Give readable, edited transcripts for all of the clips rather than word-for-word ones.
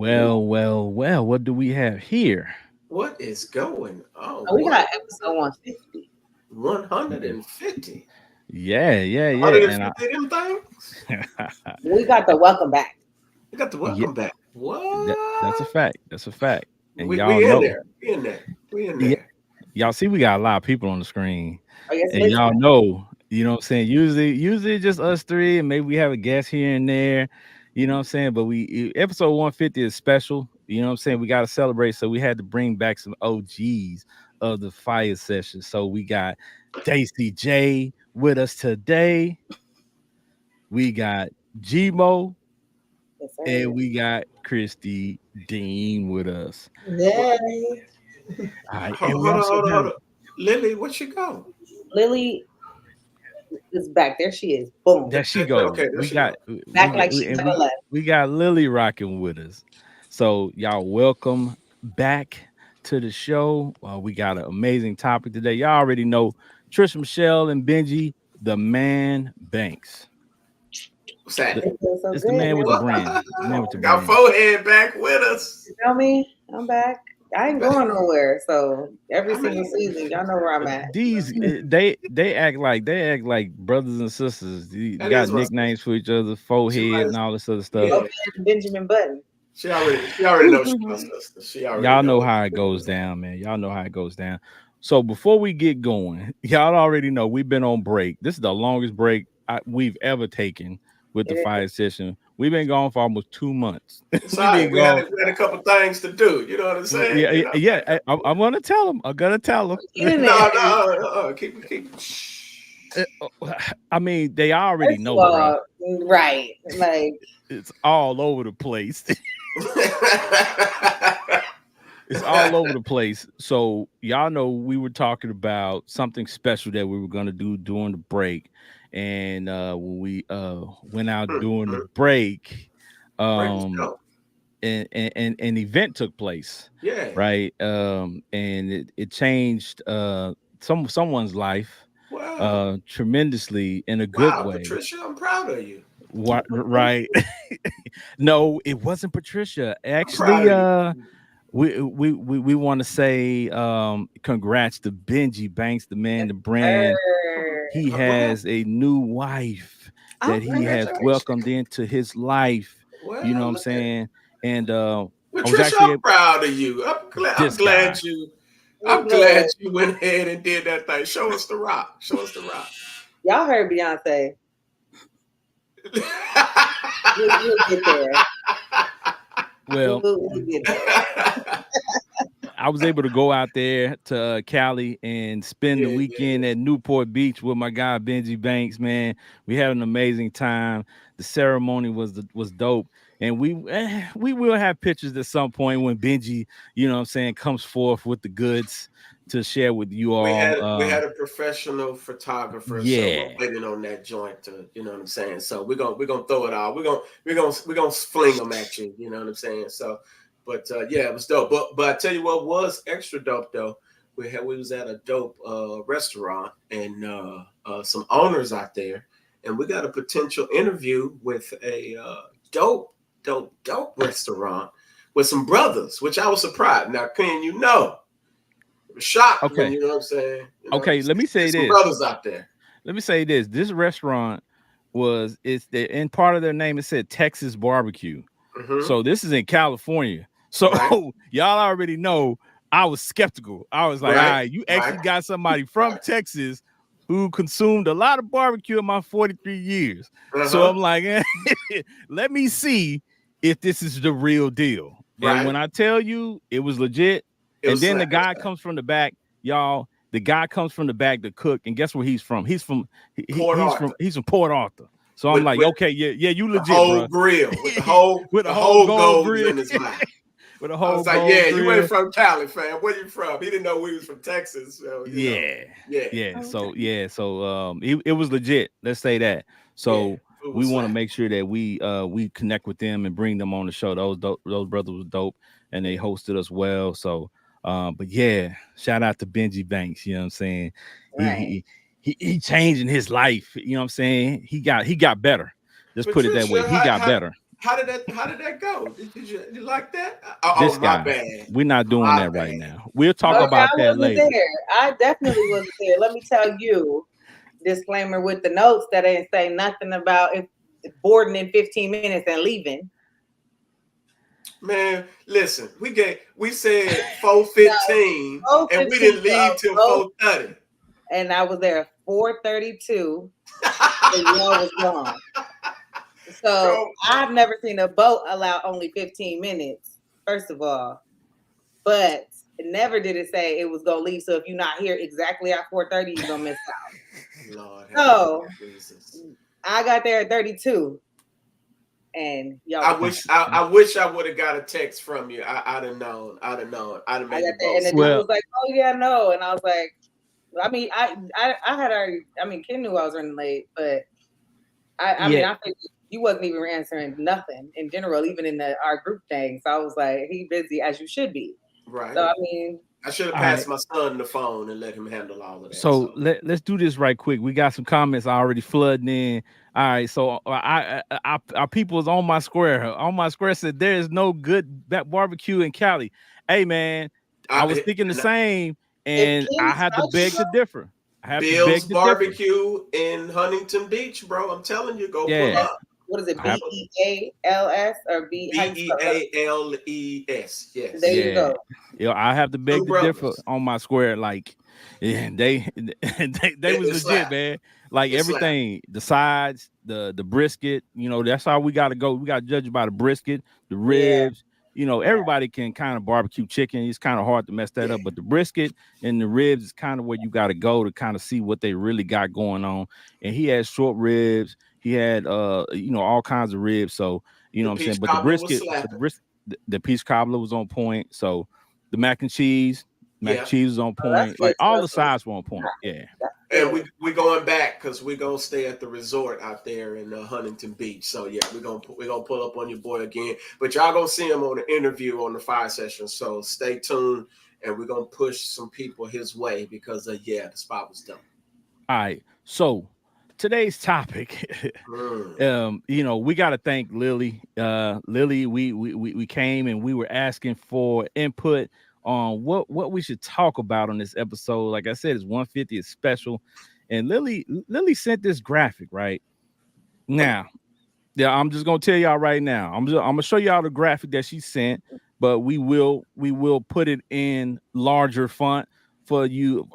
Well. What do we have here? What is going on? Oh, we got episode 150. 150. Yeah. And 150 of them things? I, We got the welcome back. We got the yeah, welcome back. that's a What? fact. That's a fact. And y'all We in know, there. We in there. We in yeah, there. y'all see, we got a lot of people on the screen, I guess and y'all listening. know, you know what I'm saying. Usually just us three, and maybe we have a guest here and there. You know what I'm saying. But episode 150 is special. You know what I'm saying. We got to celebrate, so we had to bring back some OGs of the Fire Session. So we got Daisy J with us today. We got Gmo, Yes, and sir. we got Christy Dean with us. Yay. All right, and we Hold on, also hold on, got hold on. Lily, where she go? Lily is back. There she is. Boom. there she go. Okay, there We she go. got Back like she and never left. we got Lily rocking with us. So y'all welcome back to the show. We got an amazing topic today. Y'all already know Trisha Michelle and Benji, the man Banks. What's The, that? It feels so it's the good, man man. with the brand. The man with the Got brand. forehead back with us. You know me? I'm back. I ain't going nowhere. So every I single mean, season, y'all know where I'm at. These they act like brothers and sisters. They that got is my nicknames sister. for each other, She forehead might, and all this other stuff. yeah. Okay, Benjamin Button. She already knows she's my sister. She already Y'all know knows. how it goes down, man. Y'all know how it goes down. So before we get going, y'all already know we've been on break. This is the longest break we've ever taken with the It Fire Session. We've been gone for almost 2 months. It's all We've right. been gone. We had a couple things to do. You know what I'm saying? You know. I'm gonna tell them. I'm gonna tell them. Get in No, there. keep. Shh. I mean, they already First of know, bro. all, right. Like, It's all over the place. It's all over the place. So y'all know we were talking about something special that we were gonna do during the break, and when we went out during the break, Break was um, dope. and an event took place, Yeah. right? And it changed someone's life Wow. tremendously in a good Wow, way. Patricia, I'm proud of you. What right? No, it wasn't Patricia. I'm proud Actually, of you. we want to say congrats to Benji Banks, the man, the brand. He What happened? has a new wife oh, that he has Congratulations. welcomed into his life. You know what Well, I'm look at saying? And I was Patricia. actually I'm proud of you. I'm this glad guy. you. I'm glad look, you went ahead and did that thing. Show us the rock. Show us the rock. y'all heard Beyonce. We'll get there. Well, We'll get there. I was able to go out there to Cali and spend the weekend yeah. at Newport Beach with my guy Benji Banks. Man, we had an amazing time. The ceremony was dope, and we will have pictures at some point when Benji, you know what I'm saying, comes forth with the goods to share with you all. We had a professional photographer, so Yeah, we're waiting on that joint to, you know what I'm saying. So we're gonna throw it out. We're gonna fling them at you. You know what I'm saying. So, but yeah, it was dope. But I tell you what was extra dope though. We was at a dope restaurant and some owners out there, and we got a potential interview with a dope restaurant with some brothers, which I was surprised. Now, can you know? Shocked when okay, you know what I'm saying. You know, okay. Let me say there's some this. brothers out there. Let me say this. This restaurant it's the in part of their name. It said Texas Barbecue. Hmm. So this is in California. So Right, y'all already know I was skeptical. I was like, all right, right, you right, actually got somebody from right. Texas who consumed a lot of barbecue in my 43 years. Uh So huh. I'm like, let me see if this is the real deal. And Right. when I tell you it was legit, It and was then the slap. It was guy slap. comes from the back, y'all. The guy comes from the back to cook, and guess where he's from? Port Arthur He's from Port Arthur. So I'm with like, okay, yeah, you the legit, whole bro. grill, with With a the whole whole gold gold grill, in his mouth. with a I whole was like, gold yeah, you ain't grill. from Cali, fam. Where you from? He didn't know we was from Texas, so you know. Yeah, Yeah, yeah. Oh, So okay. it was legit. Let's say that. yeah. So Food we was want to slap. make sure that we connect with them and bring them on the show. Those brothers was dope, and they hosted us well. So, but yeah, shout out to Benji Banks. You know what I'm saying? He Right. he he changing his life. You know what I'm saying? He got better. Just put it that way. Patricia, He got better. How did that go? Did you like that? Oh, This my guy, bad. we're not doing My that right bad. now. We'll talk My Okay, I about bad. that wasn't later. there. I definitely wasn't there. Let me tell you, disclaimer with the notes that ain't say nothing about if boarding in 15 minutes and leaving. Man, listen, we said No, 4:15 and we 4:15 didn't leave till boat, 4:30. and I was there at 4:32, and y'all was gone. So Bro, I've never seen a boat allow only 15 minutes, first of all. But it never did it say it was gonna leave. So if you're not here exactly at 4:30, you're gonna miss out. Lord have mercy, So Jesus. I got there at 32, and y'all I was gone. wish I wish I would have got a text from you. I'd have known. I'd have known. I'd have I made got the there, boat and the stop. dude Well, was like, "Oh yeah, no," and I was like, "I mean, I had already. I mean, Ken knew I was running late, but I mean, yeah. I figured you wasn't even answering nothing in general, even in our group thing. So I was like, he busy as you should be. Right. So I mean, I should have All right. passed my son the phone and let him handle all of that. So So let's do this right quick. We got some comments already flooding in. All right, so our people is on my square. On my square said there is no good barbecue in Cali. Hey man, I was I, thinking the and same, if and I Ken's had to vouching beg to though, differ. I have to Bill's beg to differ. Barbecue in Huntington Beach, bro. I'm telling you, go pull Yeah, that's up. what is it? I have. BEALS or B? How you spell it? Beales. There Yes. you Yeah, go. I have to Two beg to differ brothers. on my square. Like, yeah, they was It legit, slap. man. Like It slap. everything, the sides, the brisket. That's how we got to go. We got to judge by the brisket, the Yeah, ribs. yeah. Everybody can kind of barbecue chicken. It's kind of hard to mess that Yeah. up, but the brisket and the ribs is kind of where you got to go to kind of see what they really got going on. And he had short ribs. He had all kinds of ribs. So The what I'm saying. peach But cobbler was the slapping. brisket the peach cobbler was on point. So the mac and Yeah. cheese was on Oh, that's point. Like good all stuff. the sides were on point. Yeah. That's And good. we going back because we gonna stay at the resort out there in Huntington Beach. So yeah, we gonna pull up on your boy again. But y'all gonna see him on the interview on the Fiyah Session. So stay tuned, and we're gonna push some people his way because yeah, the spot was dope. All right. So today's topic, Mm. we got to thank Lily. Lily, we came and we were asking for input on what we should talk about on this episode. Like I said, it's 150, it's special, and Lily sent this graphic right now. Yeah, I'm just gonna tell y'all right now. I'm gonna show y'all the graphic that she sent, but we will put it in larger font for you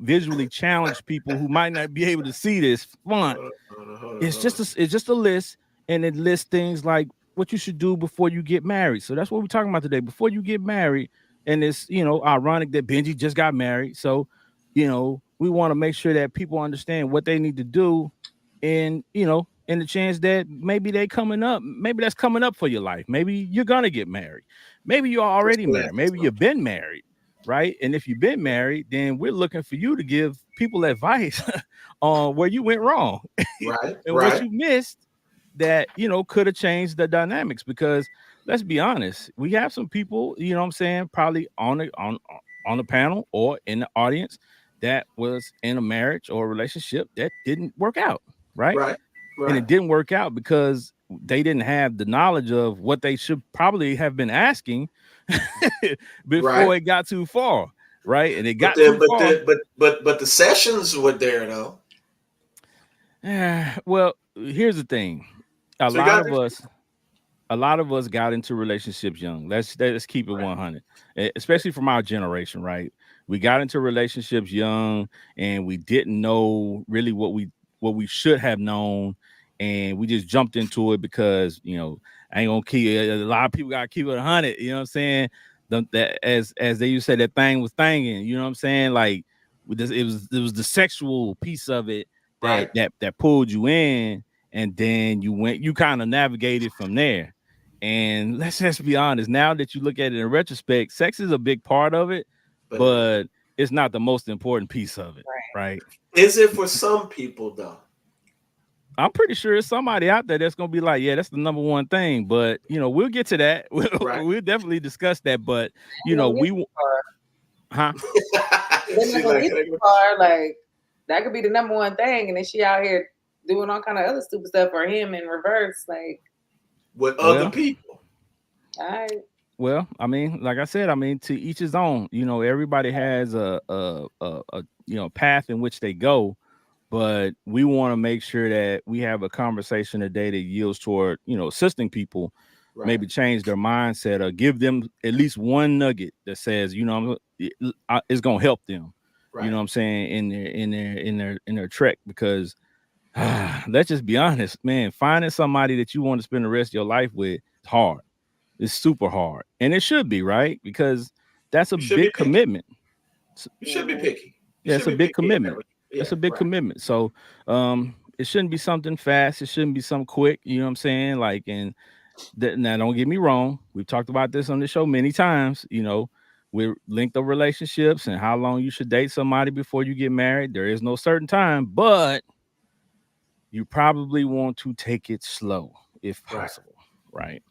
visually challenged people who might not be able to see this font. Hold on, It's hold just on. it's just a list, and it lists things like what you should do before you get married. So that's what we're talking about today. Before you get married, and it's ironic that Benji just got married. So we want to make sure that people understand what they need to do, and in the chance that maybe that's coming up for your life. Maybe you're gonna get married. Maybe you're Let's already laugh married. at Maybe you've something. been married, right? And if you've been married, then we're looking for you to give people advice on where you went wrong Right, and what right, you missed that could have changed the dynamics. Because let's be honest, we have some people, what I'm saying, probably on the panel or in the audience that was in a marriage or a relationship that didn't work out, right? right, And right, it didn't work out because they didn't have the knowledge of what they should probably have been asking before right. it got too far, right? And it But got then, too but far. then, but the sessions were there though. Well, here's the thing. A So you lot got of us a lot of us got into relationships young. Let's keep it right, 100, especially from our generation, right? We got into relationships young, and we didn't know really what we should have known, and we just jumped into it because I ain't gonna keep a lot of people got to keep it 100. You know what I'm saying? That as they used to say, that thing was thanging. You know what I'm saying? Like with this, it was the sexual piece of it that right. that that pulled you in, and then you kind of navigated from there. And let's just be honest. Now that you look at it in retrospect, sex is a big part of it, But it ain't. but it's not the most important piece of it, Right. right? Is it for some people though? I'm pretty sure it's somebody out there that's gonna be like, yeah, that's the number one thing. But we'll get to that. We'll, Right. we'll definitely discuss that. But They're not gonna get we, too far. huh? They're not She's gonna like, get too far. Like that could be the number one thing, and then she out here. doing all kind of other stupid stuff for him in reverse. Like, with other Well, people. all right. well, I mean, like I said, I mean, to each his own. You know, everybody has a path in which they go, but we want to make sure that we have a conversation today that yields toward assisting people, Right. maybe change their mindset or give them at least one nugget that says it's gonna help them. You Right. know what I'm saying in their trek because let's just be honest, man. Finding somebody that you want to spend the rest of your life with is hard. It's super hard, and it should be right because that's a You should be big picky. commitment. You should be Mhm. picky. You Yeah, it's should a be big picky in that commitment. way. It's Yeah. a big Right. commitment. So it shouldn't be something fast. It shouldn't be something quick. You know what I'm saying? Like, and now don't get me wrong. We've talked about this on the show many times. With length of relationships and how long you should date somebody before you get married. There is no certain time, but you probably want to take it slow if Right. possible, right?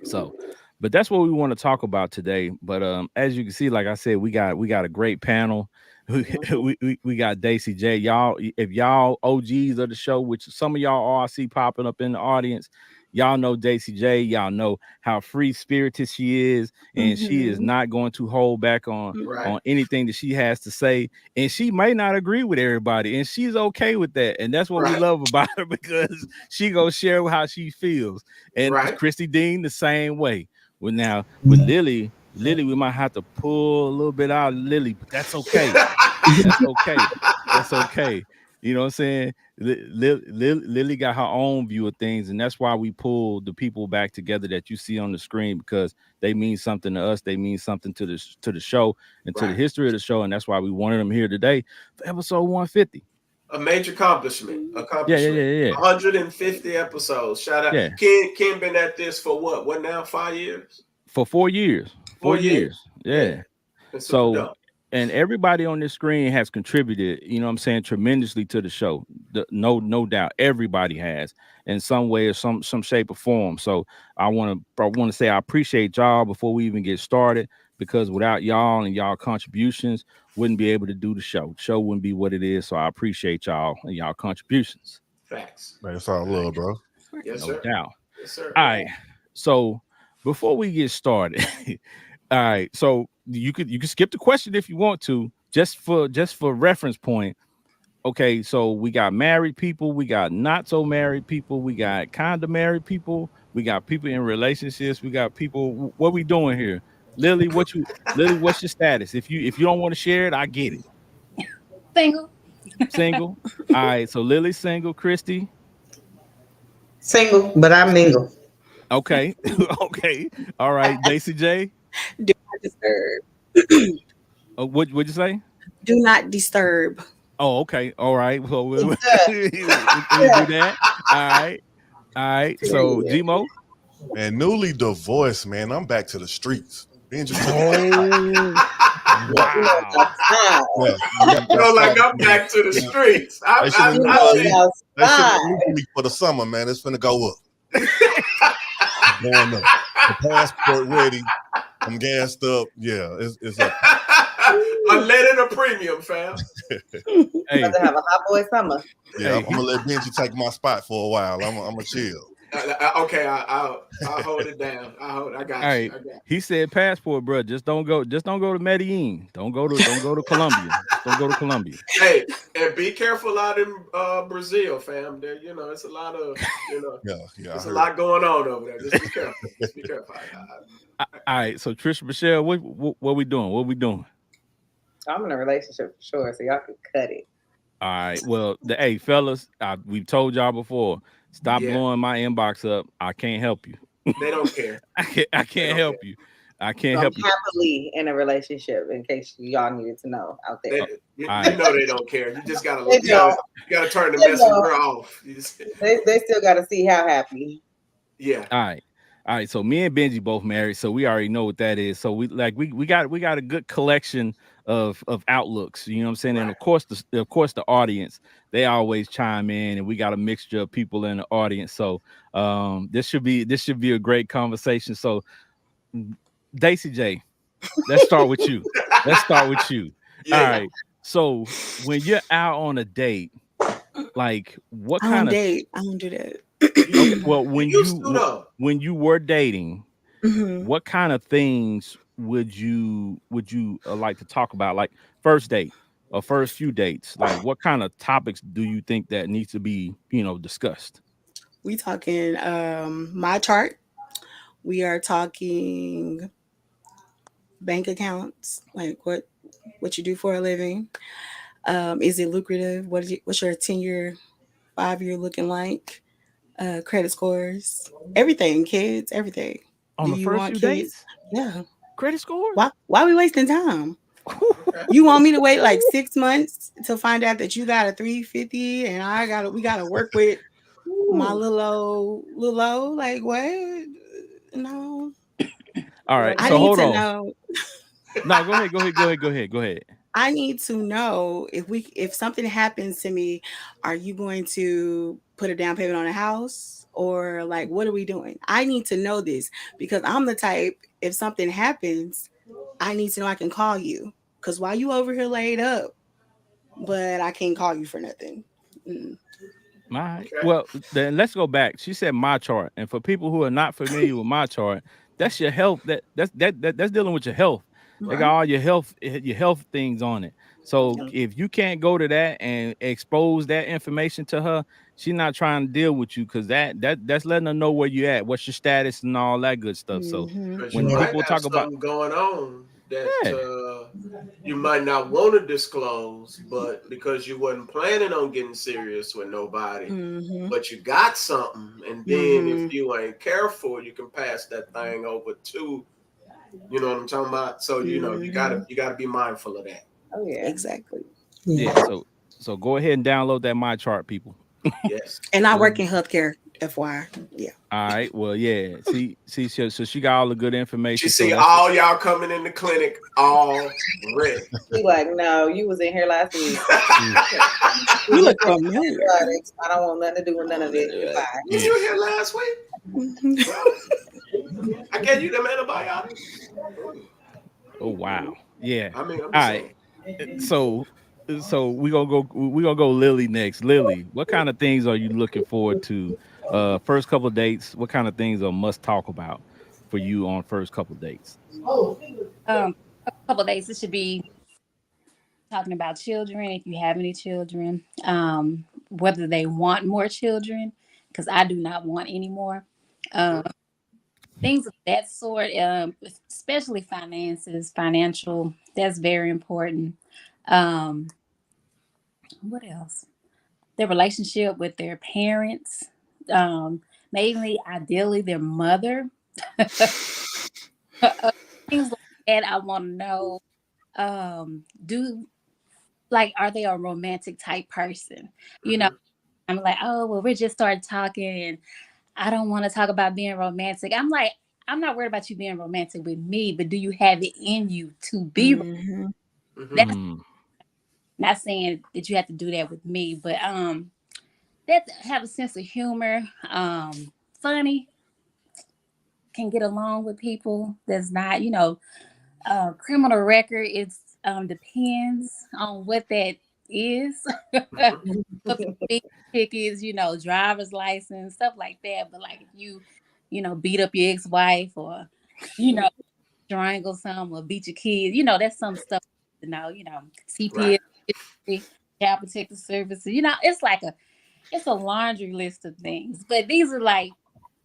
So, but that's what we want to talk about today. But as you can see, like I said, we got a great panel. We got Daisy J. Y'all, if y'all OGs of the show, which some of y'all are, I see popping up in the audience, y'all know Daisy J. Y'all know how free spirited she is, and she is not going to hold back on Right. on anything that she has to say. And she may not agree with everybody, and she's okay with that. And that's what we Right. love about her because she gonna share how she feels. And Right. Christy Dean the same way. Well, now with Lily, we might have to pull a little bit out of Lily, but that's okay. That's okay. That's okay. You know what I'm saying? Lily got her own view of things, and that's why we pull the people back together that you see on the screen because they mean something to us. They mean something to the show and to the Right. history of the show, and that's why we wanted them here today for episode 150. A major accomplishment. Yeah, yeah, Accomplishment. yeah, yeah, 150 episodes. Shout out. yeah. Ken been at this for what now? 5 years? For 4 years, 4 years? Yeah. Yeah. It's super So, dope. and everybody on this screen has contributed, you know what I'm saying, tremendously to the show. No doubt. Everybody has in some way or some shape or form. So I want to say I appreciate y'all before we even get started because without y'all and y'all contributions, wouldn't be able to do the show. The show wouldn't be what it is. So I appreciate y'all and y'all contributions. Facts. Man, it's all love, bro. Yes, No sir. doubt. Yes, sir. All right. So before we get started, all right. So you can skip the question if you want to, just for reference point. Okay, so we got married people, we got not so married people, we got kind of married people, we got people in relationships, we got people. What we doing here, Lily? Lily? What's your status? If you don't want to share it, I get it. Single. Single. All right. So Lily's single. Christy. Single, but I mingle. Okay. Okay. All right. Daisy J. Do not disturb. What'd you say? Do not disturb. Oh, okay. All right. Well, we'll do Yeah. that. All right. All right. So, Period. Gmo. And newly divorced, man. I'm back to the streets. Benji took Oh, wow. Outside. Like I'm back to the streets. They should have I see. moved me for the summer, man. It's finna go up. Going up. The passport ready. I'm gassed up. Yeah, it's up. Unleaded or premium, fam. Hey, About to have a hot boy summer. Yeah, Hey, I'm gonna let Benji take my spot for a while. I'm gonna chill. Okay, I'll hold it down. I got all you. right. I got you. He said passport, bro. Just don't go to Medellin. Don't go to Colombia. Just don't go to Colombia. Hey, and be careful out in Brazil, fam. There, it's a lot of, Yeah. there's a lot going on over there. Just be careful. Just be careful. All right. So Trisha Michelle, what we doing? What we doing? I'm in a relationship for sure, so y'all can cut it. All right. Well, hey, fellas, we've told y'all before. Stop Yeah. blowing my inbox up. I can't help you. They don't care. I can't help you. I can't So I'm help you. happily in a relationship, in case y'all needed to know out there. You All right. know they don't care. You just gotta They don't. you gotta turn the They messenger don't. off. They still got to see how happy. Yeah. All right. All right. So me and Benji both married, so we already know what that is. So we got a good collection of outlooks. You know what I'm saying? And of course the audience, they always chime in, and we got a mixture of people in the audience. So this should be a great conversation. So Daisy J, let's start with you. Yeah. All right. So when you're out on a date, like what I don't kind of date. I don't do that. okay, well You used to though. when you were dating, Mhm. what kind of things would you like to talk about, like first date or first few dates? Like what kind of topics do you think that needs to be, discussed? We talking my chart. We are talking bank accounts, like what you do for a living. Is it lucrative? What's your 10-year, 5-year looking like? Credit scores, everything, kids, everything. On Do the you first want few kids? dates, Yeah. credit scores. Why we wasting time? Okay. You want me to wait like 6 months to find out that you got a 350 and we gotta work with my Ooh. little old? Like what? No. All right, Like, I so need hold to on. know. No, go ahead. I need to know if something happens to me, are you going to put a down payment on a house or like what are we doing? I need to know this because I'm the type, if something happens, I need to know I can call you. Cause while you over here laid up, but I can't call you for nothing. Mm. All right. Okay. Well, then let's go back. She said my chart, and for people who are not familiar with my chart, that's your health. That's dealing with your health. They Right. got all your health things on it. So Yeah. if you can't go to that and expose that information to her, she's not trying to deal with you because that's letting her know where you at, what's your status, and all that good stuff. So Mm-hmm. Because you when Yeah. might people have talk about something going on that yeah, you might not want to disclose, but because you wasn't planning on getting serious with nobody, Mm-hmm. but you got something, and then if Mm-hmm. you ain't careful, you can pass that thing over to, you know what I'm talking about. So Mm-hmm. you gotta be mindful of that. oh yeah. Exactly. yeah. Yeah. So go ahead and download that my chart, people. Yes. And I work Mhm. in healthcare, FYI. Yeah. All right. Well, yeah. See, so she got all the good She information. So see that's all y'all coming in the clinic all ready. He like, no, you was in here last week. mm, We You was look in familiar. antibiotics. I don't want nothing to do with none of it. Goodbye. Was yeah. you here last week? Mhm. I gave you them antibiotics. Oh wow. Yeah. I mean, I'm All just right. saying. So we gonna go Lily next. Lily, what kind of things are you looking forward to? First couple of dates. What kind of things are must talk about for you on first couple of dates? Um, a couple of days. This should be talking about children, if you have any children, whether they want more children, because I do not want any more. Um, things of that sort, especially finances, financial. That's very important. Um, what else? Their relationship with their parents, mainly, ideally, their mother. Things like that. I want to know. Do like are they a romantic type person? You know, Mm-hmm. I'm like, oh well, we just started talking and I don't want to talk about being romantic. I'm like, I'm not worried about you being romantic with me, but do you have it in you to be Mhm. Mm-hmm. that's Mm. not saying that you have to do that with me, but that have a sense of humor, funny, can get along with people that's not, criminal record. It's depends on what that is. Up to big tickets, driver's license, stuff like that. But like if you, beat up your ex-wife or, you know, strangle some or beat your kids, that's some stuff Right. CPS, child protective services, it's a laundry list of things. But these are like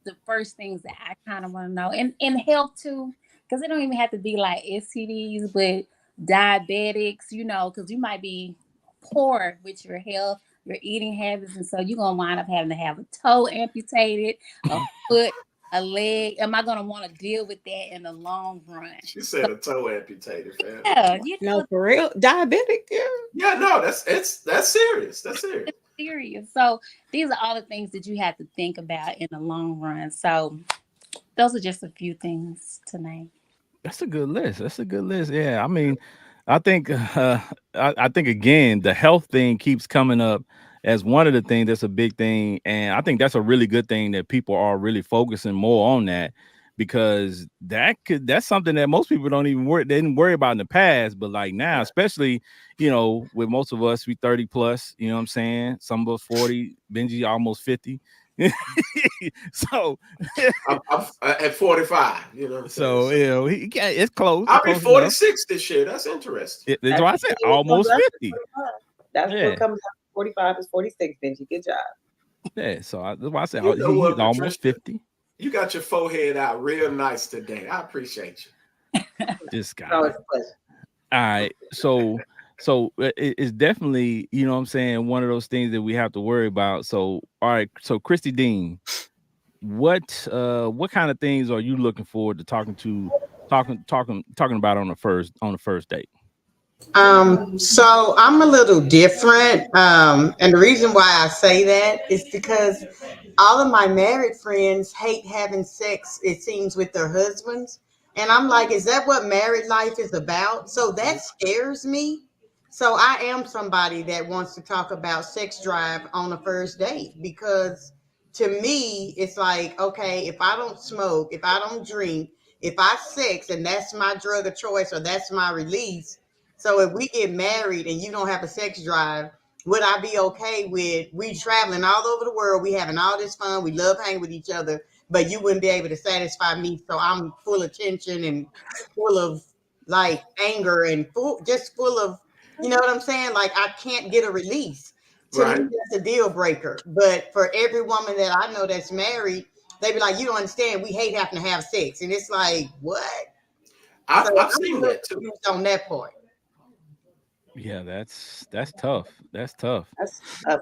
the first things that I kind of want to know. And health too, because it don't even have to be like STDs, but diabetics, because you might be poor with your health, your eating habits, and so you're gonna wind up having to have a toe amputated, a foot, a leg. Am I gonna want to deal with that in the long run? She said a toe amputated, fam. Yeah, No, for real. Diabetic, yeah. Yeah, no, that's serious. That's serious. serious. So these are all the things that you have to think about in the long run. So those are just a few things to name. That's a good list. That's a good list. Yeah. I mean, I think I think again the health thing keeps coming up as one of the things that's a big thing, and I think that's a really good thing that people are really focusing more on that because that's something that most people don't even worry. They didn't worry about in the past, but like now, especially, you know, with most of us, we 30 plus, you know what I'm saying? Some of us 40, Benji almost 50. So I'm at 45. You know what I'm saying? so you know, he can't, it's close. I'll It's be close enough. 46 this year. That's interesting. That's why I said almost 50. That's Yeah. what comes out. 45 is 46, Benji. Good job. Yeah, so that's why I said You know what, he's almost Patricia? 50. You got your forehead out real nice today. I appreciate you. This guy. No, it's a pleasure. All right, so it's definitely, you know what I'm saying, one of those things that we have to worry about. So all right, so Christy Dean, what kind of things are you looking forward to talking about on the first date? So I'm a little different. And the reason why I say that is because all of my married friends hate having sex, it seems, with their husbands. And I'm like, is that what married life is about? So that scares me. So I am somebody that wants to talk about sex drive on the first date because to me, it's like, okay, if I don't smoke, if I don't drink, if I sex and that's my drug of choice or that's my release. So if we get married and you don't have a sex drive, would I be okay with we traveling all over the world, we having all this fun, we love hanging with each other, but you wouldn't be able to satisfy me, so I'm full of tension and full of like anger and full of, you know what I'm saying? Like I can't get a release. To Right. me, that's a deal breaker. But for every woman that I know that's married, they be like, you don't understand, we hate having to have sex. And it's like, what? I've seen that too. On that part. Yeah, that's tough. That's tough. That's tough.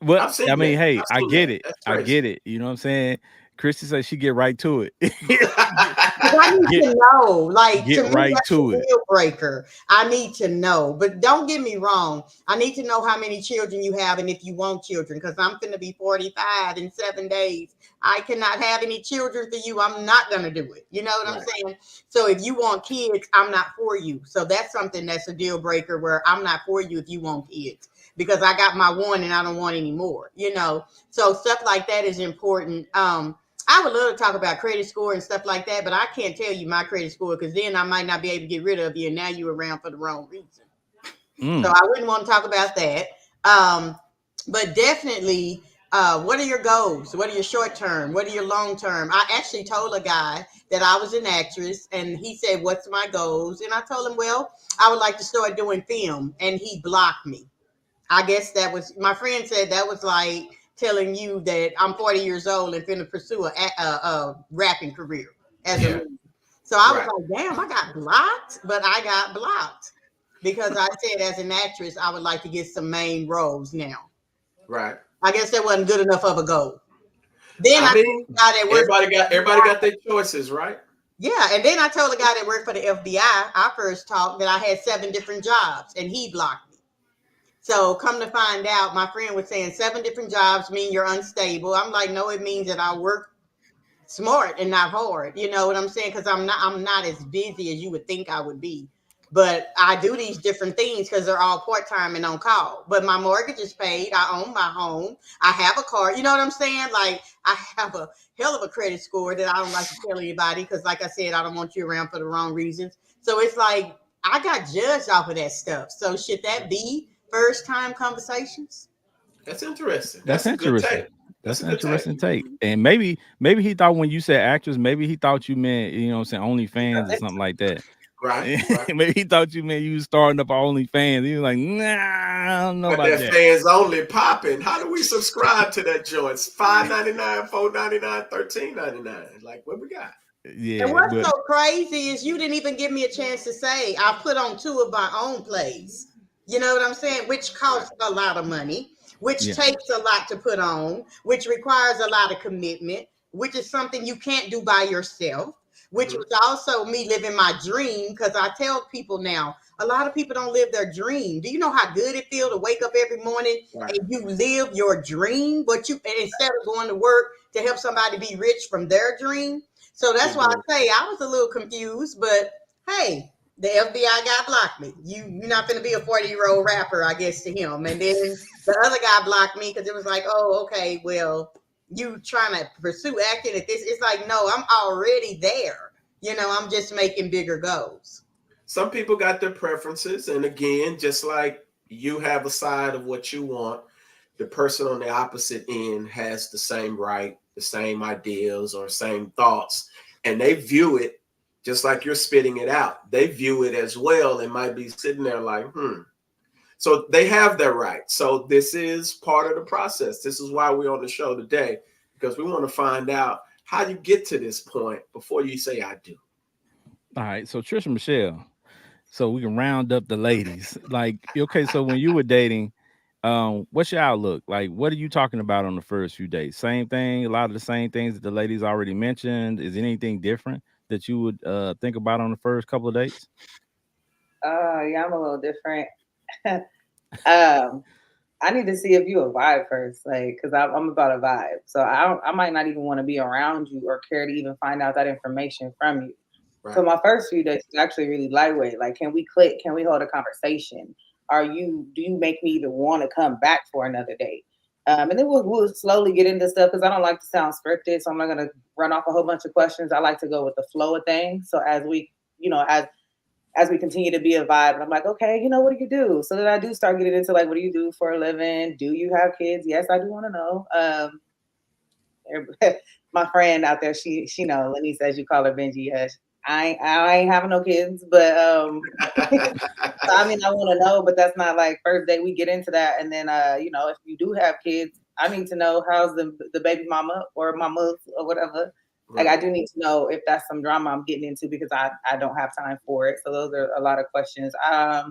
But I've seen I mean, that. hey, I've I seen get that. it. That's I crazy. get it. You know what I'm saying? Christy said she get right to it. I need to know. Like, Get to me, right that's to a it. deal breaker. I need to know. But don't get me wrong. I need to know how many children you have and if you want children, because I'm going to be 45 in 7 days. I cannot have any children for you. I'm not going to do it. You know what I'm saying? So if you want kids, I'm not for you. So that's something that's a deal breaker where I'm not for you if you want kids, because I got my one and I don't want any more, you know? So stuff like that is important. I would love to talk about credit score and stuff like that, but I can't tell you my credit score because then I might not be able to get rid of you, and now you're around for the wrong reason. So I wouldn't want to talk about that. But definitely, what are your goals? What are your short term? What are your long term? I actually told a guy that I was an actress, and he said, "What's my goals?" And I told him, "Well, I would like to start doing film," and he blocked me. I guess that was, my friend said that was like telling you that I'm 40 years old and finna pursue a rapping career as a man. So I was like, damn, I got blocked, but I got blocked because I said as an actress, I would like to get some main roles now. Right. I guess that wasn't good enough of a goal. Then I mean, everybody got their choices, right? Yeah, and then I told a guy that worked for the FBI, I first talked, that I had 7 different jobs, and he blocked me. So come to find out, my friend was saying 7 different jobs mean you're unstable. I'm like, no, it means that I work smart and not hard. You know what I'm saying? Because I'm not as busy as you would think I would be. But I do these different things because they're all part-time and on call. But my mortgage is paid. I own my home. I have a car. You know what I'm saying? Like, I have a hell of a credit score that I don't like to tell anybody because, like I said, I don't want you around for the wrong reasons. So it's like I got judged off of that stuff. So should that be first-time conversations? That's interesting. That's a good interesting. take. That's an interesting take. And maybe he thought when you said actress, maybe he thought you meant, you know what I'm saying, OnlyFans or something like that. Right. Maybe he thought you meant you was starting up OnlyFans. He was like, nah, I don't know about that. Fans only popping. How do we subscribe to that joint? It's $5.99, $4.99, $13.99. Like, what we got? Yeah. And what's so crazy is you didn't even give me a chance to say I put on 2 of my own plays. You know what I'm saying? Which costs a lot of money, which takes a lot to put on, which requires a lot of commitment, which is something you can't do by yourself, which was also me living my dream. Because I tell people now, a lot of people don't live their dream. Do you know how good it feels to wake up every morning and you live your dream, but you, instead of going to work to help somebody be rich from their dream? So that's why I say I was a little confused, but hey, the FBI guy blocked me. You're not going to be a 40-year-old rapper, I guess, to him. And then the other guy blocked me because it was like, oh, okay, well, you trying to pursue acting at this. It's like, no, I'm already there. You know, I'm just making bigger goals. Some people got their preferences, and again, just like you have a side of what you want, the person on the opposite end has the same right, the same ideals or same thoughts, and they view it just like you're spitting it out. They view it as well and might be sitting there like, So they have their right. So this is part of the process. This is why we're on the show today, because we want to find out how you get to this point before you say I do. All right. So Trisha Michelle, so we can round up the ladies. Like, okay, so when you were dating, what's your outlook? Like, what are you talking about on the first few dates? Same thing, a lot of the same things that the ladies already mentioned. Is anything different that you would think about on the first couple of dates? Yeah, I'm a little different. I need to see if you a vibe first, like, because I'm about a vibe. So I might not even want to be around you or care to even find out that information from you. Right. So my first few days is actually really lightweight. Like, can we click? Can we hold a conversation? Do you make me even want to come back for another date? And then we'll slowly get into stuff because I don't like to sound scripted. So I'm not gonna run off a whole bunch of questions. I like to go with the flow of things. So as we, as we continue to be a vibe, and I'm like, okay, what do you do? So then I do start getting into like, what do you do for a living? Do you have kids? Yes, I do want to know. My friend out there, she knows. Lenny says you call her Benji. I ain't having no kids, but I mean, I want to know, but that's not like first day we get into that. And then, if you do have kids, I need to know how's the baby mama or mama or whatever. Right. Like, I do need to know if that's some drama I'm getting into because I don't have time for it. So those are a lot of questions. I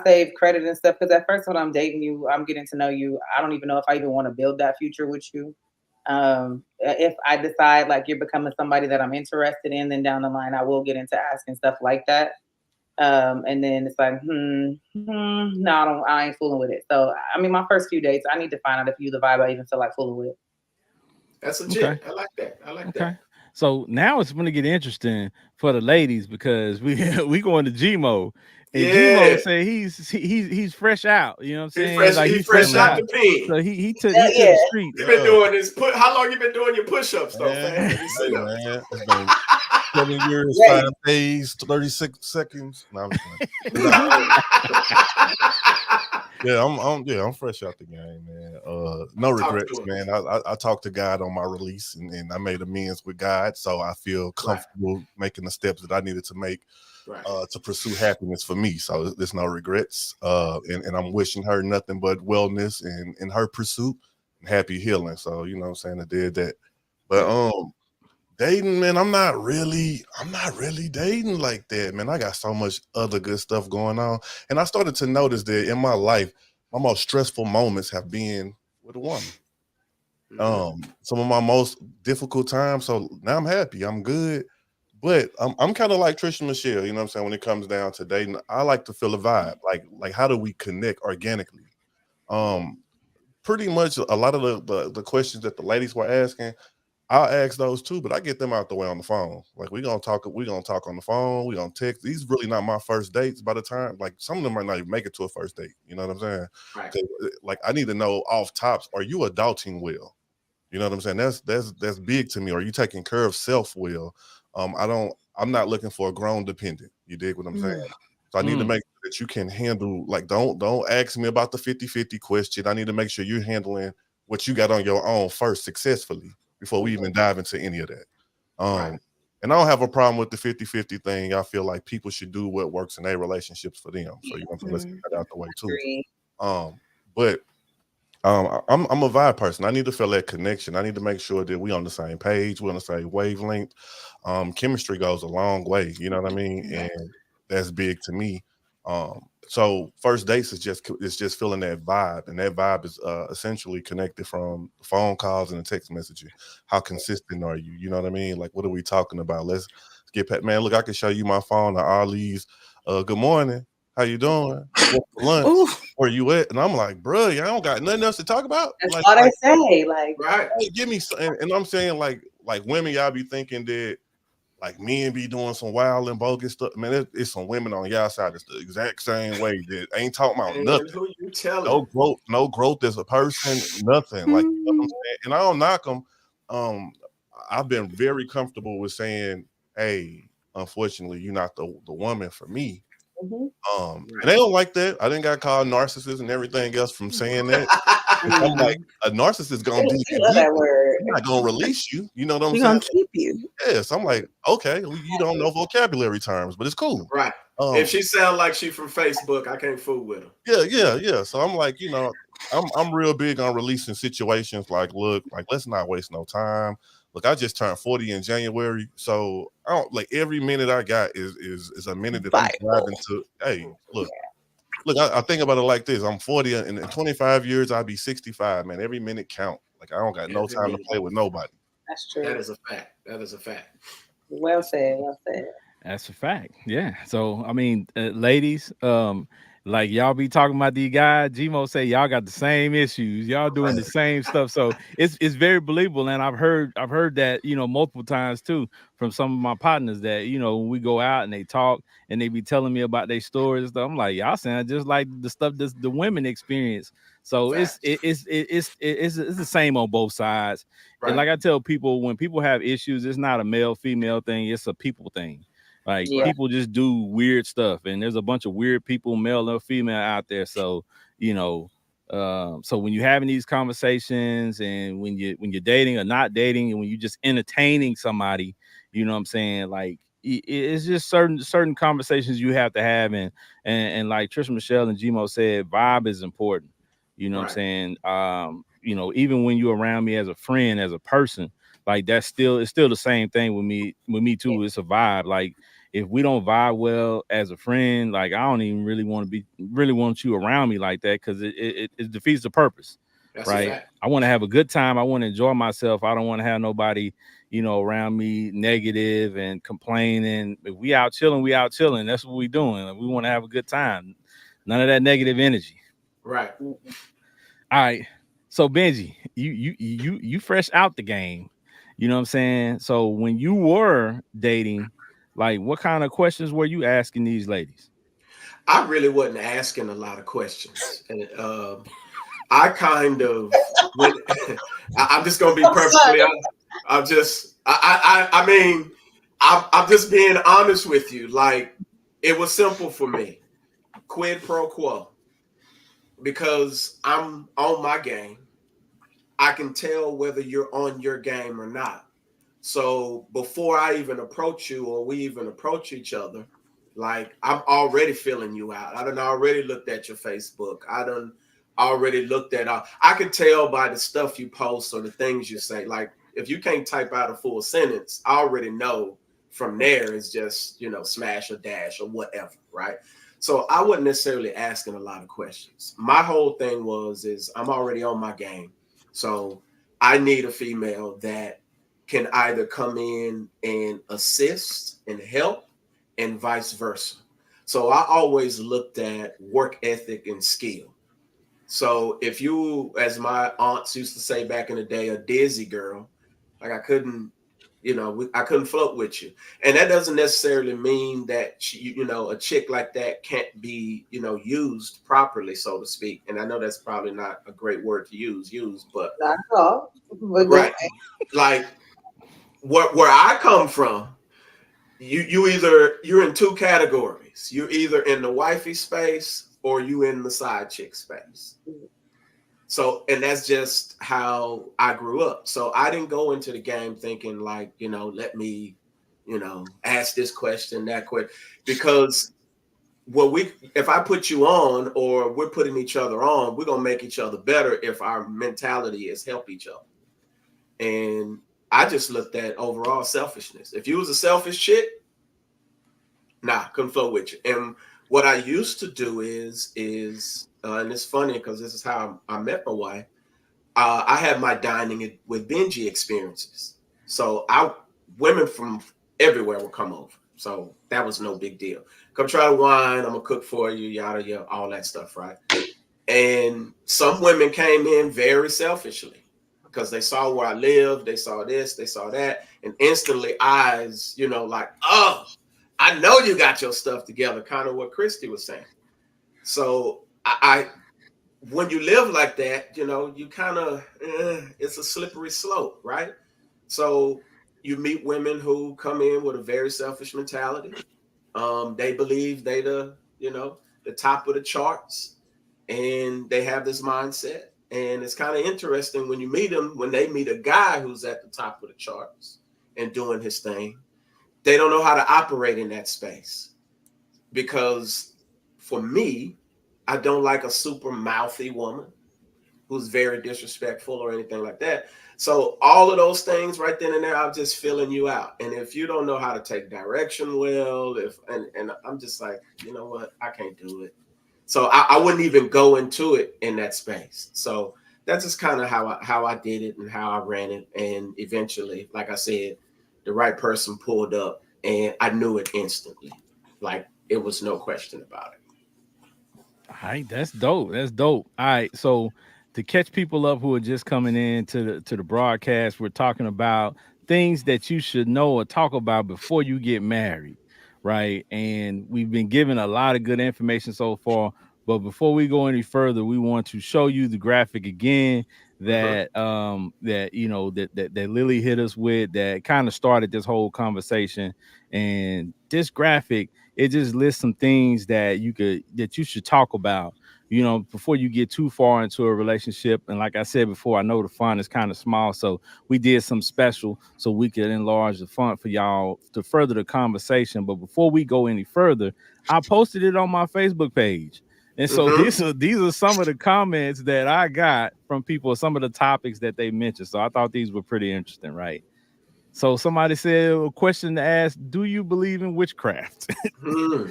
save credit and stuff because at first when I'm dating you, I'm getting to know you. I don't even know if I even want to build that future with you. If I decide like you're becoming somebody that I'm interested in, then down the line I will get into asking stuff like that. And then it's like, no, I ain't fooling with it. So I mean, my first few dates, I need to find out if you the vibe I even feel like fooling with. That's legit. Okay. I like that. I like that. So now it's going to get interesting for the ladies because we going to Gmo. And Gmo say he's fresh out. You know what I'm saying? He's fresh out the pen. So he took the street. You've been doing this. How long you been doing your push-ups though, man? Hey, man. It's been 7 years, 5 days, 36 seconds. No, I'm fresh out the game, man. No regrets, man. I talked to God on my release and I made amends with God. So I feel comfortable making the steps that I needed to make to pursue happiness for me. So there's no regrets. And I'm wishing her nothing but wellness and in her pursuit and happy healing. So, you know what I'm saying? I did that. But dating, man, I'm not really dating like that, man. I got so much other good stuff going on. And I started to notice that in my life, my most stressful moments have been with a woman. Some of my most difficult times. So now I'm happy, I'm good. But I'm kind of like Trisha Michelle, you know what I'm saying? When it comes down to dating, I like to feel a vibe. Like how do we connect organically? Pretty much a lot of the questions that the ladies were asking, I'll ask those too, but I get them out the way on the phone. Like we're gonna talk on the phone, we're gonna text. These really not my first dates by the time, like some of them might not even make it to a first date. You know what I'm saying? Right. Like I need to know off tops, are you adulting well? You know what I'm saying? That's big to me. Are you taking care of self well? I'm not looking for a grown dependent. You dig what I'm saying? So I need to make sure that you can handle, like, don't ask me about the 50-50 question. I need to make sure you're handling what you got on your own first successfully before we even dive into any of that. And I don't have a problem with the 50-50 thing. I feel like people should do what works in their relationships for them. So you want to let's get that out the way too. But I'm a vibe person. I need to feel that connection. I need to make sure that we on the same page, we're on the same wavelength. Chemistry goes a long way, you know what I mean? And that's big to me. So first dates is just feeling that vibe, and that vibe is essentially connected from phone calls and the text messaging. How consistent are you? You know what I mean? Like, what are we talking about? Let's get back, man. Look, I can show you my phone or all these. Good morning. How you doing? What's for lunch? Where you at? And I'm like, bro, I don't got nothing else to talk about. That's all they say. Like, right. Hey, give me some, and I'm saying like women, y'all be thinking that like men be doing some wild and bogus stuff. Man, it's some women on y'all side that's the exact same way that ain't talking about And nothing. who you telling? No growth as a person, nothing. Like, you know what I'm saying? And I don't knock them. I've been very comfortable with saying, hey, unfortunately, you're not the woman for me. And they don't like that. I didn't got called narcissist and everything else from saying that. I'm like, a narcissist gonna dig you love deep. that word. I'm not gonna release you. You know what I'm We're saying? gonna keep you. Yes. I'm like, okay, well, you don't know vocabulary terms, but it's cool. Right. If she sound like she from Facebook, I can't fool with her. Yeah. So I'm like, you know, I'm real big on releasing situations like, look, like let's not waste no time. Look, I just turned 40 in January, so I don't like every minute I got is a minute that I'm driving to. Hey, look, I think about it like this: I'm 40, and in 25 years I'll be 65. Man, every minute count. Like I don't got no time to play with nobody. That's true. That is a fact. That is a fact. Well said. Well said. That's a fact. Yeah. So I mean, ladies, like y'all be talking about these guys. Gmo say y'all got the same issues. Y'all doing the same stuff. So it's very believable. And I've heard that, you know, multiple times too from some of my partners that, you know, when we go out and they talk and they be telling me about their stories and stuff. I'm like, y'all sound just like the stuff that the women experience. So it's the same on both sides. Right. And like I tell people, when people have issues, it's not a male female thing. It's a people thing. Like people just do weird stuff, and there's a bunch of weird people, male or female, out there. So you know, so when you're having these conversations, and when you're dating or not dating, and when you're just entertaining somebody, you know what I'm saying? Like it's just certain conversations you have to have, and like Trisha Michelle and Gmo said, vibe is important. You know what I'm saying? You know, even when you're around me as a friend, as a person, like it's still the same thing with me too. It's a vibe. Like if we don't vibe well as a friend, like I don't even really want you around me like that, because it defeats the purpose. That's right. a fact. I want to have a good time. I want to enjoy myself. I don't want to have nobody, you know, around me negative and complaining. If we out chilling, we out chilling. That's what we doing. Like, we want to have a good time. None of that negative energy. Right. All right. So Benji, you fresh out the game. You know what I'm saying? So when you were dating, like what kind of questions were you asking these ladies? I really wasn't asking a lot of questions. And I kind of went, I'm just gonna be perfectly honest. I mean, I'm just being honest with you. Like it was simple for me. Quid pro quo. Because I'm on my game. I can tell whether you're on your game or not. So before I even approach you or we even approach each other, like I'm already feeling you out. I done already looked at your Facebook. I done already looked at I can tell by the stuff you post or the things you say. Like if you can't type out a full sentence, I already know from there it's just, you know, smash or dash or whatever, right? So I wasn't necessarily asking a lot of questions. My whole thing is I'm already on my game. So I need a female that can either come in and assist and help and vice versa. So I always looked at work ethic and skill. So if you, as my aunts used to say back in the day, a dizzy girl, like I couldn't, you know, I couldn't float with you. And that doesn't necessarily mean that, you know, a chick like that can't be, you know, used properly, so to speak. And I know that's probably not a great word to use, but not at all. Right. Like where I come from, you're in two categories. You're either in the wifey space or you in the side chick space. So, and that's just how I grew up. So I didn't go into the game thinking like, you know, let me, you know, ask this question, that question, because if I put you on or we're putting each other on, we're gonna make each other better if our mentality is help each other. And I just looked at overall selfishness. If you was a selfish chick, nah, couldn't flow with you. And what I used to do is and it's funny because this is how I met my wife. I had my dining with Benji experiences. So women from everywhere would come over. So that was no big deal. Come try the wine. I'm gonna cook for you, yada yada, all that stuff, right? And some women came in very selfishly. because they saw where I lived, they saw this, they saw that, and instantly eyes, like, oh, I know you got your stuff together, kind of what Christy was saying. So I when you live like that, you kind of, it's a slippery slope, right? So you meet women who come in with a very selfish mentality. They believe they the top of the charts, and they have this mindset. And it's kind of interesting when you meet them, when they meet a guy who's at the top of the charts and doing his thing, they don't know how to operate in that space. Because for me, I don't like a super mouthy woman who's very disrespectful or anything like that. So all of those things right then and there, I'm just filling you out. And if you don't know how to take direction well, and I'm just like, you know what, I can't do it. So I wouldn't even go into it in that space. So that's just kind of how I did it and how I ran it. And eventually, like I said, the right person pulled up, and I knew it instantly. Like, it was no question about it. All right, that's dope. That's dope. All right, so to catch people up who are just coming in to the broadcast, we're talking about things that you should know or talk about before you get married, right? And we've been given a lot of good information so far. But before we go any further, we want to show you the graphic again Mm-hmm. that Lily hit us with, that kind of started this whole conversation. And this graphic, it just lists some things that you should talk about, before you get too far into a relationship. And like I said before, I know the font is kind of small, so we did some special so we could enlarge the font for y'all to further the conversation. But before we go any further, I posted it on my Facebook page. And so Mm-hmm. these are some of the comments that I got from people, some of the topics that they mentioned. So I thought these were pretty interesting, right? So somebody said, a question to ask: do you believe in witchcraft? Mm-hmm.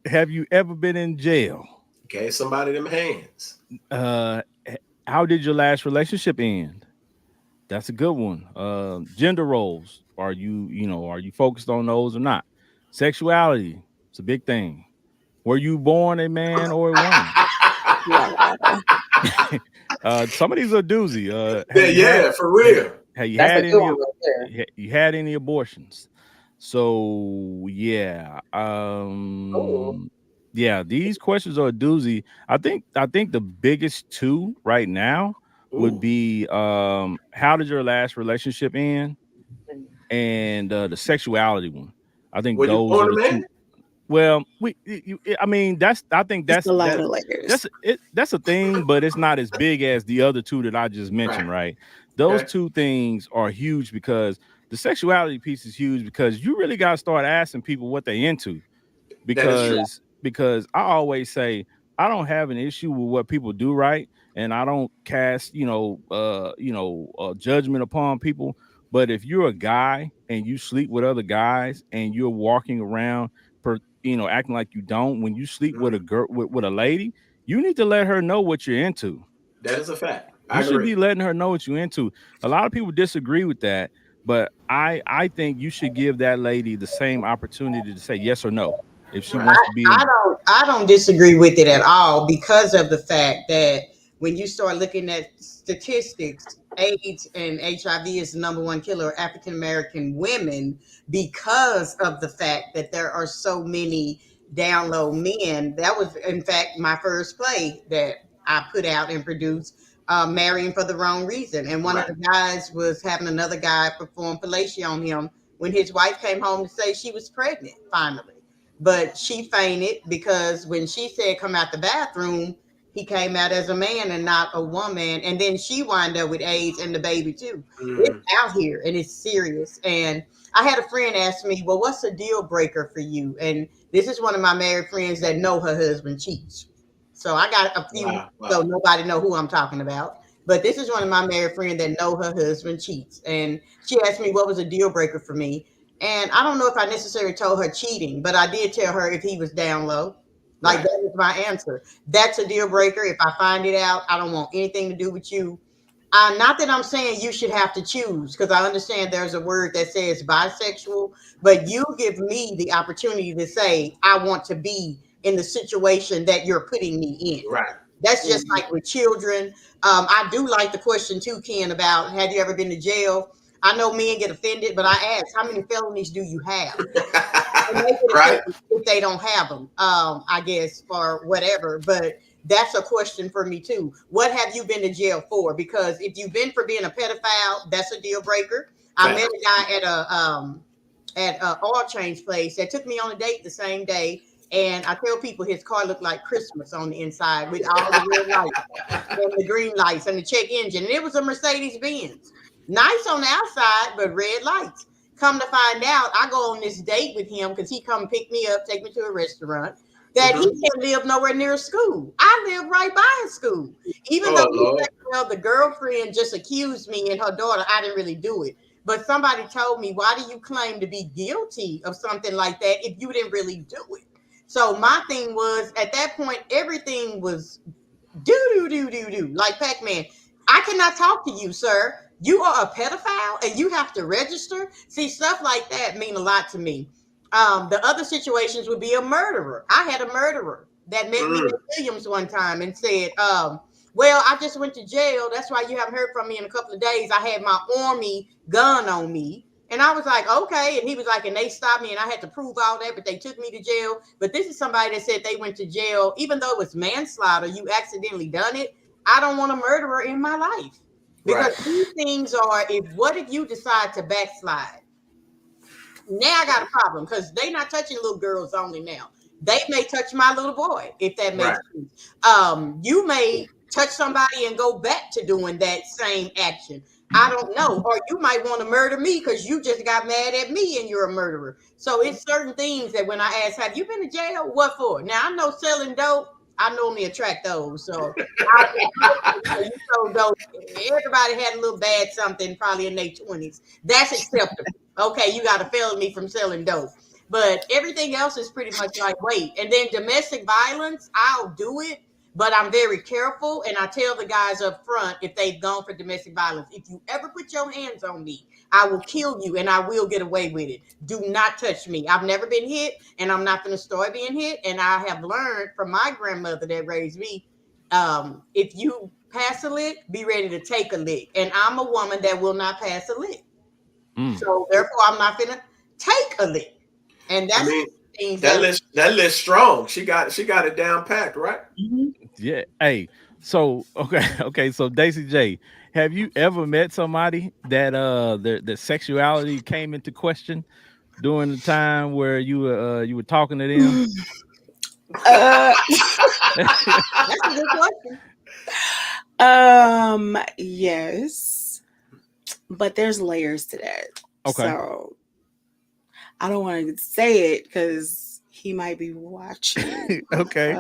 Have you ever been in jail? Gave somebody them hands. Uh, how did your last relationship end? That's a good one. Gender roles. Are you focused on those or not? Sexuality. It's a big thing. Were you born a man or a woman? Wow. Some of these are doozy. Yeah, yeah, for real. have you That's a had good any one right there. you had any abortions? So yeah, Oh, yeah, these questions are a doozy. I think the biggest two right now would Ooh. be how did your last relationship end, and the sexuality one. I think Were you those are born the a two. man? Well, I mean, I think It's a lot of layers. that's a thing, but it's not as big as the other two that I just mentioned, Right. right? Those Okay. two things are huge, because the sexuality piece is huge, because you really got to start asking people what they into. That is true. Because I always say I don't have an issue with what people do, right? And I don't cast judgment upon people. But if you're a guy and you sleep with other guys and you're walking around acting like you don't, when you sleep with a Mm. girl, with a lady, you need to let her know what you're into. That is a fact. I You should agree. be letting her know what you're into. A lot of people disagree with that, but I think you should give that lady the same opportunity to say yes or no if she Right. wants to be in. I don't disagree with it at all because of the fact that when you start looking at statistics, AIDS and HIV is the number one killer of African American women because of the fact that there are so many down low men. That was, in fact, my first play that I put out and produced, Marrying for the Wrong Reason. And one of Right. the guys was having another guy perform fellatio on him when his wife came home to say she was pregnant finally. But she fainted because when she said come out the bathroom, he came out as a man and not a woman. And then she wound up with AIDS and the baby too. It's Mm. out here and it's serious. And I had a friend ask me, well, what's a deal breaker for you? And this is one of my married friends that know her husband cheats. So I got a few, Wow. so Wow. nobody know who I'm talking about. But this is one of my married friends that know her husband cheats. And she asked me what was a deal breaker for me. And I don't know if I necessarily told her cheating, but I did tell her if he was down low. Like Right. that was my answer. That's a deal breaker. If I find it out, I don't want anything to do with you. Not that I'm saying you should have to choose, because I understand there's a word that says bisexual, but you give me the opportunity to say, I want to be in the situation that you're putting me in. Right. That's just like with children. I do like the question too, Ken, about have you ever been to jail? I know men get offended, but I ask, how many felonies do you have? And they get Right. offended if they don't have them, I guess, for whatever. But that's a question for me too. What have you been to jail for? Because if you've been for being a pedophile, that's a deal breaker. I met a guy at a oil change place that took me on a date the same day. And I tell people his car looked like Christmas on the inside with all the red lights and the green lights and the check engine. And it was a Mercedes Benz. Nice on the outside, but red lights. Come to find out, I go on this date with him because he come pick me up, take me to a restaurant. That he can't live nowhere near a school. I live right by a school. Even though he said, well, the girlfriend just accused me and her daughter, I didn't really do it. But somebody told me, why do you claim to be guilty of something like that if you didn't really do it? So my thing was, at that point, everything was do, like Pac-Man. I cannot talk to you, sir. You are a pedophile and you have to register. See, stuff like that mean a lot to me. The other situations would be a murderer. I had a murderer that met me in Williams one time and said, well, I just went to jail. That's why you haven't heard from me in a couple of days. I had my army gun on me. And I was like, okay. And he was like, and they stopped me and I had to prove all that, but they took me to jail. But this is somebody that said they went to jail, even though it was manslaughter, you accidentally done it. I don't want a murderer in my life. Because these things are, what if you decide to backslide? Now I got a problem because they not touching little girls only now. They may touch my little boy, if that makes sense. You may touch somebody and go back to doing that same action. I don't know. Or you might want to murder me because you just got mad at me and you're a murderer. So it's certain things that when I ask, have you been to jail? What for? Now I know selling dope, I normally attract those. So you sold dope. Everybody had a little bad something probably in their 20s. That's acceptable. Okay, you got a felony from selling dope. But everything else is pretty much like, wait. And then domestic violence, I'll do it. But I'm very careful, and I tell the guys up front if they've gone for domestic violence, if you ever put your hands on me, I will kill you, and I will get away with it. Do not touch me. I've never been hit, and I'm not going to start being hit. And I have learned from my grandmother that raised me, if you pass a lick, be ready to take a lick. And I'm a woman that will not pass a lick. So therefore, I'm not going to take a lick. And that's that list strong. She got it down packed, right? Yeah. Hey. So okay. So Daisy J, have you ever met somebody that their sexuality came into question during the time where you were talking to them? That's a good question. Yes, but there's layers to that. Okay. So I don't want to say it because he might be watching. Okay.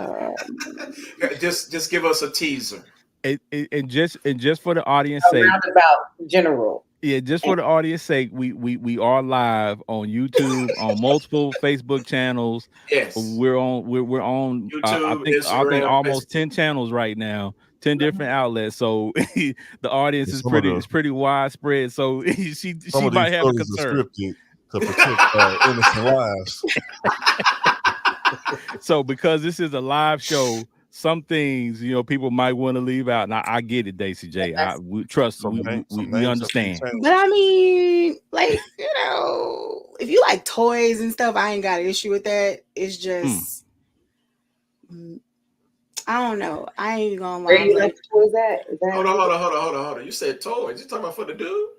Just give us a teaser. And just for the audience sake, roundabout general. Yeah, just for the audience sake, we are live on YouTube, on multiple Facebook channels. Yes, we're on YouTube, I think Instagram, almost Facebook. 10 channels right now, 10 different outlets. So the audience is pretty widespread. So she might have a concern. To protect innocent lives. So because this is a live show, some things people might want to leave out, and I get it, Daisy J. We understand. But I mean, like if you like toys and stuff, I ain't got an issue with that. It's just I don't know. I ain't gonna lie. Where you like toys at? Hold on. You said toys. You talking about for the dude?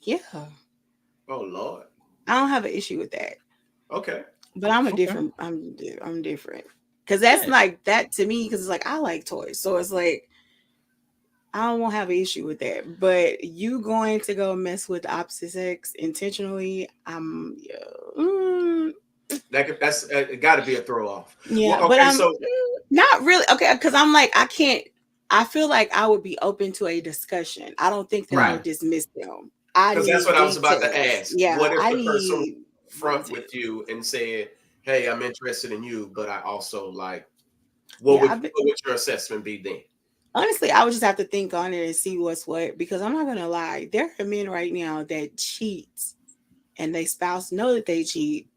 Yeah. Oh Lord. I don't have an issue with that. Okay. But I'm different. I'm different. Because that's like that to me, because it's like I like toys. So it's like I don't want to have an issue with that. But you going to go mess with the opposite sex intentionally, that's it got to be a throw off. Yeah, well, okay, but not really. Okay, because I'm like, I can't. I feel like I would be open to a discussion. I don't think that I would dismiss them. Because that's what I was about to ask. Yeah, what if the person front with you and said, "Hey, I'm interested in you, but I also like." What would your assessment be then? Honestly, I would just have to think on it and see what's what. Because I'm not gonna lie, there are men right now that cheat, and their spouse know that they cheat,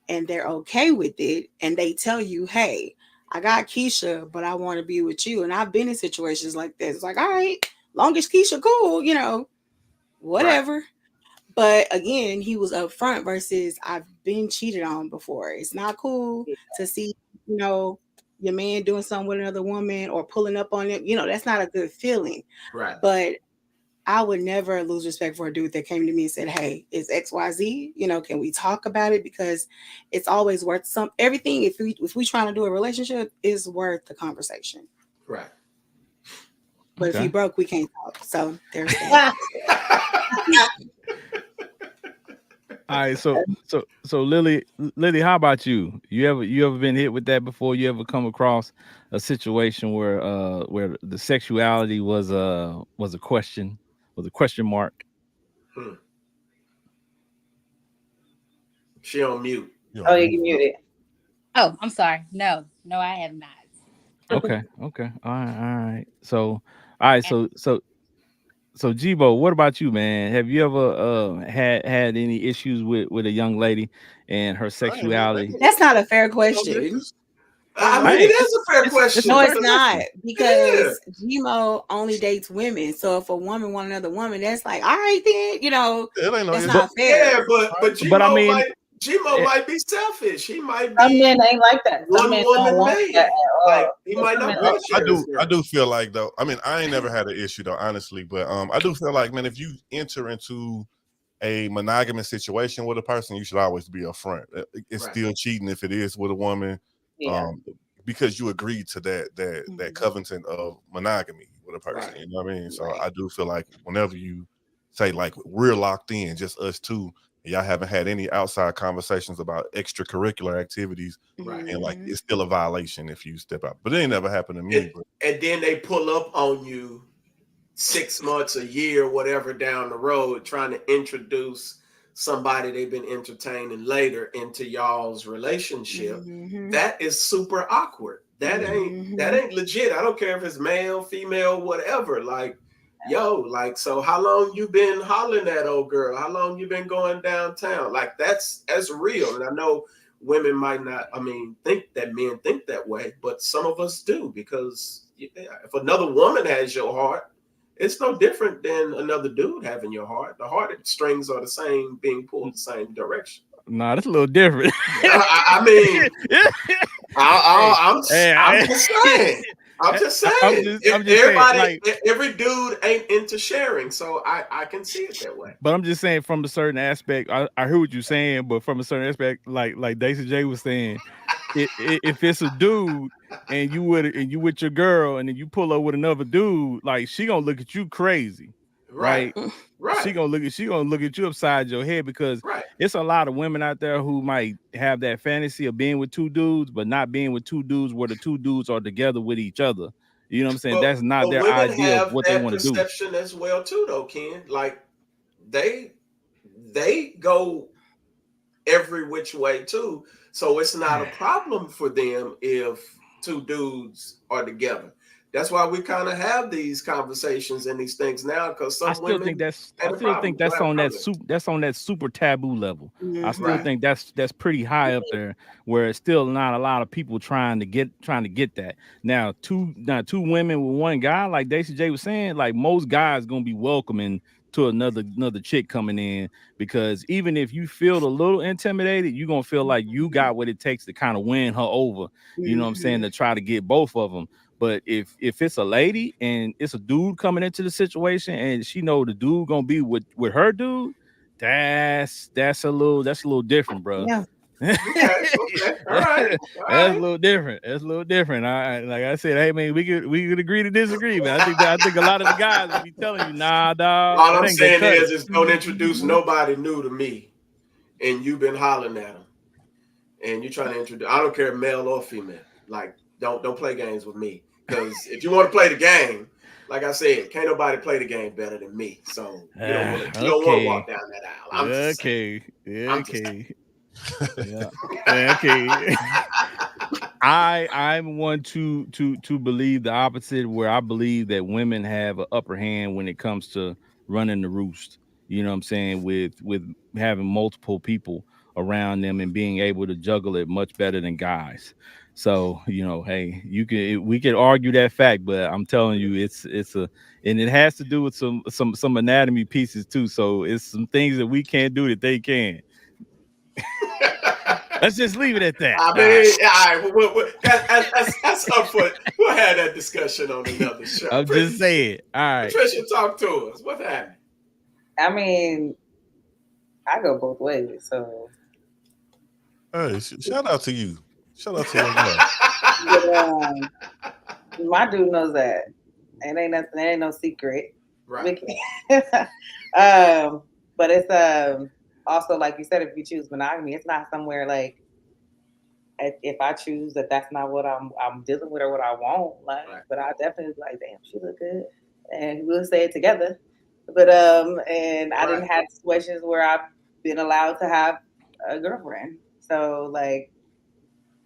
and they're okay with it, and they tell you, "Hey, I got Keisha, but I want to be with you. And I've been in situations like this. It's like, all right, long as Keisha cool, Right. whatever. But again, he was upfront versus I've been cheated on before. It's not cool to see, you know, your man doing something with another woman or pulling up on it. That's not a good feeling. Right. But I would never lose respect for a dude that came to me and said, "Hey, it's XYZ. Can we talk about it?" Because it's always worth everything. If we trying to do a relationship, is worth the conversation. Right. But if Okay. you broke, we can't talk. So there's that. All right, so Lily, how about you? You ever been hit with that before? You ever come across a situation where the sexuality was a question mark? Hmm. She on mute. You Oh, know, you muted. Oh, I'm sorry. No, I have not. Okay, all right. So Jibo, what about you, man? Have you ever had any issues with a young lady and her I ain't never, sexuality? That's not a fair no question. difference. Ain't I no mean, Hey, it is a fair it's a No, question. it's fair not question. Yeah. because Gmo only dates women. So if a woman want another woman, that's like, all right, then It ain't no that's issue. But not fair. Yeah, but but I Gmo mean, might Gmo eh, might be selfish. He might Some be men ain't like that. Some one men don't woman want that man. at Like all. he Yeah, might some not men Well, want don't. to I share his do. I girl. do feel like though. I mean, I ain't never had an issue though, honestly. But I do feel like, man, if you enter into a monogamous situation with a person, you should always be upfront. It's Right. still cheating if it is with a woman, Yeah. um, because you agreed to that Mhm. covenant of monogamy with a person. Right. You know what I mean? So Right. I do feel like whenever you say like we're locked in, just us two, and y'all haven't had any outside conversations about extracurricular activities, Right. and like Mhm. it's still a violation if you step out. But it ain't never happened to me. And But and then they pull up on you 6 months, a year, whatever down the road, trying to introduce somebody they've been entertaining later into y'all's relationship. Mhm. That is super awkward. That Mhm. ain't legit. I don't care if it's male, female, whatever. Like, yo, like, so how long you been hollering at old girl? How long you been going downtown? Like, that's real. And I know women might not, I mean, think that men think that way, but some of us do because if another woman has your heart, it's no different than another dude having your heart. The heartstrings are the same, being pulled the same direction. nah, that's a little different. I mean, hey, I'm hey, just saying. I'm just I'm saying. just If I'm just saying, everybody, like, every dude ain't into sharing, so I can see it that way. but I'm just saying from a certain aspect. I hear what you're saying, but from a certain aspect, like Daisy J was saying, if it's a dude and you with your girl and then you pull up with another dude, like she gonna look at you crazy, Right, right? right, She gonna look at you upside your head because right. it's a lot of women out there who might have that fantasy of being with two dudes, but not being with two dudes where the two dudes are together with each other. You know what I'm saying? But That's not but their women idea of have what they that want to do. perception as well too, though, Ken. Like they they go every which way too. So it's not a problem for them if two dudes are together. That's why we kind of have these conversations and these things now, because some women I had a still think problem. Go that's ahead, on that comment. super taboo level. I still Mhm. Right. think that's pretty high up there where it's still not a lot of people trying to get that. Now two women with one guy, like Daisy J was saying, like most guys gonna be welcoming to another chick coming in because even if you feel a little intimidated, you're gonna feel like you got what it takes to kind of win her over. You know what I'm saying? Mhm. To try to get both of them. But if it's a lady and it's a dude coming into the situation and she know the dude gonna be with her dude, that's a little different, bro. Yeah. that's Okay. Okay. All right. All a right. little different. That's a little different. Like I said, hey man, we could agree to disagree, man. I think a lot of the guys will be telling you, nah, dog, All that I'm ain't gonna saying cut it. is don't introduce nobody new to me, and you've been hollering at them, and you're trying to introduce. I don't care male or female. Like don't play games with me, because if you want to play the game, like I said, can't nobody play the game better than me. So you don't want to walk Okay, down that aisle. I'm just saying. okay, I'm just saying. okay, yeah, okay. I'm one to believe the opposite, where I believe that women have an upper hand when it comes to running the roost. You know what I'm saying? With having multiple people around them and being able to juggle it much better than guys. So, hey, we can argue that fact, but I'm telling you, it's a, and it has to do with some anatomy pieces too. So it's some things that we can't do that they can. Let's just leave it at that. I mean, all right, that's up for. We'll have that discussion on another show. I'm just saying. All right. Patricia, talk to us. What happened? I mean, I go both ways. So, Hey, shout out to you. Shout out to your girl. but, my dude knows that. It ain't nothing. It ain't no secret. Right. But it's also like you said, if you choose monogamy, it's not somewhere like if I choose that's not what I'm dealing with or what I want. Like, Right. but I definitely be like, damn, she look good, and we'll say it together. But and I didn't have situations where I've been allowed to have a girlfriend. So like,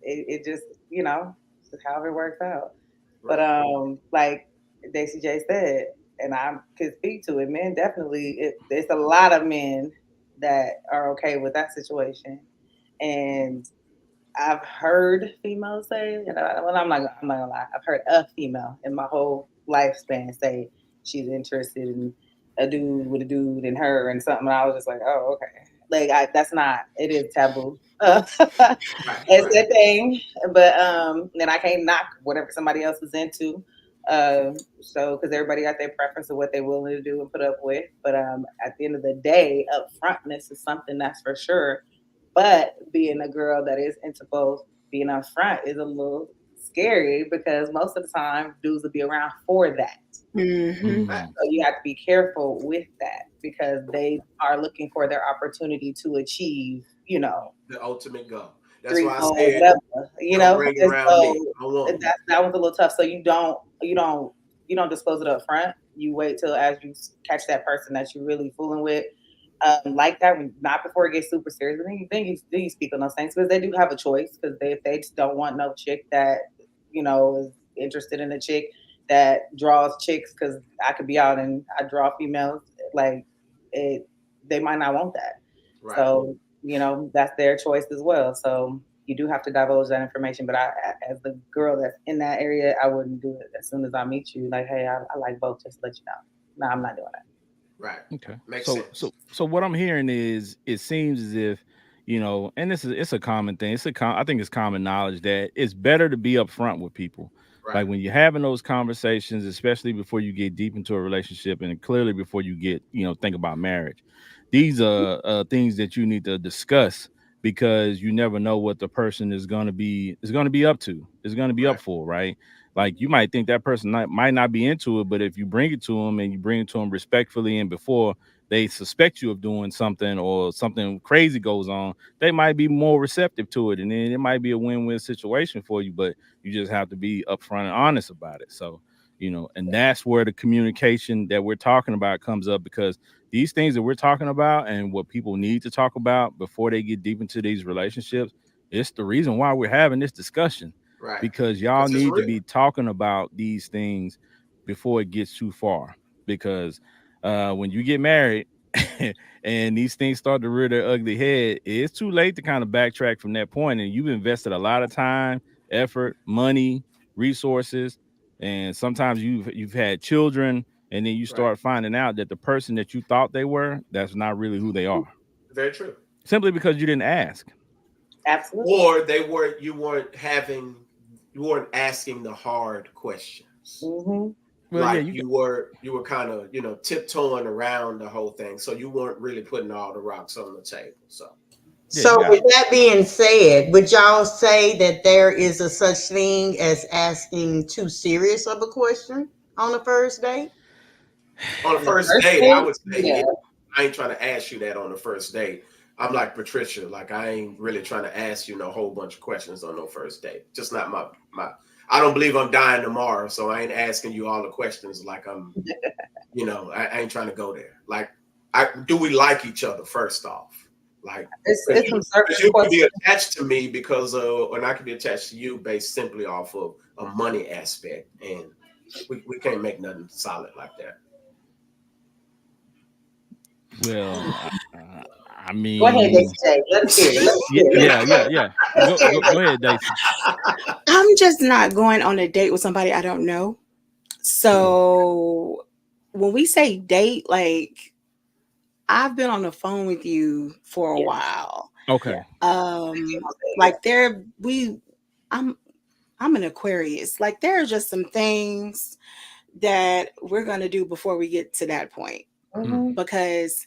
it just just however it works out. Right. But like Daisy J said, and I could speak to it, men definitely. There's a lot of men that are okay with that situation, and I've heard females say, well, I'm not gonna lie, I've heard a female in my whole lifespan say she's interested in a dude with a dude and her and something. And I was just like, oh, okay. Like that's not. It is taboo. It's a thing, but and I can't knock whatever somebody else is into. So because everybody got their preference of what they're willing to do and put up with. But at the end of the day, upfrontness is something that's for sure. But being a girl that is into both, being up front is a little scary because most of the time dudes will be around for that. Mm-hmm. So you have to be careful with that because they are looking for their opportunity to achieve, the ultimate goal. That's why I said, whatever, bring and around so me. I want that was a little tough. So you don't disclose it up front. You wait till as you catch that person that you're really fooling with. Like that, not before it gets super serious. Then you speak on those things because they do have a choice. Because if they just don't want no chick that is interested in a chick that draws chicks, because I could be out and I draw females, like they might not want that. Right. So that's their choice as well. So you do have to divulge that information. But I, as the girl that's in that area, I wouldn't do it as soon as I meet you. Like, hey, I like both. Just to let you know. No, I'm not doing that. Right. Okay. Makes so sense. so what I'm hearing is it seems as if and it's a common thing. I think it's common knowledge that it's better to be upfront with people. Right. Like when you're having those conversations, especially before you get deep into a relationship, and clearly before you get think about marriage. These are things that you need to discuss because you never know what the person is going to be up to. Is going to be up for, right? Like you might think that person might not be into it, but if you bring it to them and you bring it to them respectfully and before they suspect you of doing something or something crazy goes on, they might be more receptive to it. And then it might be a win-win situation for you, but you just have to be upfront and honest about it. So, and that's where the communication that we're talking about comes up because these things that we're talking about and what people need to talk about before they get deep into these relationships, it's the reason why we're having this discussion. Right. Because y'all need to be talking about these things before it gets too far. Because when you get married and these things start to rear their ugly head, it's too late to kind of backtrack from that point. And you've invested a lot of time, effort, money, resources, and sometimes you've had children, and then you start finding out that the person that you thought they were, that's not really who they are. Very true. Simply because you didn't ask. Absolutely. Or you weren't asking the hard questions. Mm-hmm. Well, like you were kind of tiptoeing around the whole thing, so you weren't really putting all the rocks on the table. So with that being said, would y'all say that there is a such thing as asking too serious of a question on the first date? On the first date, I would say, I ain't trying to ask you that on the first date. I'm like Patricia, like I ain't really trying to ask you no whole bunch of questions on no first date. Just not my. I don't believe I'm dying tomorrow, so I ain't asking you all the questions like I'm. I ain't trying to go there. Like, do we like each other first off? Like, you could be attached to me because and I could be attached to you based simply off of a money aspect, and we can't make nothing solid like that. Well, I Go ahead, mean, Daisy J. Let's hear it. Let's yeah, hear it. yeah, yeah, yeah. Let's hear Go it. ahead, Daisy. I'm just not going on a date with somebody I don't know. So when we say date, like I've been on the phone with you for a Yeah, while. yeah. Okay. She gonna say Like there we I'm I'm an Aquarius. Like there are just some things that we're gonna do before we get to that point yeah. because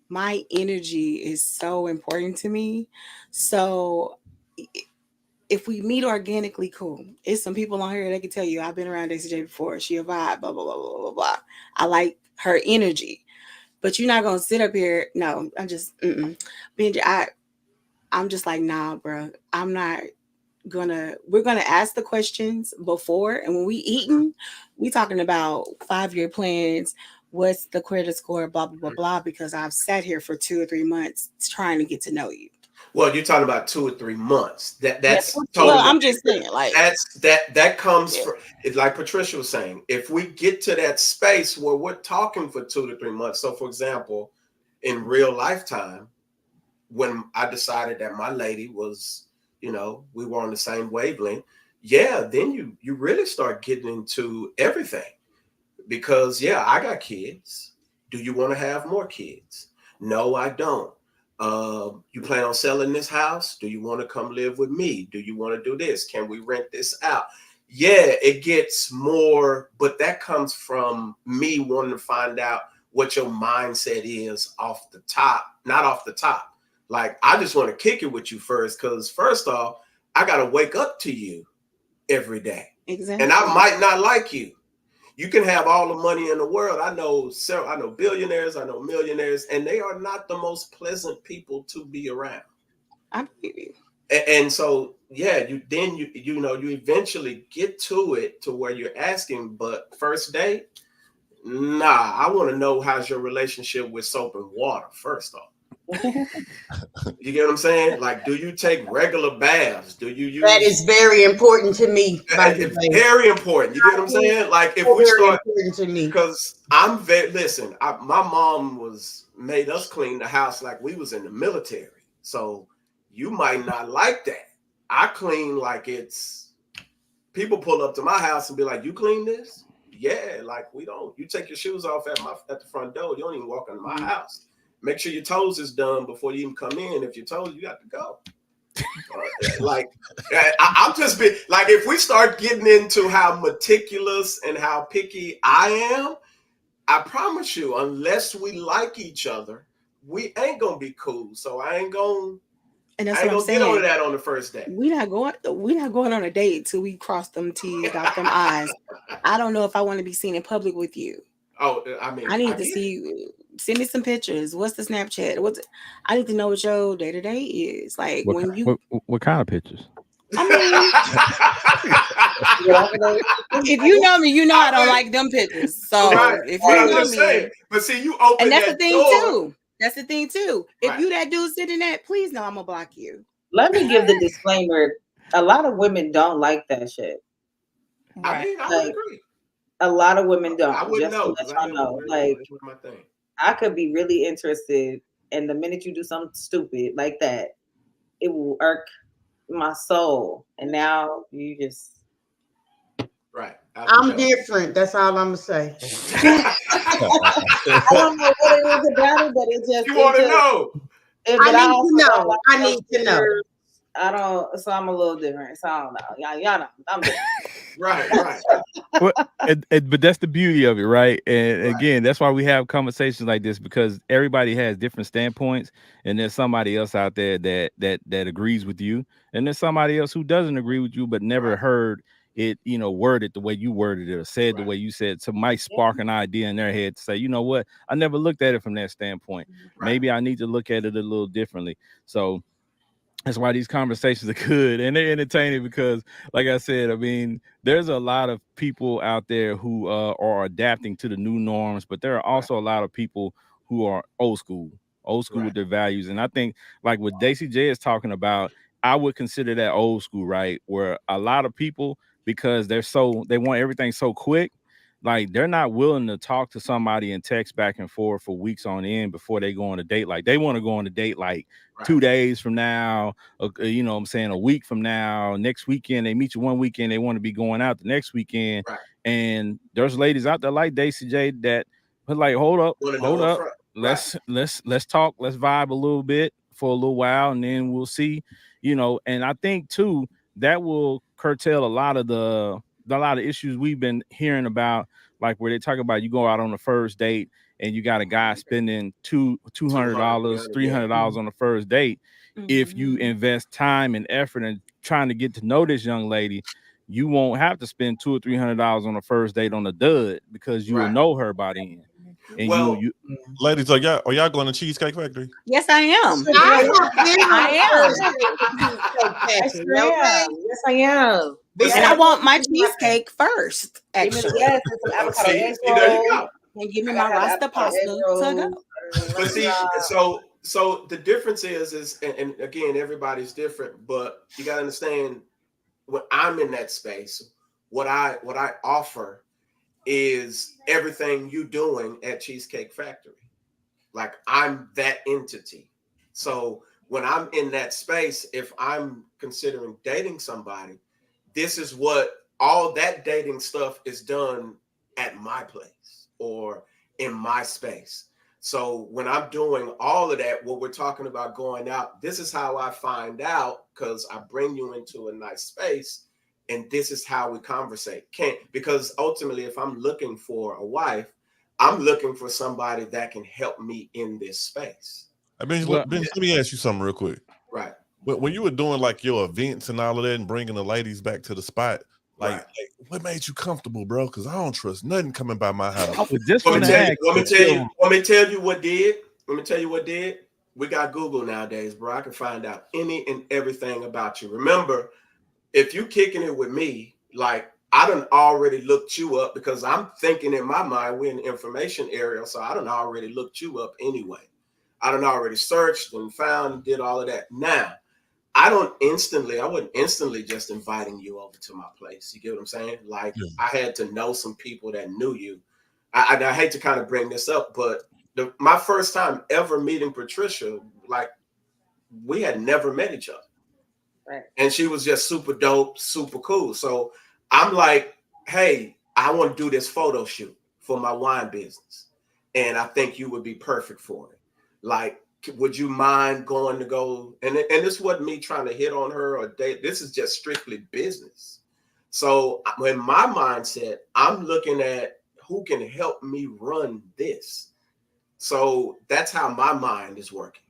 my energy is so important to me. So if we meet organically, cool. It's some people on here that can tell you I've been around Daisy J before. She a vibe, blah blah blah blah blah blah. I like her energy, but you're not gonna sit up here. No, I'm just Benji. I'm just like nah, bro. I'm not gonna. We're gonna ask the questions before, and when we eating, we talking about 5-year plans. What's the credit score? Blah blah blah blah. Because I've sat here for 2 or 3 months trying to get to know you. Well, you're talking about 2 or 3 months. Yeah, That's Well, totally I'm just saying, like, that comes yeah, from it's like Patricia was saying. If we get to that space where we're talking for 2 to 3 months, so for example, in real lifetime, when I decided that my lady was, we were on the same wavelength, yeah, then you really start getting into everything because yeah, I got kids. Do you want to have more kids? No, I don't. You plan on selling this house? Do you want to come live with me? Do you want to do this? Can we rent this out? Yeah, it gets more, but that comes from me wanting to find out what your mindset is off the top, not off the top. Like, I just want to kick it with you first, because first off, I got to wake up to you every day. And I exactly. might not like you. You can have all the money in the world. I know billionaires, I know millionaires, and they are not the most pleasant people to be around. I believe you. And so, yeah, you eventually get to it to where you're asking, but first date, nah, I want to know how's your relationship with soap and water first off. You get what I'm saying? Like, do you take regular baths? Do you That use is very important to me, by the it's way. very important. You get what I'm saying? Like, if So we very start, important to me. because my mom made us clean the house like we was in the military. So you might not like that. I clean like it's people pull up to my house and be like, "You clean this?" Yeah, like we don't. You take your shoes off at the front door. You don't even walk into my house. Make sure your toes is done before you even come in. If your toes, you got to go. Like I'm just be like, if we start getting into how meticulous and how picky I am, I promise you, unless we like each other, we ain't gonna be cool. So And that's I ain't what I'm gonna get on saying. that on the first day. We're not going on a date till we cross them T's, dot them I's. I don't know if I want to be seen in public with you. Oh, I mean, I I need to get it. see you. Send me some pictures. What's the Snapchat? I need to know what your day to day is. Like What when you what kind of pictures? I mean, if you know me, you know I don't like them pictures. Right, So if but you I'm know just saying. me, But see, you and open that's the that thing door, too. That's the thing too. If right? you that dude sitting that, please know I'm gonna block you. Let me give the disclaimer. A lot of women don't like that shit. I Right. mean, I would Like agree. a lot of women I don't. wouldn't Just to know let because I y'all never know. really Like it was my thing. I could be really interested, and the minute you do something stupid like that, it will irk my soul. And now you just Right. Out the I'm door. different. That's all I'm gonna say. I don't know what it is about it, but You want to know? but I I need to also don't know. like I those need to know. pictures. I don't, so I'm a little different. So I don't know. Y'all know. I'm different. Right, right, Well, but that's the beauty of it, right? And right, again, that's why we have conversations like this, because everybody has different standpoints, and there's somebody else out there that agrees with you, and there's somebody else who doesn't agree with you, but never right, heard it, worded the way you worded it or said the right, way you said. So might Yeah. spark an idea in their head to say, you know what, I never looked at it from that standpoint. right. Maybe I need to look at it a little differently. So that's why these conversations are good and they're entertaining because, like I said, I mean, there's a lot of people out there who are adapting to the new norms, but there are Right, also a lot of people who are old school with right, their values. And I think, like what Daisy J is talking about, I would consider that old school, right? Where a lot of people, because they want everything so quick, like they're not willing to talk to somebody and text back and forth for weeks on end before they go on a date. Like they want to go on a date like Right. 2 days from now, you know what I'm saying, a week from now, next weekend. They meet you one weekend, they want to be going out the next weekend. Right. And there's ladies out there like Daisy J that but like, hold up, Want to hold know up up. front. Let's talk, let's vibe a little bit for a little while, and then we'll see, you know. And I think too that will curtail a lot of issues we've been hearing about, like where they talk about you go out on the first date and you got a guy spending $200, $300 on the first date. If you invest time and effort in trying to get to know this young lady, you won't have to spend $200 or $300 on the first date on a dud because you will Right. know her by then. And Well, you Ladies, are y'all going to Cheesecake Factory? Yes, I am. Yes, I am. And I want my cheesecake first, actually. Yes, and some avocado egg see, there you rolls. go. And give me I my gotta have Rasta avocado egg pasta to rolls, go. But see, so the difference is, and again, everybody's different, but you got to understand when I'm in that space, what I offer is everything you doing at Cheesecake Factory. Like I'm that entity. So when I'm in that space, if I'm considering dating somebody, this is what all that dating stuff is done at my place or in my space. So when I'm doing all of that, what we're talking about going out, this is how I find out because I bring you into a nice space and this is how we conversate. Because ultimately, if I'm looking for a wife, I'm looking for somebody that can help me in this space. Benji, let me ask you something real quick. Right. When you were doing like your events and all of that and bringing the ladies back to the spot, like what made you comfortable, bro? Because I don't trust nothing coming by my house. Let me tell you what did. Let me tell you what did. We got Google nowadays, bro. I can find out any and everything about you. Remember, if you kicking it with me, like I done already looked you up because I'm thinking in my mind we're in the information area, so I done already looked you up anyway. I done already searched and found, did all of that. Now, I wasn't instantly just inviting you over to my place. You get what I'm saying? Like I had to know some people that knew you. I hate to kind of bring this up, but my first time ever meeting Patricia, like we had never met each other. Right. And she was just super dope, super cool. So I'm like, hey, I want to do this photo shoot for my wine business. And I think you would be perfect for it. Like, would you mind going to go? And this wasn't me trying to hit on her or date. This is just strictly business. So in my mindset, I'm looking at who can help me run this. So that's how my mind is working.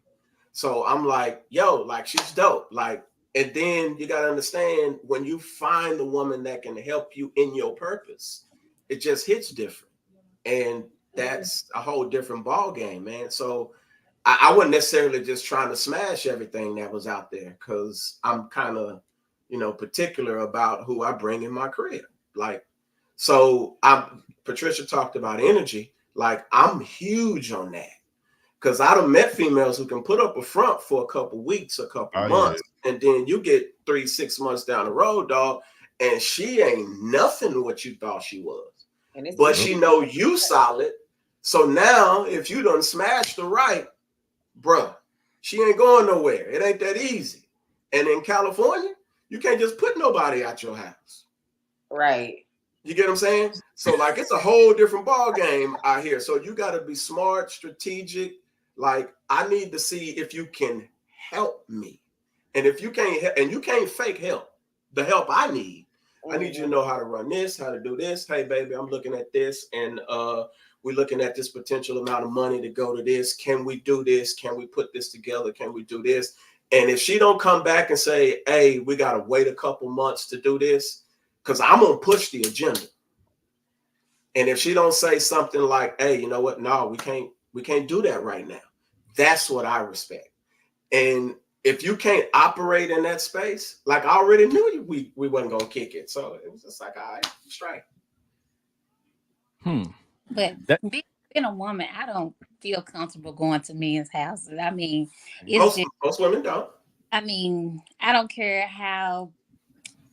So I'm like, yo, like she's dope. Like, and then you got to understand when you find the woman that can help you in your purpose, it just hits different. And that's a whole different ball game, man. So I wasn't necessarily just trying to smash everything that was out there because I'm kind of, particular about who I bring in my career. Like, so Patricia talked about energy. Like I'm huge on that because I done met females who can put up a front for a couple weeks, a couple months, and then you get 3-6 months down the road, dog, and she ain't nothing what you thought she was. But she know you solid. So now if you done smashed her right, bruh, she ain't going nowhere. It ain't that easy. And in California, you can't just put nobody at your house. Right. You get what I'm saying? So like it's a whole different ball game out here. So you got to be smart, strategic. Like I need to see if you can help me. And if you can't, and you can't fake help, the help I need you to know how to run this, how to do this. Hey, baby, I'm looking at this and we're looking at this potential amount of money to go to this. Can we do this? Can we put this together? Can we do this? And if she don't come back and say, hey, we got to wait a couple months to do this, because I'm going to push the agenda. And if she don't say something like, hey, you know what? No, we can't do that right now. That's what I respect. And if you can't operate in that space, like I already knew we wasn't going to kick it. So it was just like, all right, straight. But being a woman, I don't feel comfortable going to men's houses. I mean, most women don't. I mean, I don't care how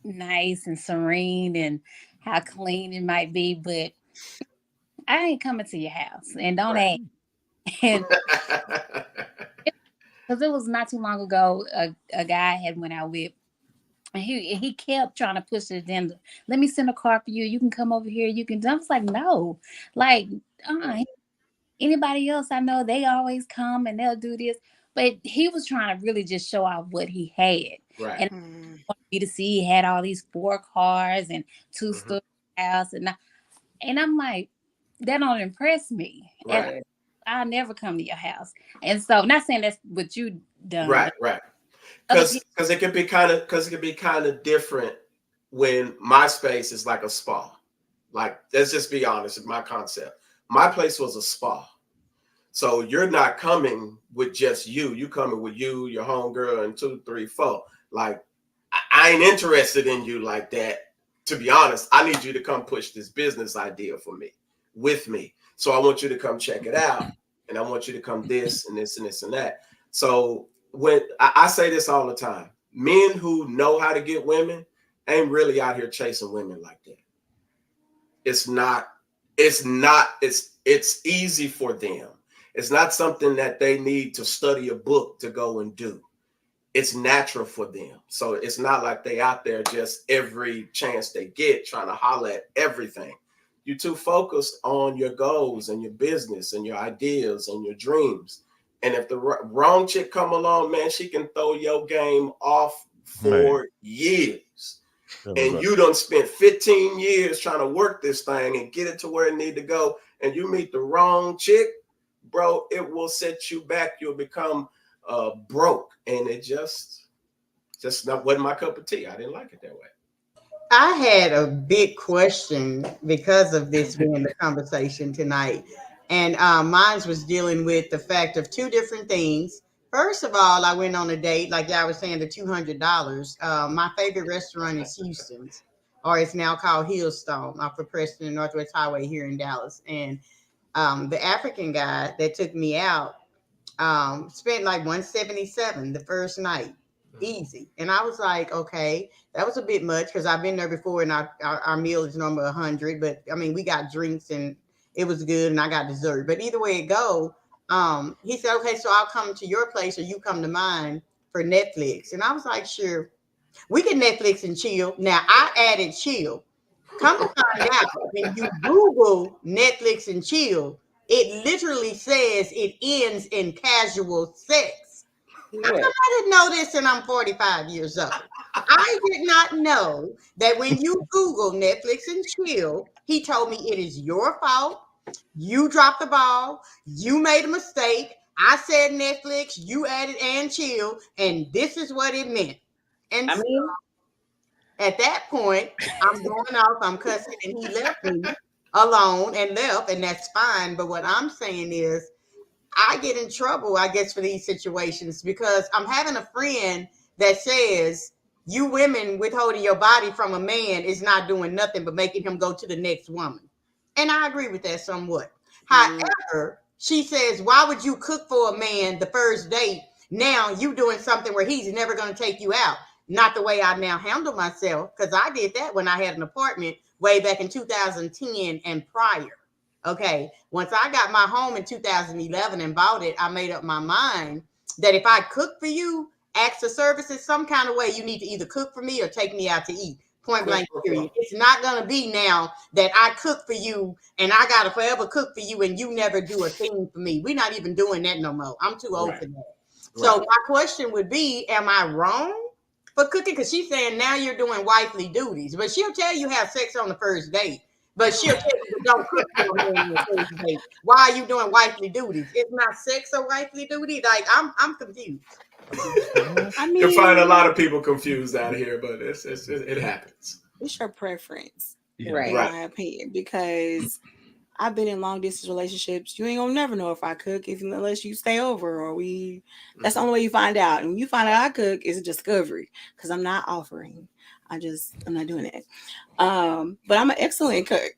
nice and serene and how clean it might be, but I ain't coming to your house, and don't Right. ask. And because it was not too long ago, a guy I had went out with, and he kept trying to push it in. Let me send a car for you. You can come over here. You can. I was like, no, like anybody else I know, they always come and they'll do this. But he was trying to really just show off what he had, Right. and wanted me to see he had all these 4 cars and Mhm. two-story house, and I'm like, that don't impress me, and Right. I'll never come to your house. And so, not saying that's what you done, Right. but Right. other people, Because it can be kind of different when my space is like a spa. Like, let's just be honest with my concept. My place was a spa. So you're not coming with just you. You coming with you, your homegirl, and two, three, four. Like, I ain't interested in you like that. To be honest, I need you to come push this business idea for me, with me. So I want you to come check it out, and I want you to come this and this and this and that. So when I say this all the time, men who know how to get women ain't really out here chasing women like that. It's not. It's not. It's easy for them. It's not something that they need to study a book to go and do. It's natural for them. So it's not like they out there just every chance they get trying to holler at everything. You're too focused on your goals and your business and your ideas and your dreams. And if the wrong chick come along, man, she can throw your game off Man, for years. that was And right. you done spent 15 years trying to work this thing and get it to where it need to go. And you meet the wrong chick, bro, it will set you back. You'll become broke. And it just not wasn't my cup of tea. I didn't like it that way. I had a big question because of this being the conversation tonight. And mine was dealing with the fact of two different things. First of all, I went on a date, like y'all was saying, the $200. My favorite restaurant is Houston's, or it's now called Hillstone off of Preston and Northwest Highway here in Dallas. And the African guy that took me out spent like 177 the first night, easy. And I was like, okay, that was a bit much because I've been there before, and our meal is normally 100. But I mean, we got drinks and it was good, and I got dessert. But either way it go, he said, okay, so I'll come to your place or you come to mine for Netflix. And I was like, sure, we can Netflix and chill. Now I added chill. Come to find out, when you Google Netflix and chill, it literally says it ends in casual sex. Right. I didn't know this, and I'm 45 years old. I did not know that when you Google Netflix and chill, he told me it is your fault. You dropped the ball. You made a mistake. I said Netflix, you added and chill, and this is what it meant. And I so mean, at that point, I'm going off, I'm cussing, and he left me alone and left, and that's fine. But what I'm saying is, I get in trouble, I guess, for these situations because I'm having a friend that says you women withholding your body from a man is not doing nothing but making him go to the next woman. And I agree with that somewhat. However, she says, why would you cook for a man the first date? Now you doing something where he's never going to take you out. Not the way I now handle myself, because I did that when I had an apartment way back in 2010 and prior. Okay, once I got my home in 2011 and bought it, I made up my mind that if I cook for you, acts of services, some kind of way, you need to either cook for me or take me out to eat. Point Quid blank, pro period. quo. It's not going to be now that I cook for you and I got to forever cook for you and you never do a thing for me. We're not even doing that no more. I'm too old Right. for that. So Right. my question would be, am I wrong for cooking? Because she's saying now you're doing wifely duties, but she'll tell you have sex on the first date. But she'll tell you don't cook for a man on the first date. Why are you doing wifely duties? Is not sex a wifely duty? Like I'm confused. I You'll find a mean, lot of people confused out here, but it happens. it's your preference, Yeah. right. in Right. my opinion, because I've been in long distance relationships. You ain't gonna never know if I cook if unless you stay over or we. That's the only way you find out. And when you find out I cook, it's a discovery because I'm not offering. I'm not doing it. But I'm an excellent cook,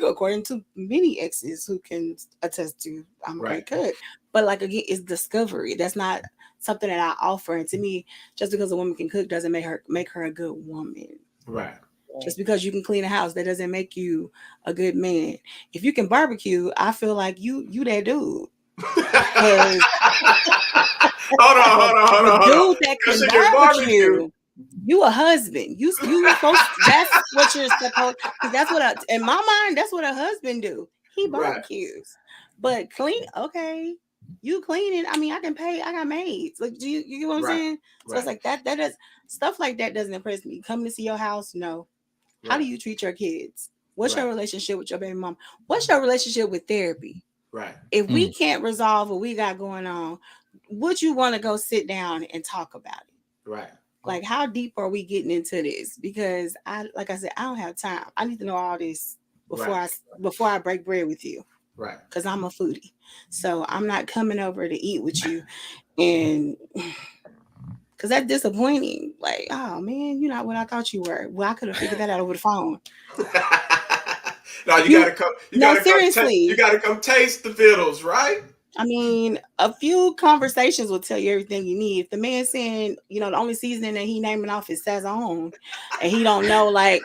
according to many exes who can attest to I'm a Right. great cook. But like again, it's discovery. That's not something that I offer. And to me, just because a woman can cook doesn't make her a good woman. Right. Just because you can clean a house, that doesn't make you a good man. If you can barbecue, I feel like you that dude. Hold on. Dude that can barbecue, you a husband. You supposed. That's what you're supposed. Because that's what in my mind, that's what a husband do. He barbecues, but clean. Okay, you clean it. I mean, I can pay. I got maids. Like, do you get what I'm saying? So it's like that. That does stuff like that doesn't impress me. Coming to see your house, no. How do you treat your kids? What's your relationship with your baby mom? What's your relationship with therapy? Right. If we can't resolve what we got going on, would you want to go sit down and talk about it? Right. Like, how deep are we getting into this? Because like I said, I don't have time. I need to know all this before I break bread with you. Right. Because I'm a foodie. So I'm not coming over to eat with you. And because that's disappointing. Like, oh man, you're not what I thought you were. Well, I could have figured that out over the phone. No, you gotta come. Seriously. You gotta come taste the fiddles, right? I mean, a few conversations will tell you everything you need. If the man saying, the only seasoning that he naming off is Sazon, and he don't know, like,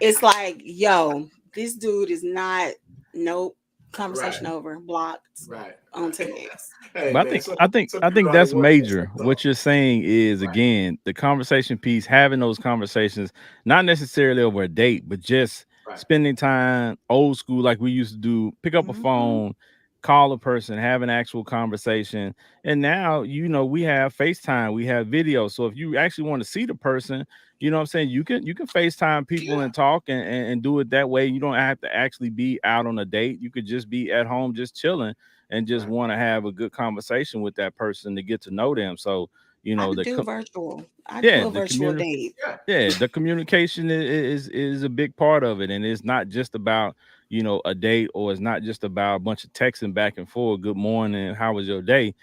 it's like, yo, this dude is not. Nope. Conversation over. Blocked. Right. On to next. Hey, but I think that's major. What you're saying is, again, the conversation piece, having those conversations, not necessarily over a date, but just spending time old school like we used to do. Pick up a phone, call a person, have an actual conversation. And now, we have FaceTime, we have video. So if you actually want to see the person, you know what I'm saying, you can FaceTime people and talk and do it that way. You don't have to actually be out on a date. You could just be at home just chilling and just want to have a good conversation with that person to get to know them. So, I do virtual. I do a virtual date. Yeah, the communication is a big part of it. And it's not just about, a date, or it's not just about a bunch of texting back and forth. Good morning. How was your day?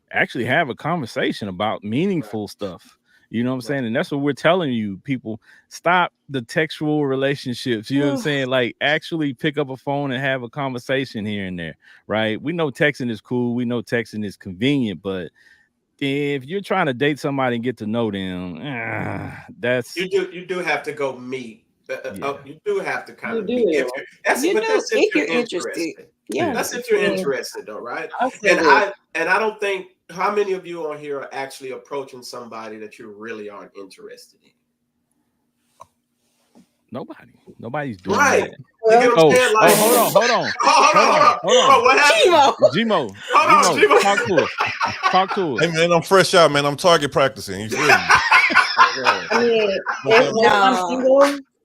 Actually have a conversation about meaningful stuff. You know what I'm saying? And that's what we're telling you, people. Stop the textual relationships. You know what I'm saying? Like, actually pick up a phone and have a conversation here and there, right? We know texting is cool. We know texting is convenient, but if you're trying to date somebody and get to know them, that's you do have to go meet. You do have to kind of meet. That's if you're interested. Yeah, that's if you're interested, though, right? And I don't think, how many of you on here are actually approaching somebody that you really aren't interested in? Nobody's doing that. Hold on. What happened? Gmo. Talk to us. Hey man, I'm fresh out, man. I'm target practicing. You feel me? I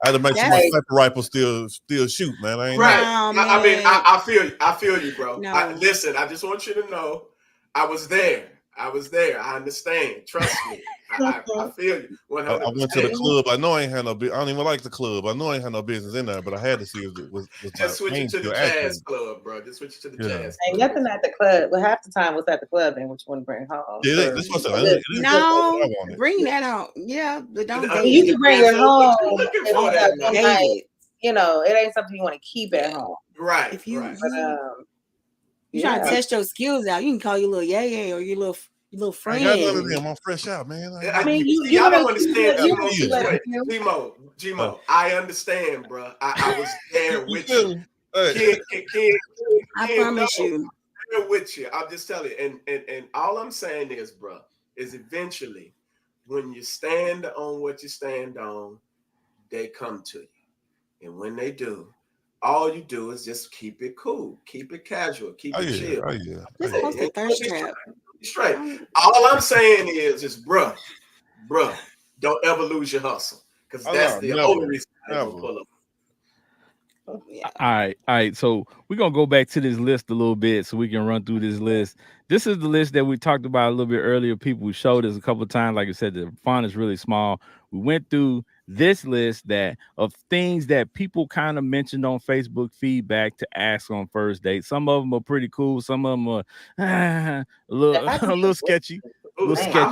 had to make sure my sniper rifle still shoot, man. I ain't I feel you, bro. No. Listen, I just want you to know, I was there. I understand. Trust me. I feel you. 100%. I went to the club. I know I ain't had no. I don't even like the club. I know I ain't had no business in there, but I had to see if it was just switch it to the jazz club, bro. Just switch it to the jazz. Ain't nothing at the club. Well, half the time was at the club, and what you want to bring home. Yeah, that's what I said. No, bring that out. Yeah, but don't. You can bring it home. It ain't something you want to keep at home. Right. If you you trying to test your skills out, you can call your little yay or your little friend. I got none of them. I'm fresh out, man. I mean, y'all don't understand. Gmo, I understand, bro. I was there with you. I promise you. I'm there with you. I'll just tell you. And all I'm saying is, bro, is eventually when you stand on what you stand on, they come to you. And when they do, all you do is just keep it cool, keep it casual, keep it chill. This is the thirst trap. Straight. All I'm saying is, bruh, don't ever lose your hustle, because that's the only reason I will pull up. Yeah. All right. So we're gonna go back to this list a little bit so we can run through this list. This is the list that we talked about a little bit earlier. People showed us a couple of times. Like I said, the font is really small. We went through this list of things that people kind of mentioned on Facebook feedback to ask on first date. Some of them are pretty cool. Some of them are a little sketchy. How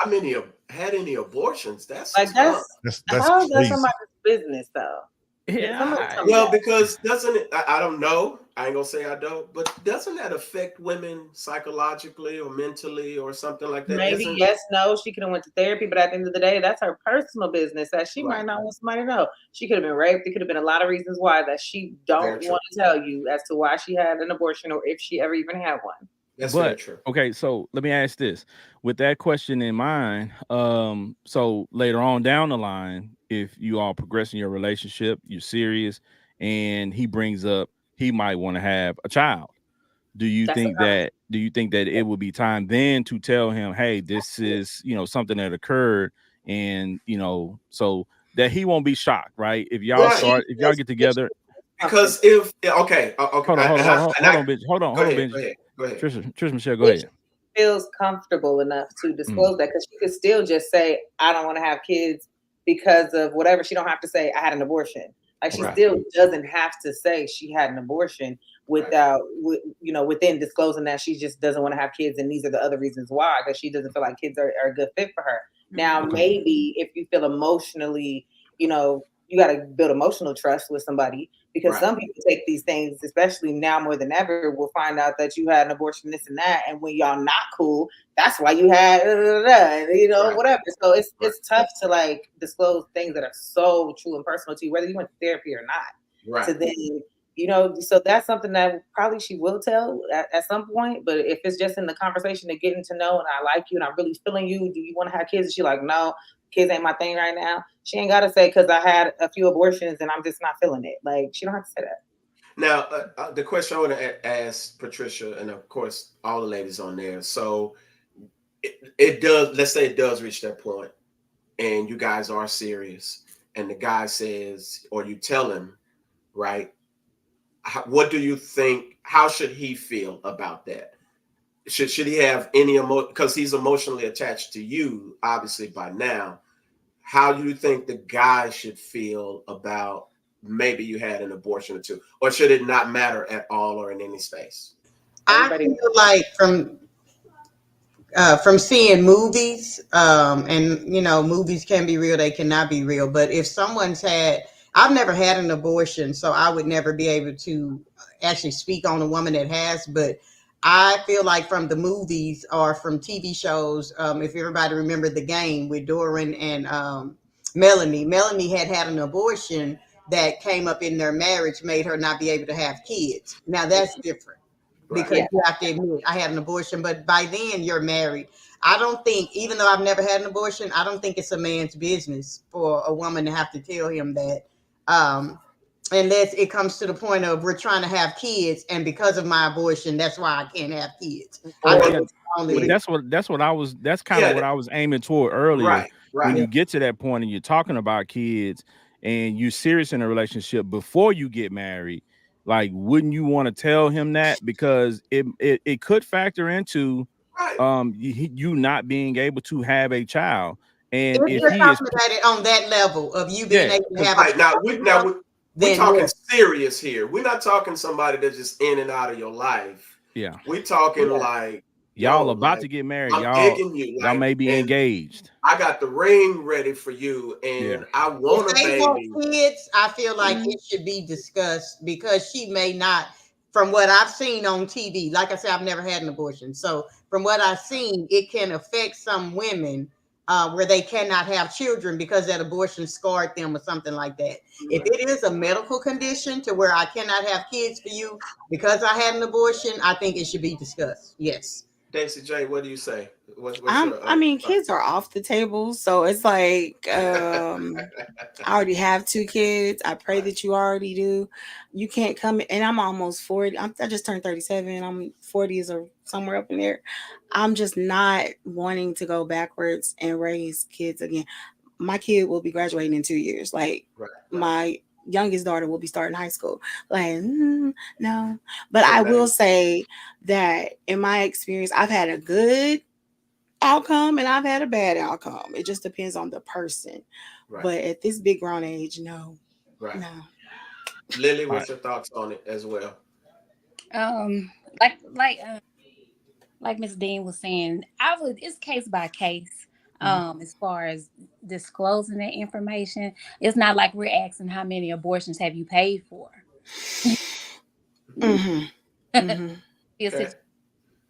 many have had any abortions? That's how is that somebody's business though? Yeah, some of Yeah, some of Well, that. because doesn't it? I don't know. I ain't gonna say I don't, but doesn't that affect women psychologically or mentally or something like that? Maybe Isn't yes, no. She could have went to therapy, but at the end of the day, that's her personal business that she right? might not want somebody to know. She could have been raped. There could have been a lot of reasons why that she Very don't true. want to tell you as to why she had an abortion or if she ever even had one. That's very but true. okay, so let me ask this. With that question in mind, so later on down the line, if you all progress in your relationship, you're serious, and he brings up he might want to have a child. That's a Do you think that it would be time then to tell him, hey, this is, something that occurred, and so that he won't be shocked, right? Right. If y'all get together, Because if yeah, okay, okay, hold on, hold on, hold on, and hold I on, Benji. Hold on, go hold on, ahead, Benji. go ahead, go ahead. Trisha Michelle, go if ahead. she feels comfortable enough to Mm, disclose that, because she could still just say, I don't want to have kids because of whatever. She don't have to say, I had an abortion. Like she okay. Right, still doesn't have to say she had an abortion right, within disclosing that she just doesn't want to have kids. And these are the other reasons why, because she doesn't feel like kids are a good fit for her. Now, Okay. maybe if you feel emotionally, you got to build emotional trust with somebody, because right, some people take these things, especially now more than ever, will find out that you had an abortion, this and that, and when y'all not cool, that's why you had, right, whatever. So it's right, it's tough to like disclose things that are so true and personal to you, whether you went to therapy or not. right. To then, so that's something that probably she will tell at some point. But if it's just in the conversation of getting to know, and I like you, and I'm really feeling you, do you want to have kids? And she like, no, kids ain't my thing right now. She ain't gotta say because I had a few abortions and I'm just not feeling it. Like she don't have to say that. Now, the question I want to ask Patricia, and of course all the ladies on there. So it does. Let's say it does reach that point, and you guys are serious, and the guy says, or you tell him, right? What do you think? How should he feel about that? Should he have any emotion because he's emotionally attached to you, obviously by now? How do you think the guy should feel about maybe you had an abortion or two, or should it not matter at all or in any space? I Everybody. feel like from seeing movies, and movies can be real, they cannot be real. But if I've never had an abortion, so I would never be able to actually speak on a woman that has. But I feel like from the movies or from TV shows, if everybody remember The Game with Doran and Melanie had an abortion that came up in their marriage, made her not be able to have kids. Now that's different Right. because Yeah. you have to admit I had an abortion, but by then you're married. I don't think, even though I've never had an abortion, I don't think it's a man's business for a woman to have to tell him that. Um, Unless it comes to the point of we're trying to have kids, and because of my abortion, that's why I can't have kids. I Or think Yeah, it's but only that's kind of Yeah. what I was aiming toward earlier. Right. When Right. you get to that point and you're talking about kids and you're serious in a relationship before you get married, like wouldn't you want to tell him that, because it could factor into Right. you not being able to have a child, and if if you're he is talking about it on that level of you being yeah, able to because have a Right. Now child, we then talking yeah, serious here. We're not talking somebody that's just in and out of your life. yeah, We talking yeah. like, y'all yo, about like to get married, I'm y'all digging you, y'all like, may be and engaged. I got the ring ready for you, Yeah, and I if want a they want baby. kids, I feel like Mhm. it should be discussed because she may not, from what I've seen on TV, like I said, I've never had an abortion. So from what I've seen, it can affect some women where they cannot have children because that abortion scarred them or something like that. If it is a medical condition to where I cannot have kids for you because I had an abortion, I think it should be discussed. Yes. Daisy J, what do you say? What's your I mean, kids are off the table, so it's like I already have two kids. I pray right, that you already do. You can't come and I'm almost 40. I just turned 37. I'm 40s or somewhere up in there. I'm just not wanting to go backwards and raise kids again. My kid will be graduating in 2 years. Like right, right. my youngest daughter will be starting high school. Like, no. But So I now, will say that in my experience, I've had a good outcome and I've had a bad outcome. It just depends on the person. right, But at this big grown age, no, right. no. Lily, all what's right. your thoughts on it as well? Um, like like Miss Dean was saying, I would it's case by case. As far as disclosing that information, it's not like we're asking how many abortions have you paid for. Mm-hmm. Mm-hmm. It's Okay. a-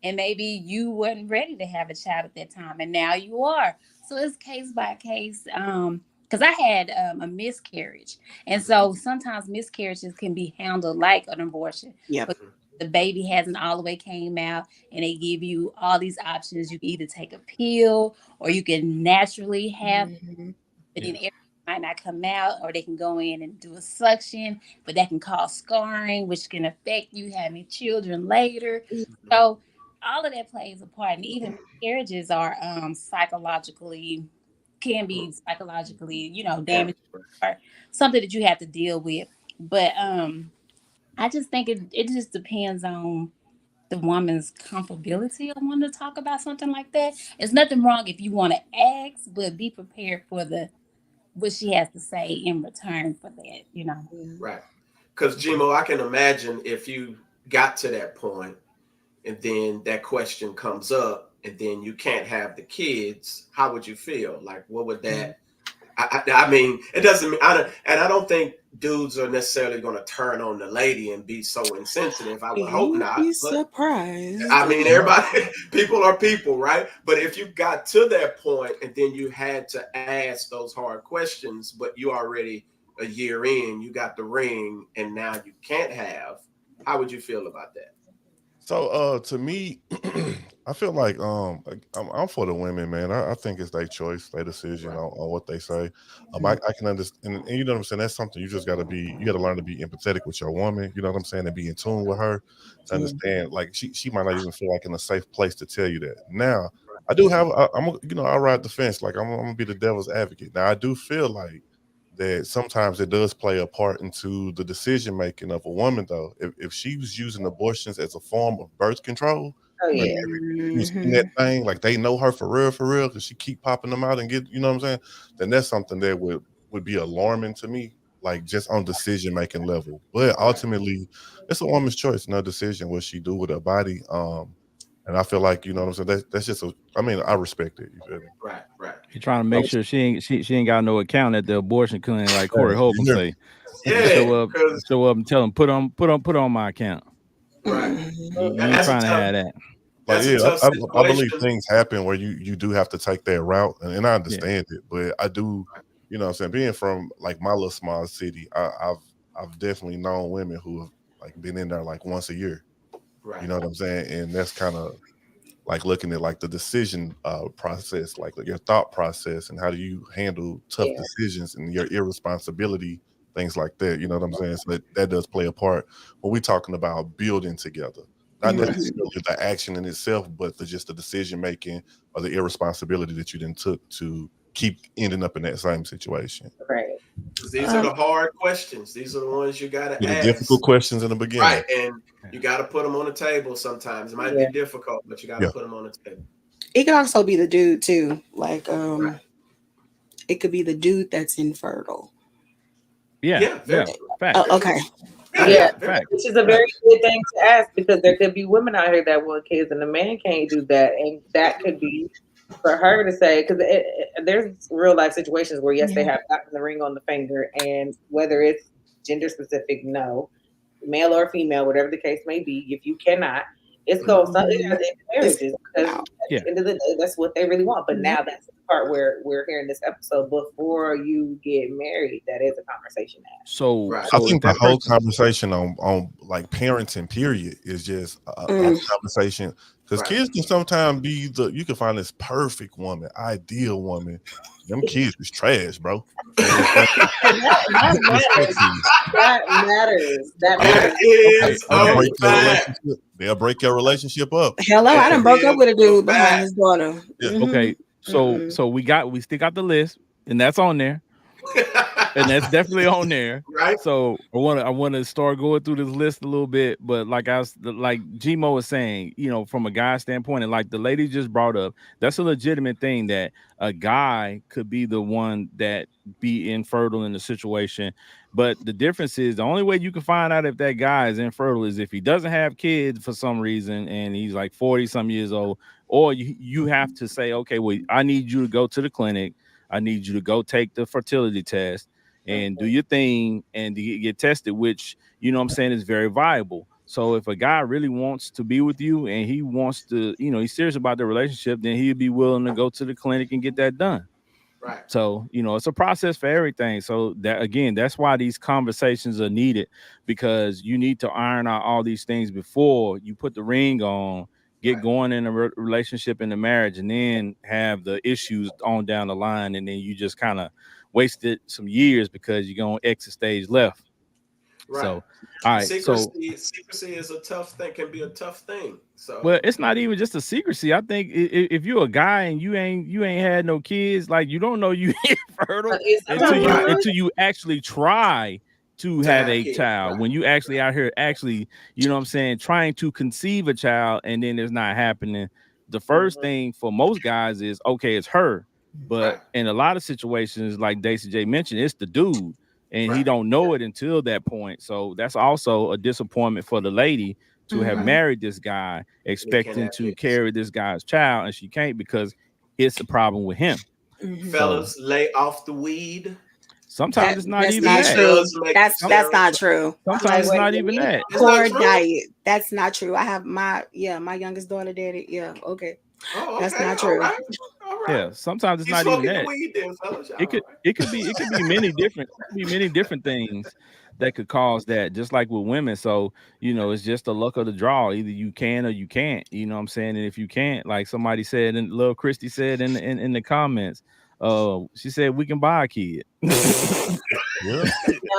and maybe you weren't ready to have a child at that time, and now you are. So it's case by case. Because I had a miscarriage, and so sometimes miscarriages can be handled like an abortion. Yep. But the baby hasn't all the way came out, and they give you all these options. You can either take a pill, or you can naturally have, Mm-hmm. but Yeah. then everything might not come out, or they can go in and do a suction, but that can cause scarring, which can affect you having children later. So all of that plays a part, and even marriages are psychologically can be psychologically, Damn. damaging or something that you have to deal with. But I just think it just depends on the woman's comfortability of wanting to talk about something like that. There's nothing wrong if you want to ask, but be prepared for the what she has to say in return for that. Yeah. Right. Because Gmo, I can imagine if you got to that point and then that question comes up and then you can't have the kids, how would you feel? Like, what would that? I mean, it doesn't mean I don't think dudes are necessarily going to turn on the lady and be so insensitive. I would hope You'd not, be but surprised. I mean, everybody, people are people, right? But if you got to that point and then you had to ask those hard questions, but you already a year in, you got the ring, and now you can't have, how would you feel about that? So to me, I feel like I'm for the women, man. I think it's their choice, their decision Right. on what they say. I can understand, and you know what I'm saying. That's something you just you got to learn to be empathetic with your woman. You know what I'm saying, and be in tune with her to Yeah. understand. Like she might not even feel like in a safe place to tell you that. Now, I do have, I ride the fence. Like I'm gonna be the devil's advocate. Now, I do feel like that sometimes it does play a part into the decision making of a woman, though. If she was using abortions as a form of birth control, Oh like yeah. you seen that Mm-hmm. thing, like they know her for real, because she keep popping them out and get, you know what I'm saying? Then that's something that would be alarming to me, like just on decision making level. But Right. ultimately, it's a woman's choice, no decision what she do with her body. And I feel like, you know what I'm saying. That's just I mean, I respect it. You feel me? Right. Right. You're trying to Oh, make sure she ain't got no account at the abortion clinic like Corey hey, Holcomb you say. You Yeah. Because show up and tell them put on my account. right. You And ain't that's a trying to tough. have that. Like, That's a yeah, tough I believe situation. things happen where you do have to take that route, and I Yeah. understand it, but I do, you know what I'm saying, being from like my little small city, I've definitely known women who have like been in there like once a year, you Right. know what I'm saying, and that's kind of like looking at like the decision process, like your thought process, and how do you handle tough Yeah. decisions and your irresponsibility, things like that. You know what I'm saying? So that does play a part when we're talking about building together, not Right. necessarily the action in itself, but just the decision making or the irresponsibility that you then took to keep ending up in that same situation. Right. Because these are the hard questions. These are the ones you got to The ask. difficult questions in the Right. beginning. And you got to put them on the table sometimes. It might be Yeah. difficult, but you got to Yeah. put them on the table. It could also be the dude too. Like Right. it could be the dude that's infertile. Yeah, Yeah. Very yeah. true. Fact. Very Okay. true. Yeah. Yeah. Yeah. Very Fact. true. Which is a very Right. good thing to ask because there could be women out here that want kids and the man can't do that. And that could be for her to say, because there's real life situations where, yes, they Yeah. have gotten the ring on the finger, and whether it's gender specific, no, male or female, whatever the case may be, if you cannot, it's going to it has Mhm. ended It's marriages because out. at Yeah. the end of the day, that's what they really want. But Yep. now that's the part where we're hearing this episode. Before you get married, that is a conversation to have. So Right. I so if think the that whole person conversation on like parenting period is just a Mm. conversation, because Right. kids can sometimes be you can find this perfect woman, ideal woman. Them kids is trash, bro. And And that matters. respectfully, That matters. That That matters. okay, is they'll a okay. break your fact. relationship. They'll break your relationship up. Hello, I That done Okay. broke up is with a a dude behind fact. his daughter. Yeah. Mm-hmm. Okay. So we still got the list, and that's on there. And that's definitely on there. Right. So I want to start going through this list a little bit, but like Gmo was saying, from a guy standpoint, and like the lady just brought up, that's a legitimate thing that a guy could be the one that be infertile in the situation. But the difference is the only way you can find out if that guy is infertile is if he doesn't have kids for some reason and he's like 40 some years old, or you have to say, okay, well, I need you to go to the clinic. I need you to go take the fertility test and do your thing and to get tested, which, you know what I'm saying, is very viable. So if a guy really wants to be with you and he wants to, you know, he's serious about the relationship, then he'd be willing to go to the clinic and get that done. Right. So, you know, it's a process for everything. So that, again, that's why these conversations are needed, because you need to iron out all these things before you put the ring on, get going in a relationship, in the marriage, and then have the issues on down the line. And then you just kind of wasted some years because you're going to exit stage left. Right. So, all right. Secrecy is a tough thing, can be a tough thing. So, well, it's not even just a secrecy. I think if you're a guy and you ain't had no kids, like, you don't know you infertile until you actually try to have a child. Right. When you actually out here actually, you know what I'm saying, trying to conceive a child and then it's not happening. The first thing for most guys is, okay, it's her. But in a lot of situations, like Daisy J mentioned, it's the dude. And he don't know it until that point. So that's also a disappointment for the lady to have married this guy, expecting to carry this guy's child, and she can't because it's a problem with him. Fellas, lay off the weed. Sometimes it's not even that. True. That's not true. Sometimes it's not even that. Poor diet. That's not true. I have my youngest daughter did it. Yeah, okay. Oh, okay. That's not true. All right. Yeah, sometimes it's not even that. Weed then, fellas. It could be many different things that could cause that, just like with women. So, you know, it's just the luck of the draw. Either you can or you can't. You know what I'm saying? And if you can't, like somebody said, and Lil Christy said in the comments, she said we can buy a kid. Now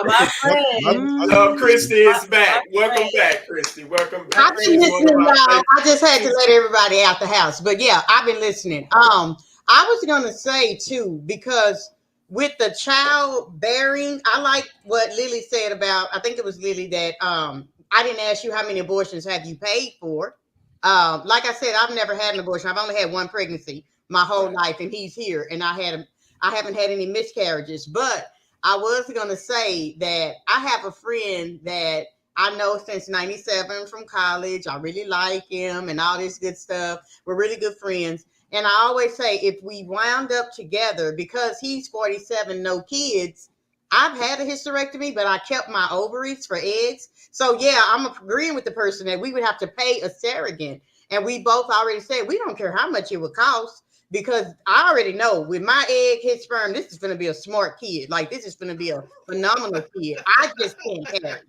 my friend, Christy is back. Welcome back, Christy. Welcome back. I've been listening, y'all. I just had to let everybody out the house. But yeah, I've been listening. I was gonna say too, because with the child bearing, I like what Lily said about, I think it was Lily, that I didn't ask you how many abortions have you paid for. Like I said, I've never had an abortion. I've only had one pregnancy my whole life, and he's here, and I haven't had any miscarriages. But I was going to say that I have a friend that I know since 97 from college. I really like him and all this good stuff. We're really good friends. And I always say, if we wound up together, because he's 47, no kids, I've had a hysterectomy, but I kept my ovaries for eggs. So yeah, I'm agreeing with the person that we would have to pay a surrogate. And we both already said, we don't care how much it would cost, because I already know with my egg, his sperm, this is going to be a smart kid. Like, this is going to be a phenomenal kid. I just can't carry.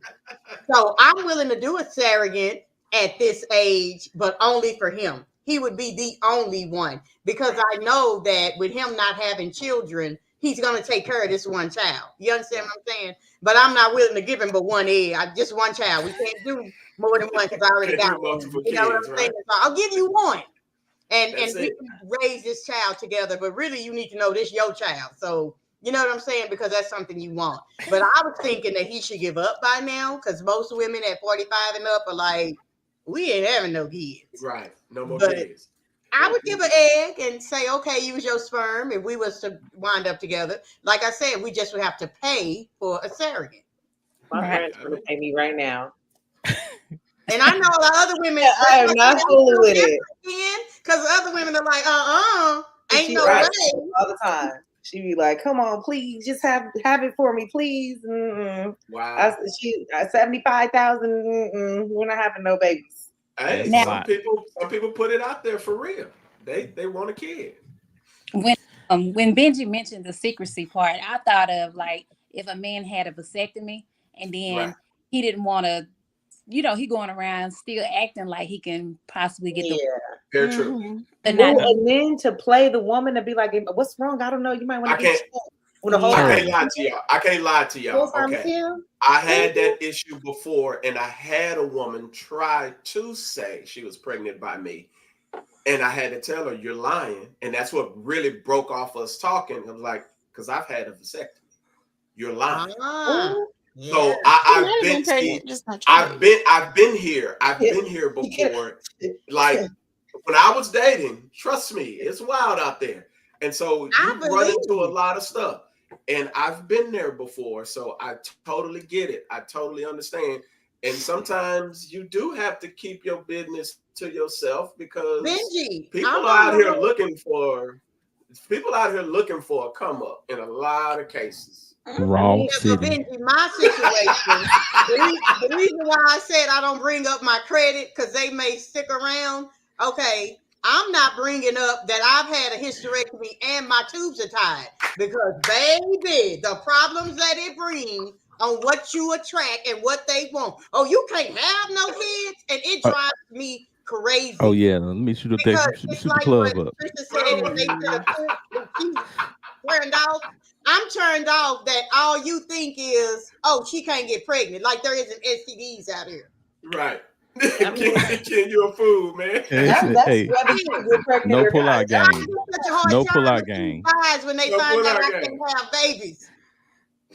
So I'm willing to do a surrogate at this age, but only for him. He would be the only one, because I know that with him not having children, he's going to take care of this one child. You understand what I'm saying? But I'm not willing to give him but one egg. Just one child. We can't do more than one because I already got one. You know what I'm saying? So I'll give you one. And we can raise this child together. But really, you need to know this your child. So, you know what I'm saying? Because that's something you want. But I was thinking that he should give up by now, because most women at 45 and up are like, we ain't having no kids. Right. No more kids. I would give an egg and say, okay, use your sperm if we was to wind up together. Like I said, we just would have to pay for a surrogate. My parents would pay me right now. And I know a lot of other women. I am not fooling with it. Because other women are like, ain't no way. All the time. She be like, come on, please, just have it for me, please. Mm-mm. Wow. 75,000. We're not having no babies. Hey, some people put it out there for real. They want a kid. When Benji mentioned the secrecy part, I thought of like if a man had a vasectomy and then he didn't want to, he going around still acting like he can possibly get the very true. But and then to play the woman to be like, what's wrong? I don't know. You might want to get I can't lie to y'all. Okay. I had that issue before, and I had a woman try to say she was pregnant by me. And I had to tell her, you're lying. And that's what really broke off us talking. I was like, because I've had a vasectomy. You're lying. So I've been here. I've been here before. Like when I was dating, trust me, it's wild out there. And so you run into a lot of stuff. And I've been there before. So I totally get it. I totally understand. And sometimes you do have to keep your business to yourself because Benji, people I'm are on out the here road. looking for a come up in a lot of cases. Wrong Yeah, but city. Benji, my situation, the reason why I said I don't bring up my credit because they may stick around. Okay, I'm not bringing up that I've had a hysterectomy and my tubes are tied because, baby, the problems that it brings on what you attract and what they want. Oh, you can't have no kids, and it Uh, drives me oh crazy yeah, let me shoot the because it's shoot the like what club up. Trisha said when they put a tube, when she turned off. I'm turned off that all you think is, oh, she can't get pregnant. Like there isn't STDs out here. Right. I mean, Can you a fool, man? that's Hey, whether you can get pregnant no or pull not. out I game. give such a hard No pull time out with these game. guys when they No find pull out out I game. can't have babies.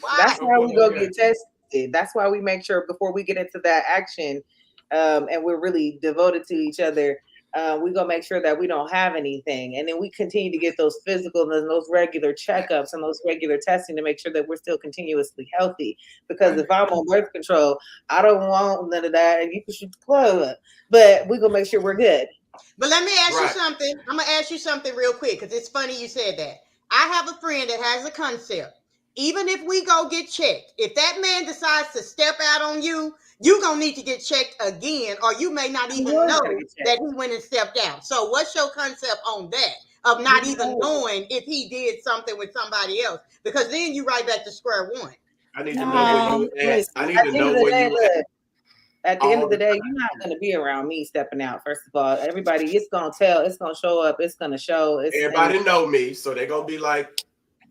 Why? That's No why pull we go out game. get tested. That's why we make sure before we get into that action, and we're really devoted to each other. We gonna make sure that we don't have anything, and then we continue to get those physical and those regular checkups and those regular testing to make sure that we're still continuously healthy. Because Right. if I'm on birth control, I don't want none of that, and you can shoot the club up. But we gonna make sure we're good. But let me ask you Right. something. I'm gonna ask you something real quick because it's funny you said that. I have a friend that has a concept. Even if we go get checked, if that man decides to step out on you, you gonna need to get checked again, or you may not You even was know gonna get that checked. he went and stepped out. So, what's your concept on that? Of not You even know. knowing if he did something with somebody else, because then you right back to square one. I need to know where No, you at. I listen. need At to the end know of the where day, you at look. At the end all of the the day, time. you're not gonna be around me stepping out. First of all, everybody, it's gonna tell, it's gonna show up, it's gonna show. It's and Everybody know me, so they're gonna be like,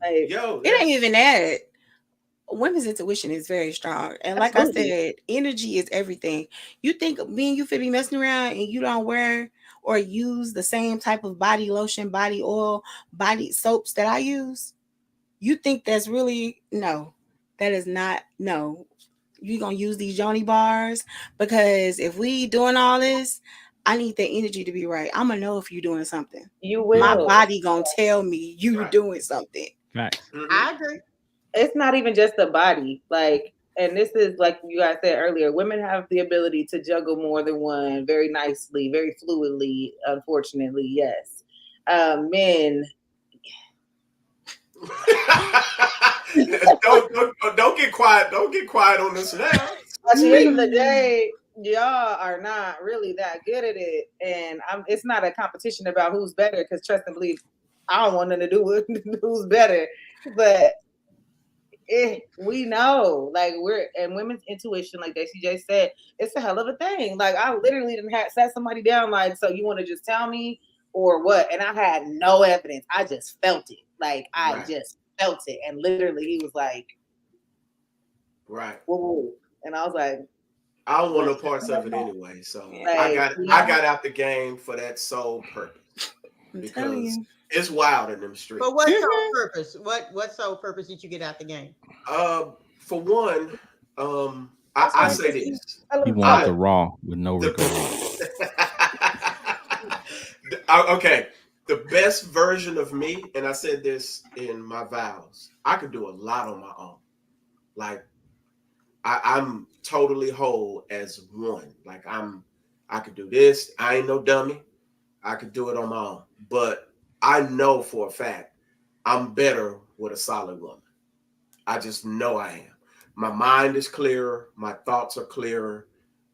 like, yo, It ain't that's even that. Women's intuition is very strong. And like I absolutely. said, energy is everything. You think me and you fit be messing around and you don't wear or use the same type of body lotion, body oil, body soaps that I use? You think that's really no. That is not no. You gonna use these Joni bars because if we doing all this, I need the energy to be right. I'm gonna know if you're doing something. You My will. body gonna tell me you right. doing something. Facts. I agree. It's not even just the body. Like, and this is like you guys said earlier, women have the ability to juggle more than one very nicely, very fluidly, unfortunately, yes. Men, Don't get quiet. Don't get quiet on this now. at the end of the Mm. day, y'all are not really that good at it. And it's not a competition about who's better, because trust and believe, I don't want nothing to do with who's better. But we know, like, and women's intuition, like CJ said, it's a hell of a thing. Like, I literally didn't have sat somebody down, like, so you want to just tell me or what? And I had no evidence. I just felt it. Like, I Right. just felt it. And literally he was like, Right. whoa. And I was like, I don't want no what's parts of it anyway. So I like, got I got out the game for that sole purpose I'm telling because you. it's wild in them But streets. what sole purpose? What sole purpose did you get out the game? For one, that's I why I say just this. tell He him wanted fuck. the raw with no The, regrets. okay, the best version of me, and I said this in my vows, I could do a lot on my own. Like I'm totally whole as one. Like I could do this. I ain't no dummy. I could do it on my own. But I know for a fact I'm better with a solid woman. I just know I am. My mind is clearer. My thoughts are clearer.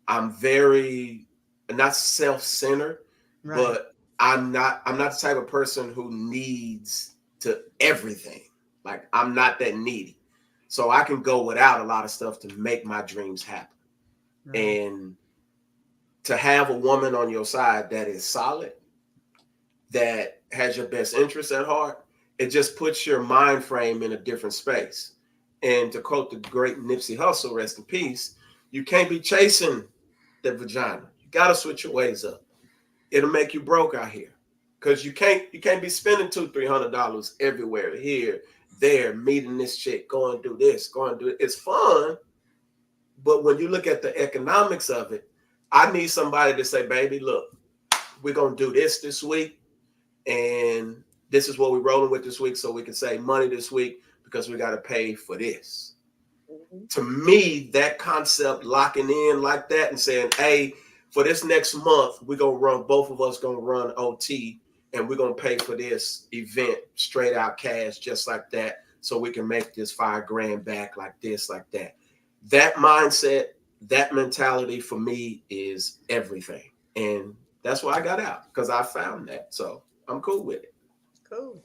I'm very not self-centered, Right. but I'm not the type of person who needs to everything. Like I'm not that needy. So I can go without a lot of stuff to make my dreams happen. Right. And to have a woman on your side that is solid, that has your best interest at heart, it just puts your mind frame in a different space. And to quote the great Nipsey Hussle, rest in peace, you can't be chasing the vagina. You got to switch your ways up. It'll make you broke out here because you can't be spending $200-300 everywhere, here, there, meeting this chick, going to do this, going to do it. It's fun, but when you look at the economics of it, I need somebody to say, baby, look, we're gonna do this week, and this is what we're rolling with this week, so we can save money this week because we got to pay for this. To me, that concept locking in like that and saying, hey, for this next month, we're gonna run, both of us gonna run OT, and we're gonna pay for this event straight out cash, just like that, so we can make this $5,000 back, like this, like that. That mindset, that mentality for me is everything. And that's why I got out, because I found that. So I'm cool with it. Cool.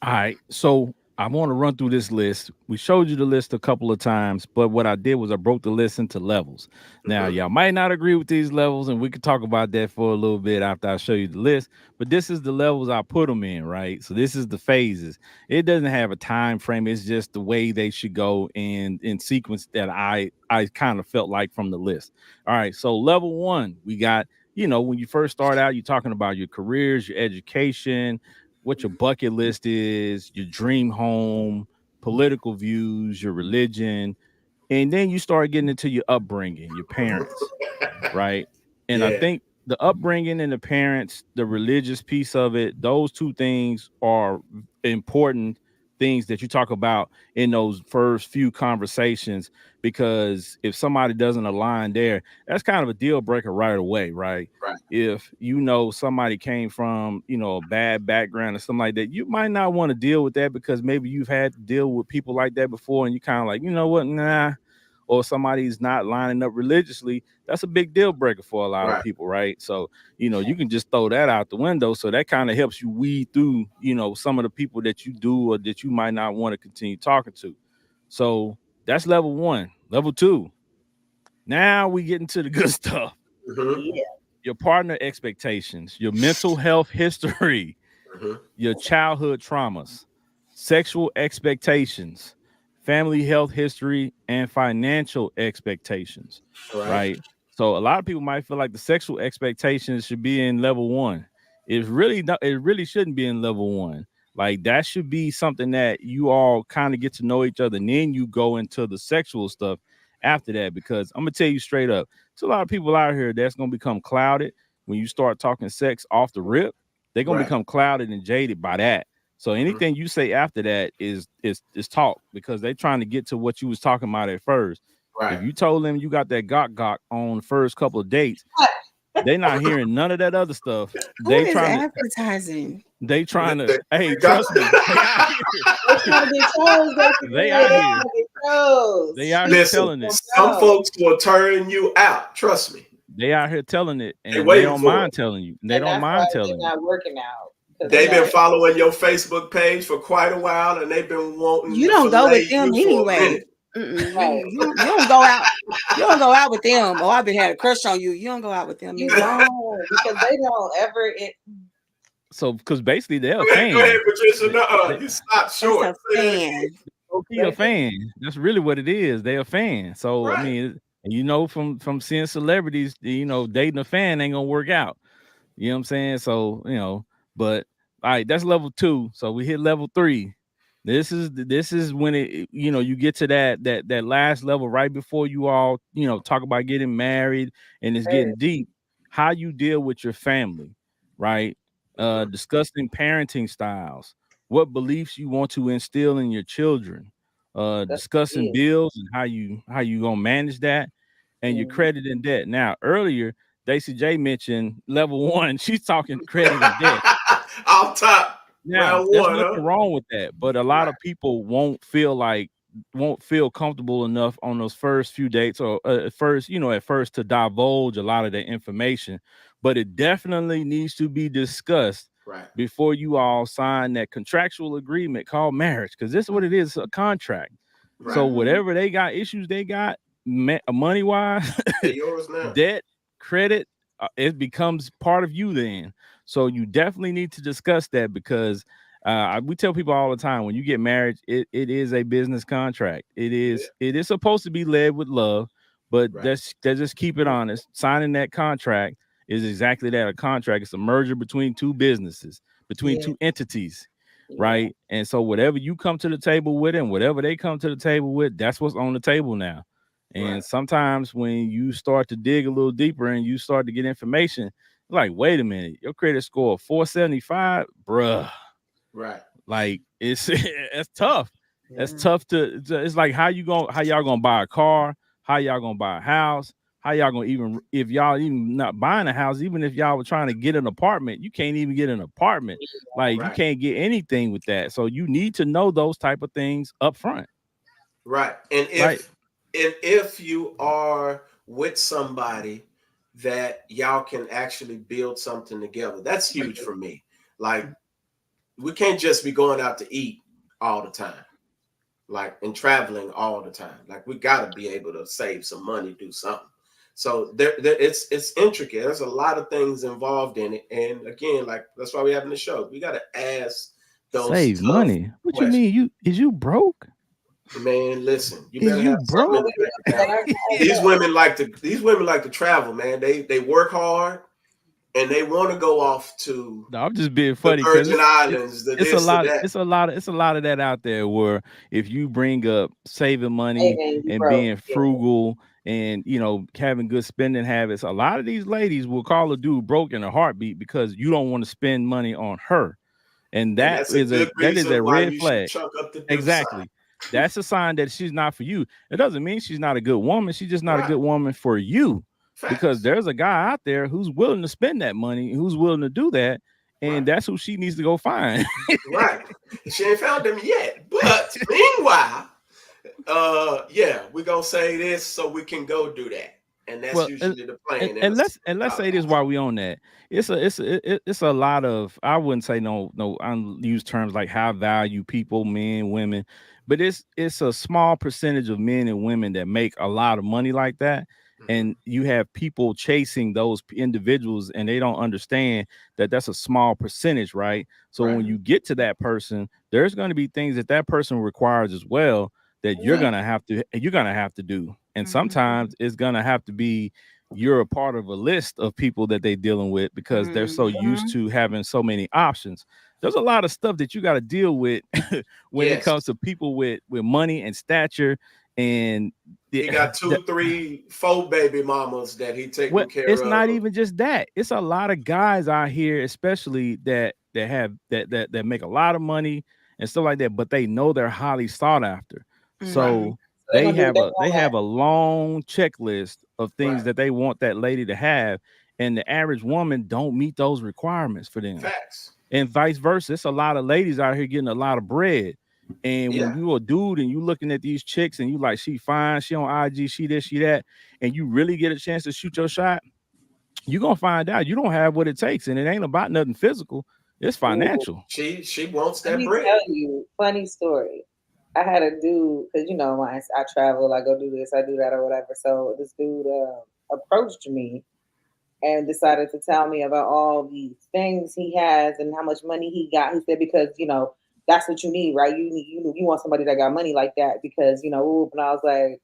All right. So I want to run through this list. We showed you the list a couple of times, but what I did was I broke the list into levels. Now, Mhm. y'all might not agree with these levels, and we could talk about that for a little bit after I show you the list. But this is the levels I put them in, right? So this is the phases. It doesn't have a time frame. It's just the way they should go in sequence that I kind of felt like from the list. All right. So level one, we got, when you first start out, you're talking about your careers, your education, what your bucket list is, your dream home, political views, your religion, and then you start getting into your upbringing, your parents, right? And I Yeah, think the upbringing and the parents, the religious piece of it, those two things are important things that you talk about in those first few conversations, because if somebody doesn't align there, that's kind of a deal breaker right away, right? right, If somebody came from a bad background or something like that, you might not want to deal with that, because maybe you've had to deal with people like that before, and you kind of like, you know what, nah. Or somebody's not lining up religiously, that's a big deal breaker for a lot of right, people, right? So, you can just throw that out the window. So that kind of helps you weed through, some of the people that you do or that you might not want to continue talking to. So that's level one. Level two, now we get into the good stuff. hmm, Yeah. Your partner expectations, your mental health history, hmm, your childhood traumas, sexual expectations, family health history, and financial expectations, right, right? So a lot of people might feel like the sexual expectations should be in level one. It's really not, it really shouldn't be in level one. Like that should be something that you all kind of get to know each other, and then you go into the sexual stuff after that. Because I'm gonna tell you straight up, there's a lot of people out here that's gonna become clouded when you start talking sex off the rip. They're gonna right, become clouded and jaded by that. So hmm, anything you say after that is talk, because they're trying to get to what you was talking about at first. If right. you told them you got that gok on the first couple of dates, they not hearing none of that other stuff. Who They is trying to advertising? hey, They got- trust me, they out here. They trying to get chose, They basically. out They here. trying to get chose. They out here Listen, telling it. some folks will turn you out. Trust me. They out here telling it, They and they waiting don't for it. mind telling you. They And don't that's why mind they're telling you. not working out. Because they They've been got following your Facebook page for quite a while, and they've been wanting You to don't go with fillet them you for a anyway. minute. right. You don't go out. You don't go out with them. Oh, I've been had a crush on you. You don't go out with them You either. don't, because they don't ever So, because basically they're a Go ahead, fan. Patricia. They, No, they, you stop That's short. a Say that again. fan. low-key a fan. That's really what it is. They're a fan. So I Right. mean, and from seeing celebrities, dating a fan ain't gonna work out. You know what I'm saying? So but all right, that's level two. So we hit level three. This is when you get to that last level right before you all talk about getting married and it's getting deep. How you deal with your family, right? Mhm. Discussing parenting styles, what beliefs you want to instill in your children, that's discussing big. bills and how you gonna manage that, and your Mhm. credit and debt. Now, earlier, Daisy J mentioned level one. She's talking credit and debt. Off top, Now, round there's one, huh? nothing wrong with that, but a lot Right, of people won't feel comfortable enough on those first few dates or at first to divulge a lot of their information. But it definitely needs to be discussed right, before you all sign that contractual agreement called marriage, because this is what it is, a contract. So right. Mhm. whatever they got issues they got money wise, They yours now. debt, credit, it becomes part of you then. So you definitely need to discuss that, because we tell people all the time, when you get married, it is a business contract. It Yeah, is supposed to be led with love, but right, let's just keep it honest. Signing that contract is exactly that, a contract. It's a merger between two businesses, between Yeah. two entities, Yeah. right? And so whatever you come to the table with and whatever they come to the table with, that's what's on the table now. right, And sometimes when you start to dig a little deeper and you start to get information, like, wait a minute, your credit score 475, bruh. right. Like it's it's tough. That's Yeah. tough to. It's like how y'all gonna buy a car? How y'all gonna buy a house? How y'all gonna even if y'all even not buying a house? Even if y'all were trying to get an apartment, you can't even get an apartment. Like you Right. can't get anything with that. So you need to know those type of things up front, Right. And right? if you are with somebody that y'all can actually build something together, that's huge for me. Like we can't just be going out to eat all the time, like and traveling all the time. Like we got to be able to save some money, do something. So it's intricate. There's a lot of things involved in it, and again, like that's why we're having the show. We got to ask those Save tough money. What you questions. mean? You broke? Man, listen, you Is better you have something in broke? the bank account. These women like to travel, man. They work hard and they want to go off to No, I'm just being the funny because Virgin Islands, the it's a this, the lot that. it's a lot of that out there where if you bring up saving money Amen. You and broke. being Yeah. frugal and having good spending habits, a lot of these ladies will call a dude broke in a heartbeat because you don't want to spend money on her, and And that's a good that is a reason why red you should flag. chunk up the do sign. Exactly. That's a sign that she's not for you. It doesn't mean she's not a good woman. She's just not a Right. good woman for you. Because Facts. there's a guy out there who's willing to spend that money, who's willing to do that, and Right. that's who she needs to go find. Right. She ain't found them yet. But meanwhile, yeah, we're gonna say this so we can go do that. And that's Well, usually the plan in and a let's say this while we on that. It's a lot of, I wouldn't say I don't use terms like high value people, men, women, but it's a small percentage of men and women that make a lot of money like that. Mhm. And you have people chasing those individuals, and they don't understand that that's a small percentage, right? So Right. when you get to that person, there's going to be things that that person requires as well that you're gonna have to do. And sometimes it's gonna have to be you're a part of a list of people that they're dealing with because they're so used to having so many options. There's a lot of stuff that you got to deal with when it comes Yes. to people with money and stature and the, He got the 2, 3, 4 baby mamas that he well, taking care it's not of. even just that. It's a lot of guys out here, especially that have that make a lot of money and stuff like that, but they know they're highly sought after. Right. So So they're gonna do what they they want have at. a long checklist of things Right. that they want that lady to have, and the average woman don't meet those requirements for them. Facts. And vice versa. It's a lot of ladies out here getting a lot of bread. And when Yeah. you a dude and you looking at these chicks and you like, she fine, she on IG, she this, she that, and you really get a chance to shoot your shot, you're gonna find out you don't have what it takes, and it ain't about nothing physical. It's Ooh, financial. She wants let that me bread. tell you, funny story. I had a dude because when I travel, I go do this, I do that, or whatever. So this dude approached me and decided to tell me about all these things he has and how much money he got. He said because that's what you need, right? You want somebody that got money like that because And I was like,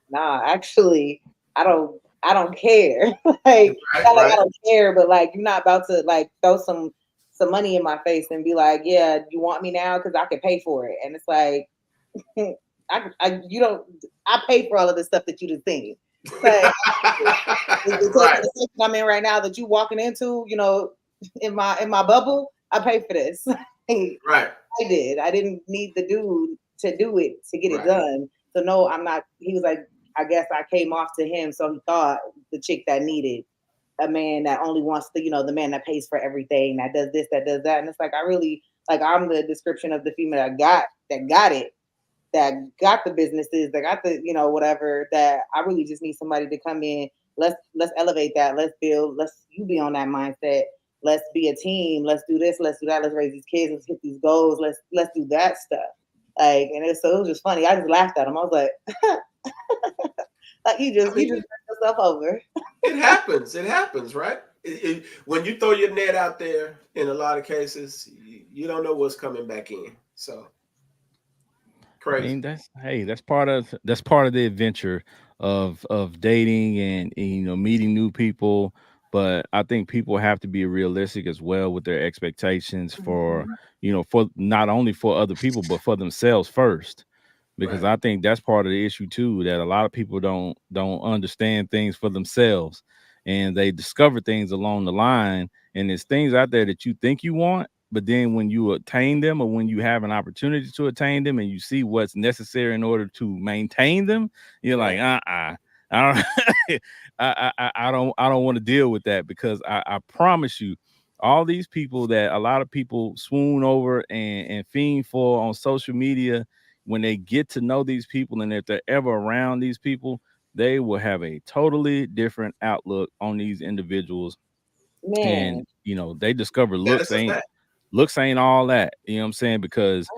nah, actually, I don't care. Like, Right. not like I Right. don't care, but like you're not about to like throw some money in my face and be like, yeah, you want me now because I can pay for it. And it's like, you don't. I pay for all of the stuff that you just seen. Like Right. the section I'm in right now that you walking into, in my bubble, I pay for this. Right. I did. I didn't need the dude to do it to get it Right. done. So no, I'm not. He was like, I guess I came off to him, so he thought the chick that needed a man that only wants the man that pays for everything, that does this, that does that, and it's like I really like I'm the description of the female that got it, that got the businesses, that got the whatever. That I really just need somebody to come in. Let's elevate that. Let's build. You be on that mindset. Let's be a team. Let's do this. Let's do that. Let's raise these kids. Let's hit these goals. Let's do that stuff. Like, and it was just funny. I just laughed at him. I was like, like I you mean, just messed yourself over. it happens. It happens, right? When you throw your net out there, in a lot of cases, you don't know what's coming back in. So I crazy. mean, that's part of the adventure of dating and meeting new people. But I think people have to be realistic as well with their expectations for for not only for other people but for themselves first. Because Right. I think that's part of the issue too, that a lot of people don't understand things for themselves, and they discover things along the line, and there's things out there that you think you want, but then when you attain them, or when you have an opportunity to attain them, and you see what's necessary in order to maintain them, you're like, I don't, I don't want to deal with that, because I promise you, all these people that a lot of people swoon over and fiend for on social media, when they get to know these people, and if they're ever around these people, they will have a totally different outlook on these individuals. And Man, they discover That is a fact. looks ain't all that, you know what I'm saying? Because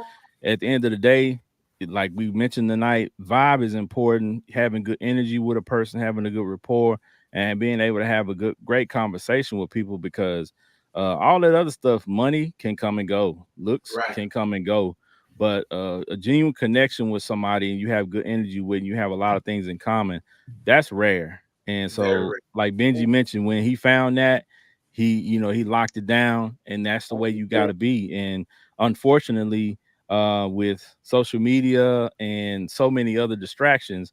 at the end of the day, like we mentioned tonight, vibe is important. Having good energy with a person, having a good rapport, and being able to have a great conversation with people, because all that other stuff, money can come and go, looks Right. can come and go, but a genuine connection with somebody, and you have good energy with, and you have a lot of things in common, that's rare. And Very so, rare. like Benji mentioned, when he found that, he locked it down, and that's the way you got to be. And unfortunately, with social media and so many other distractions,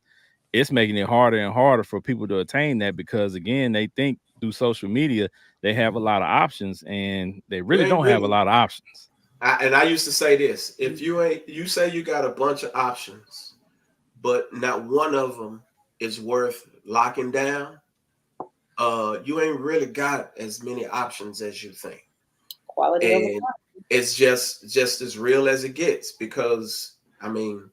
it's making it harder and harder for people to attain that, because again, they think through social media they have a lot of options, and they You really ain't don't have a really. lot of options. And I used to say this: if you say you got a bunch of options, but not one of them is worth locking down, you ain't really got as many options as you think. quality over And it's just as real as it gets, because I mean,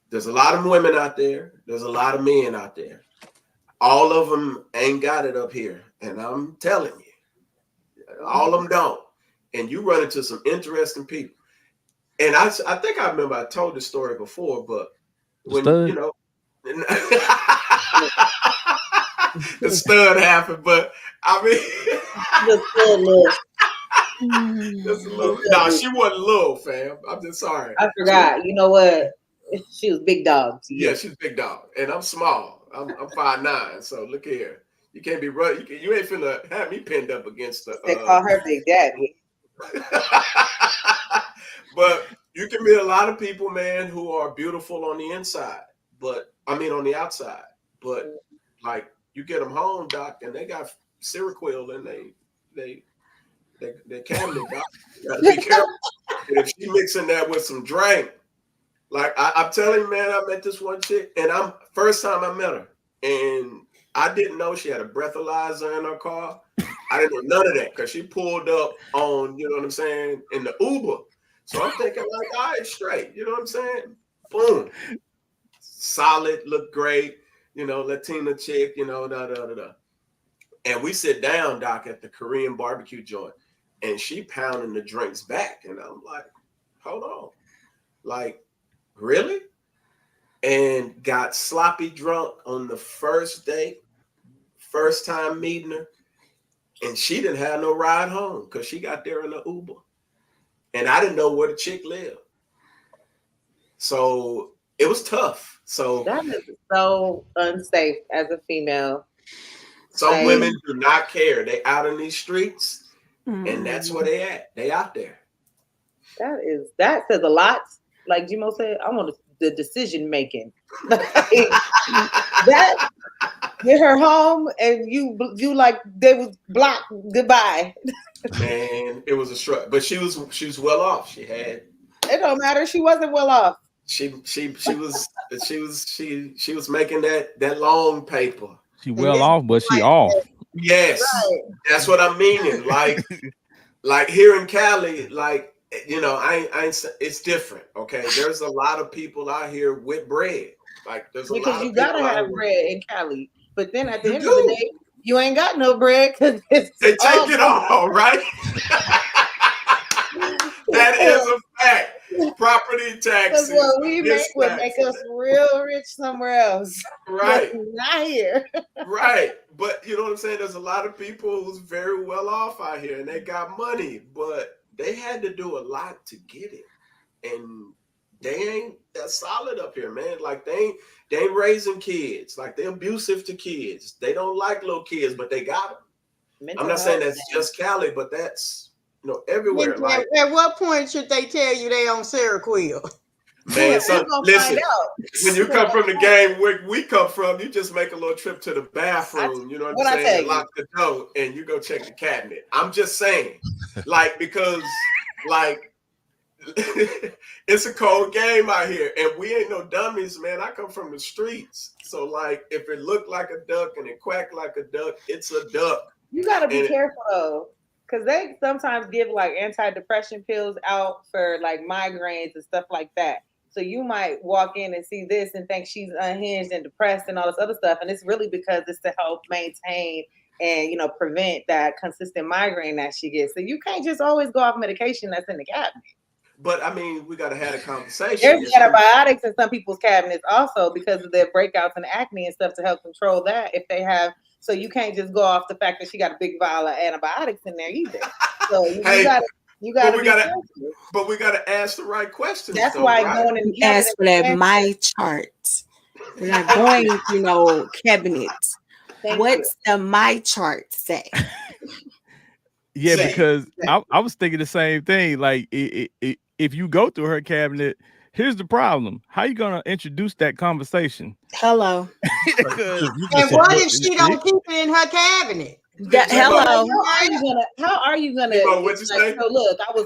there's a lot of women out there, there's a lot of men out there. All of them ain't got it up here, and I'm telling you, all of them don't. And you run into some interesting people. And I think I remember I told this story before, but The when stud. the stud happened, but I mean, the good look. just a little. No, she wasn't little, fam. I'm just sorry. I forgot. You know what? She was big dog to Yeah, you. she's big dog, and I'm small. I'm 5'9", so look here. You can't be running. You ain't finna have me pinned up against the. They call her Big Daddy. But you can meet a lot of people, man, who are beautiful on the inside, but I mean on the outside. But like you get them home, doc, and they got Seroquel in they cabinet, doc. You gotta be careful. And if she mixing that with some drink, like I'm telling you, man, I met this one chick, and I'm first time I met her, and I didn't know she had a breathalyzer in her car. I didn't know none of that, because she pulled up on, you know what I'm saying, in the Uber. So I'm thinking like, all right, straight, you know what I'm saying? Boom, solid, look great, Latina chick, da da da da. And we sit down, doc, at the Korean barbecue joint, and she pounding the drinks back, and I'm like, hold on, like, really? And got sloppy drunk on the first date, first time meeting her. And she didn't have no ride home because she got there in the Uber. And I didn't know where the chick lived. So it was tough. So That is so unsafe as a female. some women do not care. They out in these streets, and that's where they at. They out there. That says a lot. Like Jimo said, I want the decision making. That get her home, and you like they was blocked. Goodbye. Man, it was a struggle, but she was well off. She had. It don't matter. She wasn't well off. She was making that long paper. She well off, but she off. Yes, right. That's what I'm meaning. Like here in Cali, like I ain't. It's different. Okay, there's a lot of people out here with bread. Like there's a because lot you of gotta people have bread in Cali, but then at the end do. of the day, you ain't got no bread because They take it all, right? That is a fact. Property taxes. Because what we make would make us real rich somewhere else. Right. Not here. Right. But you know what I'm saying? There's a lot of people who's very well off out here, and they got money, but they had to do a lot to get it. And they ain't that solid up here, man. Like they ain't raising kids. Like they're abusive to kids. They don't like little kids, but they got them. I'm not saying that's just Cali, but that's everywhere. Like at what point should they tell you they on Seroquel? Man, We're so gonna listen, find out. when you come from the game where we come from, you just make a little trip to the bathroom, you know what What I I'm saying, tell and you? lock the door, and you go check the cabinet. I'm just saying, like, because like it's a cold game out here, and we ain't no dummies, man. I come from the streets, so like, if it looked like a duck and it quacked like a duck, it's a duck. You gotta be And careful though, because they sometimes give like antidepressant pills out for like migraines and stuff like that. So you might walk in and see this and think she's unhinged and depressed and all this other stuff, and it's really because it's to help maintain and prevent that consistent migraine that she gets. So you can't just always go off medication that's in the cabinet. But I mean, we gotta have a conversation. There's antibiotics in some people's cabinets also because of their breakouts and acne and stuff to help control that if they have. So you can't just go off the fact that she got a big vial of antibiotics in there either. So Hey, you gotta be careful. But we gotta ask the right questions. That's though, why right? going in the You asked for that cabinet. my chart. We're not going, cabinet. What's the my chart say? Yeah, Say. because I was thinking the same thing. Like, if you go through her cabinet, here's the problem: how you gonna introduce that conversation? Hello. And what if she don't keep it in her cabinet? Hello. How are you gonna? What'd you say? So look, I was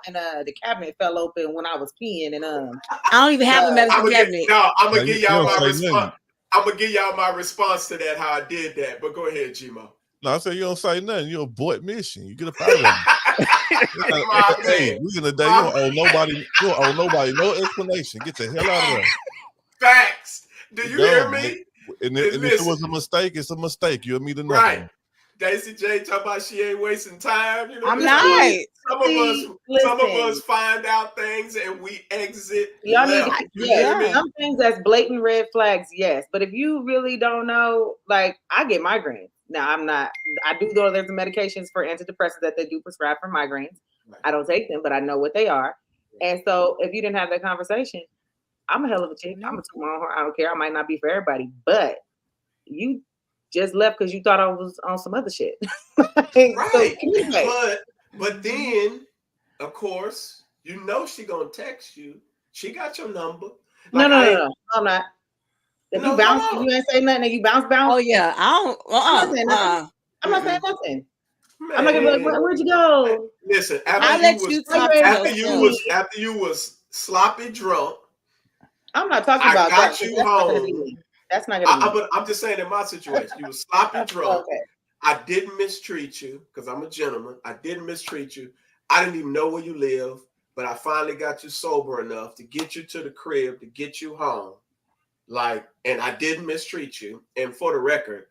and the cabinet fell open when I was peeing, and I don't even have a medical cabinet. I'm gonna give y'all my response. I'm gonna give y'all my response to that. How I did that, but go ahead, Gmo. No, I said you don't say nothing. You abort mission. You get up out of there. Hey, we in the day. You don't owe nobody. You don't owe nobody no explanation. Get the hell out of there. Facts. Do you hear me? And if it was a mistake, it's a mistake. You'll meet another. Right. Daisy J talking about she ain't wasting time. You know, I'm not. Some of us find out things and we exit. Y'all need to, some things that's blatant red flags, yes. But if you really don't know, like I get migraines. Now I do know there's medications for antidepressants that they do prescribe for migraines. Right. I don't take them, but I know what they are. And so if you didn't have that conversation, I'm a hell of a chick. I'm a toot my own horn. I don't care. I might not be for everybody, but you just left because you thought I was on some other shit. Right. So, but then, of course, you know she gonna text you. She got your number. Like, no, I'm not. If you bounce, if you ain't say nothing, and you bounce. Oh yeah, I don't. I'm not saying nothing. Man. I'm not gonna be like, where'd you go? Listen, after you was sloppy drunk. I'm not talking about that. Got you home. That's not gonna be. But I'm just saying in my situation, you was sloppy drunk. Okay. I didn't mistreat you because I'm a gentleman. I didn't mistreat you. I didn't even know where you live, but I finally got you sober enough to get you to the crib, to get you home. Like, and I didn't mistreat you. And for the record,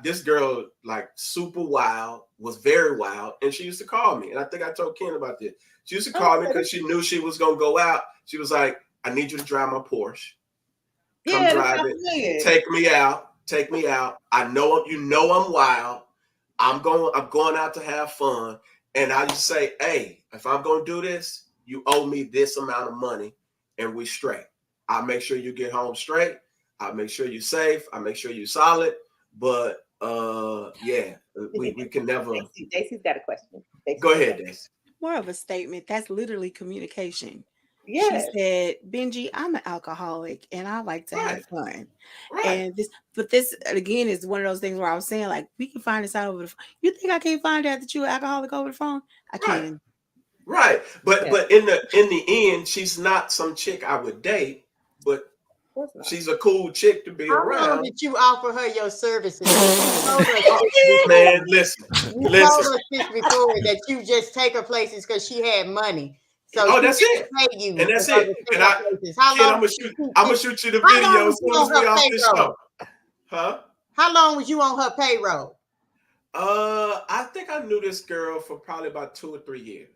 this girl, like, super wild, was very wild, and she used to call me. And I think I told Ken about this. She used to call me because she knew she was gonna go out. She was like, I need you to drive my Porsche. Come drive it. Take me out. Take me out. I know I'm wild. I'm going out to have fun. And I just say, hey, if I'm gonna do this, you owe me this amount of money, and we straight. I'll make sure you get home straight. I'll make sure you're safe. I'll make sure you're solid. But yeah, we can never. Daisy's got a question. Go ahead, Daisy. More of a statement. That's literally communication. Yes. She said, Benji, I'm an alcoholic and I like to have fun. Right. And this again is one of those things where I was saying, like, we can find this out over the phone. You think I can't find out that you're an alcoholic over the phone? I can. Right. But in the end, she's not some chick I would date, but she's a cool chick to be around. How long did you offer her your services? Man, listen. You told us this before that you just take her places because she had money. So that's it. Pay you and that's it. And I'm gonna shoot you the video as soon as we off this show. Huh? How long was you on her payroll? I think I knew this girl for probably about 2 or 3 years.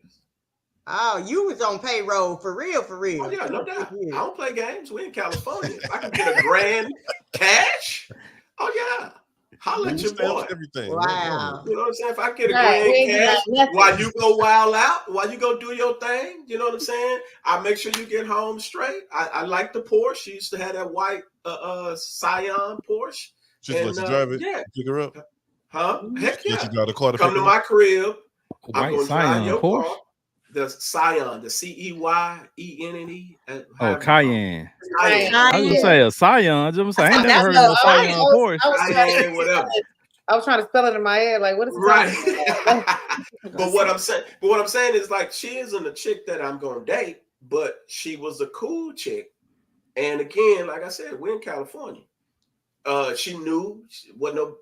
Oh, you was on payroll for real. Oh yeah, no doubt. I don't play games. We in California. I can get a grand cash. Oh yeah. Holla at your boy. Everything. Wow. You know what I'm saying? If I get a grand cash while you go wild out, while you go do your thing, you know what I'm saying? I make sure you get home straight. I like the Porsche. She used to have that white Scion Porsche. She let you drive it? Yeah. Pick her up? Huh? Heck yeah. You got a car to come to my crib. I'm going to drive your car. the Scion, the Ceyenne. Oh, Cayenne. Cayenne. I was gonna say a Scion. I was gonna say I ain't never heard of no Scion Porsche. Cayenne, whatever. I was trying to spell it in my head. Like, what is it? Right. But what I'm saying is, like, she isn't a chick that I'm gonna date, but she was a cool chick. And again, like I said, we're in California. She knew what no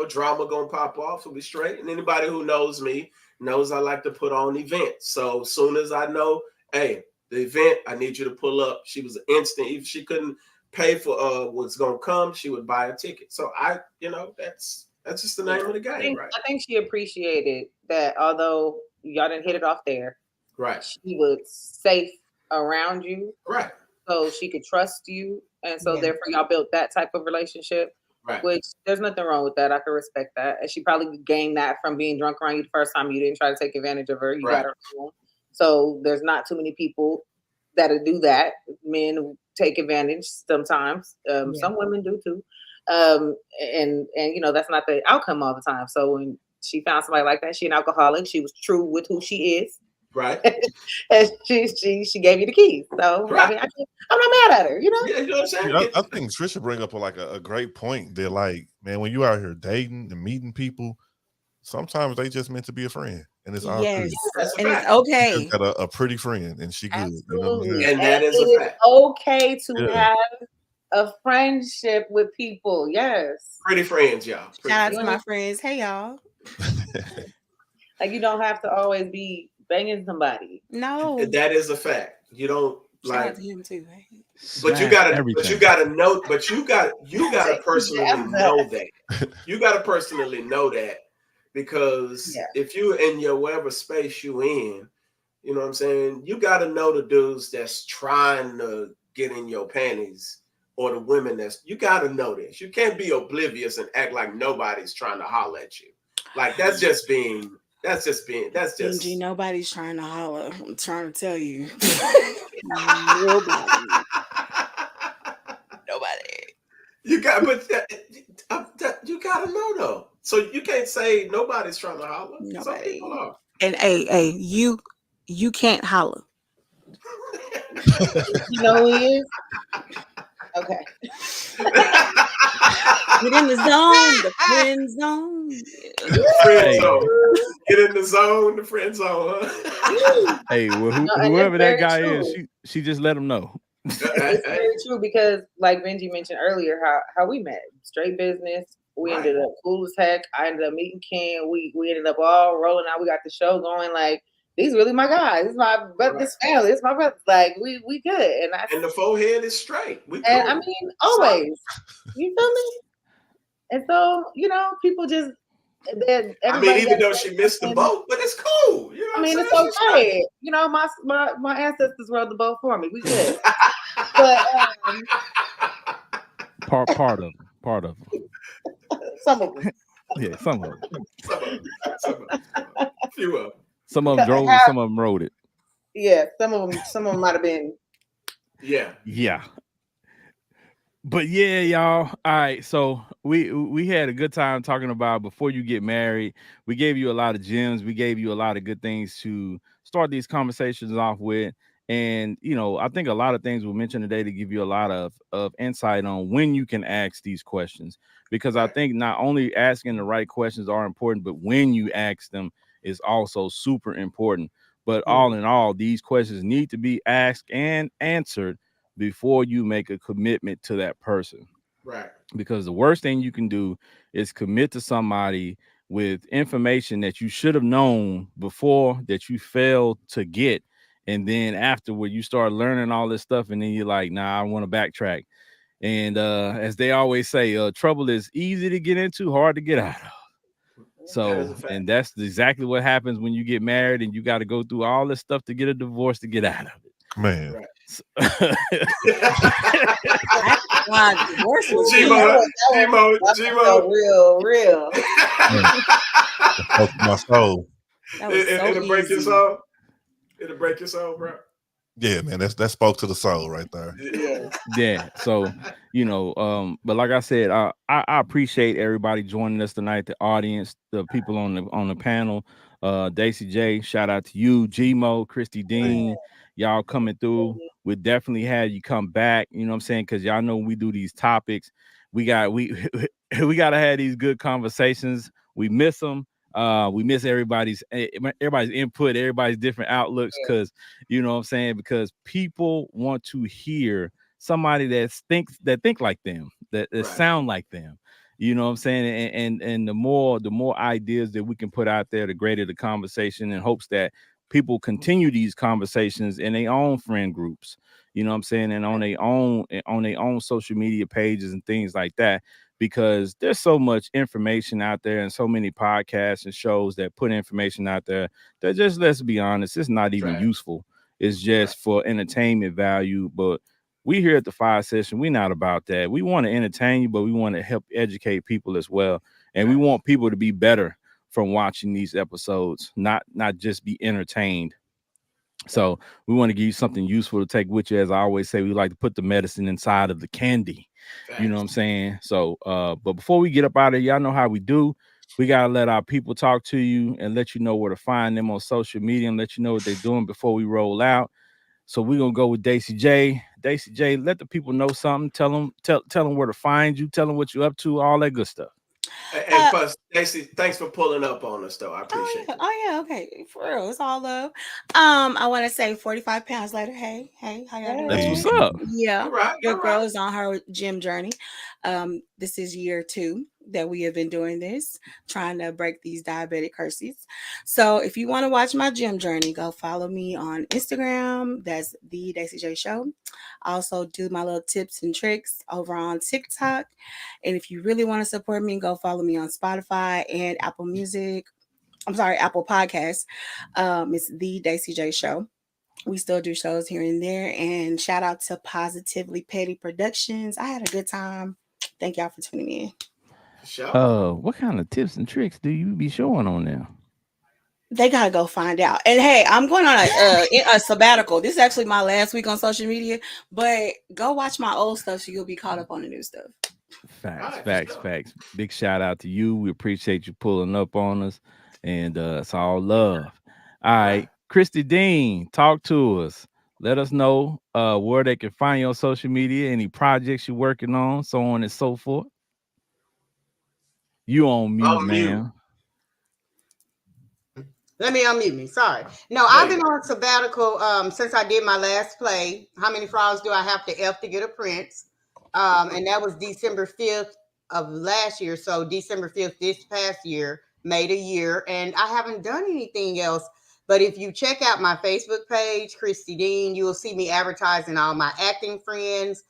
drama gonna pop off, so we straight. And anybody who knows me knows I like to put on events. So as soon as I know, hey, the event, I need you to pull up. She was instant. If she couldn't pay for what's gonna come, she would buy a ticket. So that's just the name of the game, right? I think she appreciated that, although y'all didn't hit it off there. Right. She was safe around you. Right. So she could trust you. And so therefore y'all built that type of relationship. Right. Which there's nothing wrong with that. I can respect that. And she probably gained that from being drunk around you the first time. You didn't try to take advantage of her. You got her home. So there's not too many people that'll do that. Men who take advantage sometimes. Some women do too. And that's not the outcome all the time. So when she found somebody like that, she an alcoholic. She was true with who she is. Right. And she gave you the keys. So I mean, I'm not mad at her, Yeah, you know what I'm saying? I think Trisha bring up a great point. They're like, man, when you out here dating and meeting people, sometimes they just meant to be a friend, and it's all Yes, That's a and fact. it's okay. She's got a pretty friend, and she good. You know what I'm Absolutely. saying? And that is a it fact. okay to Yeah. have a friendship with people. Yes. Pretty friends, y'all. Pretty Shout out to friends. my friends. Hey y'all. Like, you don't have to always be banging somebody. No. That is a fact. You don't Shout out like, to him too. Right? but you gotta know, but you gotta personally know that. You gotta personally know that, because if you in your whatever space you in, you know what I'm saying, you gotta know the dudes that's trying to get in your panties, or the women you gotta know this. You can't be oblivious and act like nobody's trying to holler at you. Like, that's just Benji, nobody's trying to holler. I'm trying to tell you. Nobody. You got, but you gotta know though. So you can't say nobody's trying to holler. Nobody. Some people are. And hey, you can't holler. You know who he is? Okay. Get in the zone, the friend zone. Friend zone. Get in the zone, the friend zone. Huh? Hey, well, whoever that guy is, she just let him know. It's very true, because like Benji mentioned earlier, how we met. Straight business. We ended up cool as heck. I ended up meeting Ken. We ended up all rolling out. We got the show going. Like, these really my guys. This is my this family. It's my brothers. Like, we good. And the forehead is straight. We cool. I mean, always. You feel me? And so, people just I mean, even though she missed the boat, but it's cool. You know I mean, it's okay. My ancestors rode the boat for me. We good. But part of them. Some of them. Yeah, some of them. A few of them. Some of them drove it, some of them rode it. Yeah, some of them might have been. Yeah. But yeah, y'all. All right, so we had a good time talking about before you get married. We gave you a lot of gems. We gave you a lot of good things to start these conversations off with. And I think a lot of things we mentioned today to give you a lot of insight on when you can ask these questions, because I think not only asking the right questions are important, but when you ask them is also super important. But all in all, these questions need to be asked and answered before you make a commitment to that person. Right. Because the worst thing you can do is commit to somebody with information that you should have known before, that you failed to get. And then afterward, you start learning all this stuff, and then you're like, nah, I want to backtrack. And as they always say, trouble is easy to get into, hard to get out of. So, and that's exactly what happens when you get married and you got to go through all this stuff to get a divorce to get out of it. Man. Right. Gmo. Real. My soul. It'll break your soul. It'll break your soul, bro. Yeah, man, that spoke to the soul right there. Yeah. So, but like I said, I appreciate everybody joining us tonight, the audience, the people on the panel. Daisy J, shout out to you, Gmo, Christy Dean, y'all coming through. We definitely had you come back. You know what I'm saying? Because y'all know when we do these topics, we we gotta have these good conversations. We miss them. We miss everybody's input, everybody's different outlooks, because you know what I'm saying, because people want to hear somebody that think like them, that Right. sound like them. You know what I'm saying? And the more ideas that we can put out there, the greater the conversation, in hopes that people continue these conversations in their own friend groups. You know what I'm saying? And on their own social media pages and things like that, because there's so much information out there and so many podcasts and shows that put information out there that, just let's be honest, it's not even Right. useful. It's Right. just for entertainment value. But we here at the Fiyah Session, we're not about that. We want to entertain you, but we want to help educate people as well. And we Right. want people to be better from watching these episodes, not just be entertained. So we want to give you something useful to take with you. As I always say, we like to put the medicine inside of the candy. You know what I'm Facts. saying? So but before we get up out of here, y'all know how we do. We gotta let our people talk to you and let you know where to find them on social media, and let you know what they're doing before we roll out. So we're gonna go with Daisy J. Daisy J, let the people know something. Tell them where to find you. Tell them what you're up to. All that good stuff. And plus, Stacey, thanks for pulling up on us, though. I Oh appreciate yeah, that. oh yeah, okay. For real, it's all love. I want to say 45 pounds later. Hey, hey, how y'all doing? That's Hey. what's up. Yeah, All right. your All girl right. is on her gym journey. This is year 2 that we have been doing this, trying to break these diabetic curses. So if you want to watch my gym journey, go follow me on Instagram. That's the Daisy J Show. I also do my little tips and tricks over on TikTok. And if you really want to support me, go follow me on Spotify and Apple Music. I'm sorry, Apple Podcasts. It's the Daisy J Show. We still do shows here and there. And shout out to Positively Petty Productions. I had a good time. Thank y'all for tuning in. For sure. What kind of tips and tricks do you be showing on there? They gotta go find out. And hey, I'm going on a sabbatical. This is actually my last week on social media, but go watch my old stuff so you'll be caught up on the new stuff. All Facts, right. For facts, sure. facts. Big shout out to you. We appreciate you pulling up on us. And it's all love. All Right. right. Christy Dean, talk to us. Let us know where they can find you on social media, any projects you're working on, so on and so forth. You on mute, I'm mute. man. Let me unmute me. Sorry. No, There I've you been go. on sabbatical since I did my last play. How many frogs do I have to F to get a prince? And that was December 5th of last year. So December 5th this past year made a year, and I haven't done anything else. But if you check out my Facebook page, Christy Dean, you will see me advertising all my acting friends,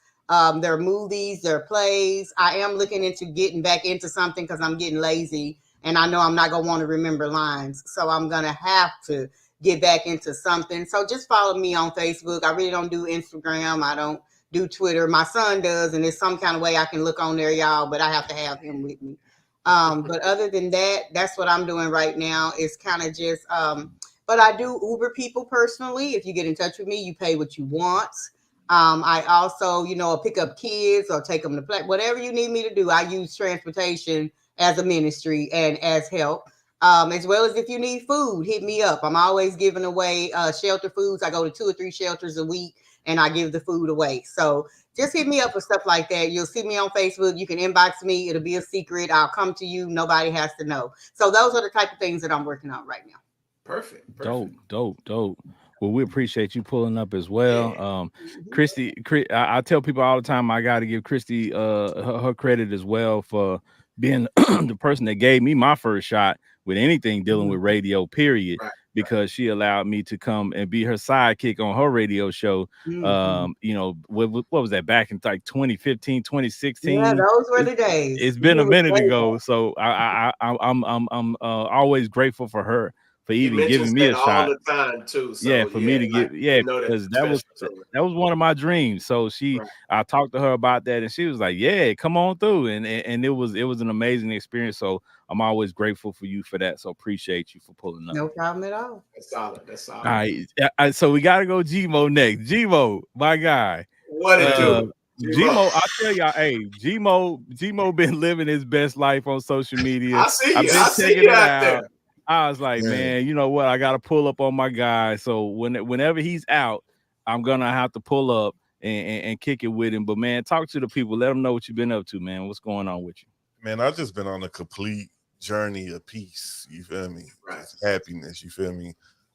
their movies, their plays. I am looking into getting back into something because I'm getting lazy and I know I'm not going to want to remember lines. So I'm going to have to get back into something. So just follow me on Facebook. I really don't do Instagram. I don't do Twitter. My son does, and there's some kind of way I can look on there, y'all, but I have to have him with me. But other than that, that's what I'm doing right now. Is kind of just, but I do Uber people personally. If you get in touch with me, you pay what you want. I also, pick up kids or take them to play. Whatever you need me to do, I use transportation as a ministry and as help. As well as if you need food, hit me up. I'm always giving away shelter foods. I go to 2 or 3 shelters a week and I give the food away. So just hit me up for stuff like that. You'll see me on Facebook. You can inbox me. It'll be a secret. I'll come to you. Nobody has to know. So those are the type of things that I'm working on right now. Perfect. Dope, Perfect. dope, dope. Well, we appreciate you pulling up as Yeah. well. Christy, I tell people all the time I got to give Christy her credit as well for being the person that gave me my first shot with anything dealing with radio, period, Right. Right. because she allowed me to come and be her sidekick on her radio show. Mhm. What was that, back in like 2015, Yeah, 2016? those were It's the days. it's You been a was minute way ago, back. so I'm always grateful for her for He even mentions giving me that a all shot. the time too. Yeah, So for me yeah, to like get, we yeah, know that's because that was special to that was one of my dreams. So her. I talked to her about that, and she was like, "Yeah, come on through," and it was an amazing experience. So I'm always grateful for you for that. So appreciate you for pulling up. No problem at all. That's solid. That's All solid. right, so we got to go Gmo next. Gmo, my guy. What it Uh, do, G-Mo? Gmo, I tell y'all, hey, Gmo been living his best life on social media. I see I've you. been I see checking you it out out. there. I was like, man, you know what? I got to pull up on my guy. So whenever he's out, I'm gonna have to pull up and kick it with him. But man, talk to the people. Let them know what you've been up to, man. What's going on with you? Man, I've just been on a complete journey of peace. You feel me? Right. Just happiness. You feel me?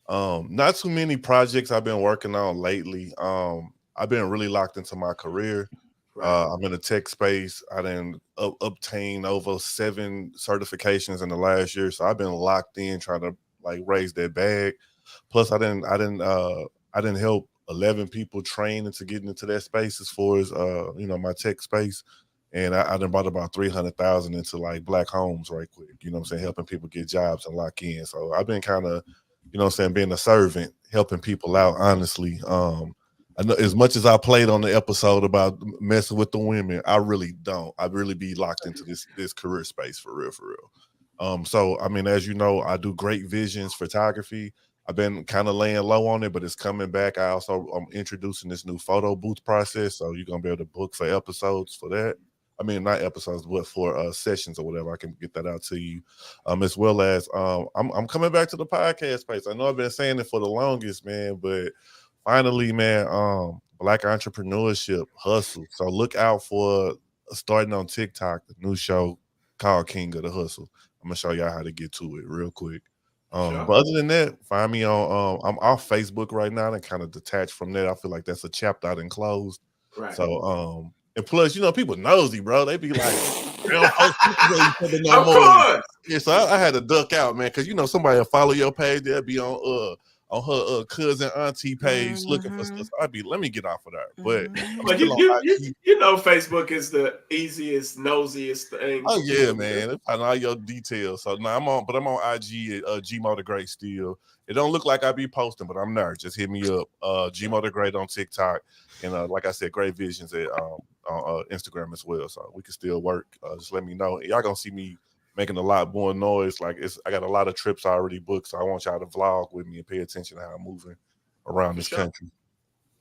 Not too many projects I've been working on lately. I've been really locked into my career. Right. I'm in the tech space. I didn't obtain over 7 certifications in the last year, so I've been locked in trying to like raise that bag. Plus, I didn't help 11 people train into getting into that space as far as my tech space. And I done brought about 300,000 into like black homes right quick, you know what I'm saying, helping people get jobs and lock in. So I've been kind of, you know what I'm saying, being a servant, helping people out, honestly. I know as much as I played on the episode about messing with the women, I really don't. I really be locked into this career space for real, for real. So I mean, as you know, I do Great Visions photography. I've been kind of laying low on it, but it's coming back. I'm introducing this new photo booth process, so you're gonna be able to book for episodes for that. I mean, not episodes, but for sessions or whatever. I can get that out to you, as well as I'm coming back to the podcast space. I know I've been saying it for the longest, man, but finally, man, Black entrepreneurship hustle. So look out for starting on TikTok, the new show called King of the Hustle. I'm gonna show y'all how to get to it real quick. Sure. But other than that, find me on. I'm off Facebook right now and kind of detached from that. I feel like that's a chapter I done closed. Right. So and plus, you know, people nosy, bro. They be like, they don't post pictures of each other no Of more. course. Yeah, so I had to duck out, man, because you know somebody will follow your page. They'll be on her cousin auntie page looking for stuff. So I'd be, let me get off of that. But But you know, Facebook is the easiest, nosiest thing. oh yeah, man. I know all your details. So now I'm on IG at Gmo the Great still. It don't look like I be posting, but I'm there. Just hit me up. Gmo the Great on TikTok. And like I said, Great Visions on Instagram as well. So we can still work. Just let me know. Y'all gonna see me making a lot more noise. Like I got a lot of trips already booked. So I want y'all to vlog with me and pay attention to how I'm moving around this country.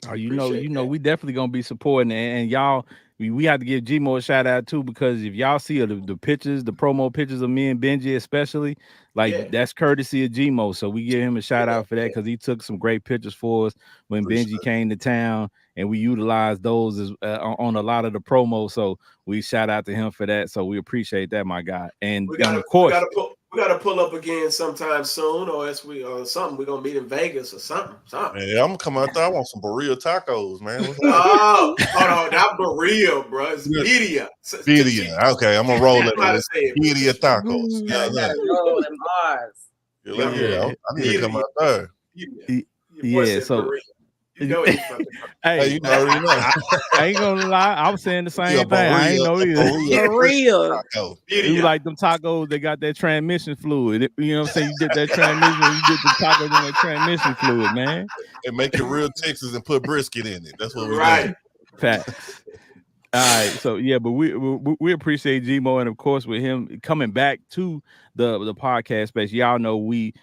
Oh, you know, we definitely gonna be supporting it. And y'all, we have to give Gmo a shout out too, because if y'all see the pictures, the promo pictures of me and Benji, especially, like that's courtesy of Gmo. So we give him a shout out for that, because he took some great pictures for us when Benji came to town, and we utilized those as, on a lot of the promos. So we shout out to him for that. So we appreciate that, my guy. And of course, we gotta pull up again sometime soon, or else something. We're gonna meet in Vegas or something. Man, I'm gonna come out there. I want some burrito tacos, man. Oh, hold on, not burrito, bro. It's birria. Birria. Okay, I'm gonna roll it. Birria tacos. Gotta roll them R's. Yeah, I need to come out there. Yeah, so. You know it. Hey, you already know. I ain't gonna lie. I was saying the same thing. I ain't know either. For real. You like them tacos, they got that transmission fluid. You know what I'm saying? You did that transmission, you did the tacos in that transmission fluid, man. And make it real Texas and put brisket in it. That's what we right. Facts. All right, so yeah, but we appreciate Gmo, and of course with him coming back to the podcast space. Y'all know we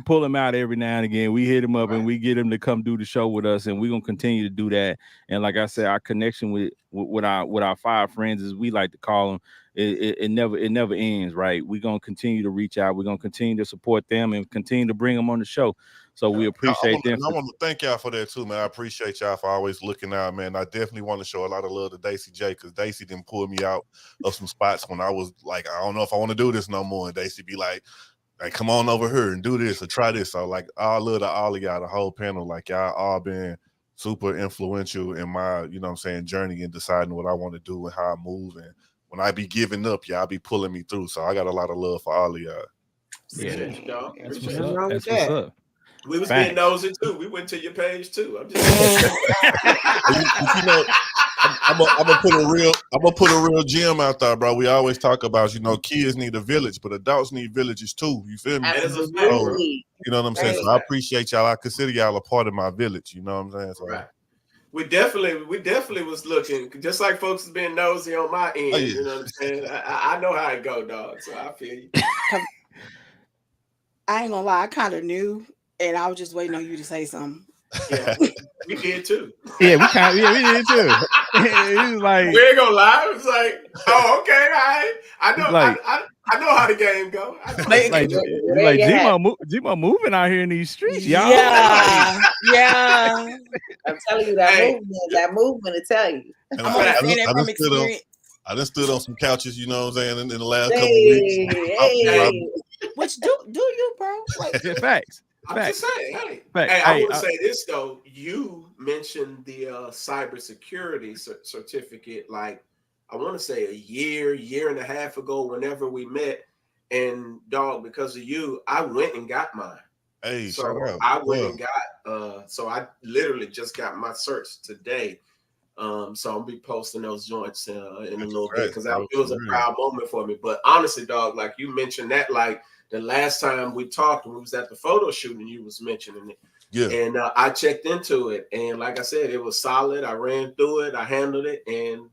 pull him out every now and again. We hit him up and we get him to come do the show with us, and we're gonna continue to do that. And like I said, our connection with our 5 friends, as we like to call them, it never ends. Right? We're gonna continue to reach out. We're gonna continue to support them and continue to bring them on the show. So we appreciate them. I want to thank y'all for that too, man. I appreciate y'all for always looking out, man. I definitely want to show a lot of love to Daisy J, because Daisy didn't pull me out of some spots when I was like, I don't know if I want to do this no more. And Daisy be like, come on over here and do this or try this. So like, I love to all of y'all, the whole panel. Like y'all all been super influential in my, you know what I'm saying, journey and deciding what I want to do and how I move. And when I be giving up, y'all be pulling me through. So I got a lot of love for all of y'all. Yeah, that's what's up. We was being nosy too. We went to your page too. I'm just you know, I'm gonna put a real gem out there, bro. We always talk about, you know, kids need a village, but adults need villages too. You feel me? Absolutely. You know what I'm saying? So I appreciate y'all. I consider y'all a part of my village. You know what I'm saying? So, right. We definitely was looking, just like folks is being nosy on my end. You know what I'm saying? I know how it go, dog. So I feel you. I ain't gonna lie, I kind of knew, and I was just waiting on you to say something. Yeah, we did too. Yeah, we did too. It was like, we ain't gonna lie. It was like, oh, okay, I know. Like, I know how the game go. I know Like- Like, like Gmo moving out here in these streets, y'all. Yeah, yeah. I'm telling you that Hey. movement to tell you. And I'm only saying that from done stood on, experience. I done stood on some couches, you know what I'm saying, in the last couple of weeks. Hey. Which do you, bro? Like, Yeah, facts. I'm Facts. just saying, hey, Facts. I Hey, want to say this though. You mentioned the cybersecurity certificate, like I want to say a year and a half ago, whenever we met. And dog, because of you, I went and got mine. Hey, So shout out. I went and got. So I literally just got my certs today. So I'll be posting those joints in a little bit because it was a proud moment for me. But honestly, dog, like you mentioned that, like the last time we talked, when we was at the photo shoot, and you was mentioning it. Yeah. And I checked into it, and like I said, it was solid. I ran through it, I handled it, and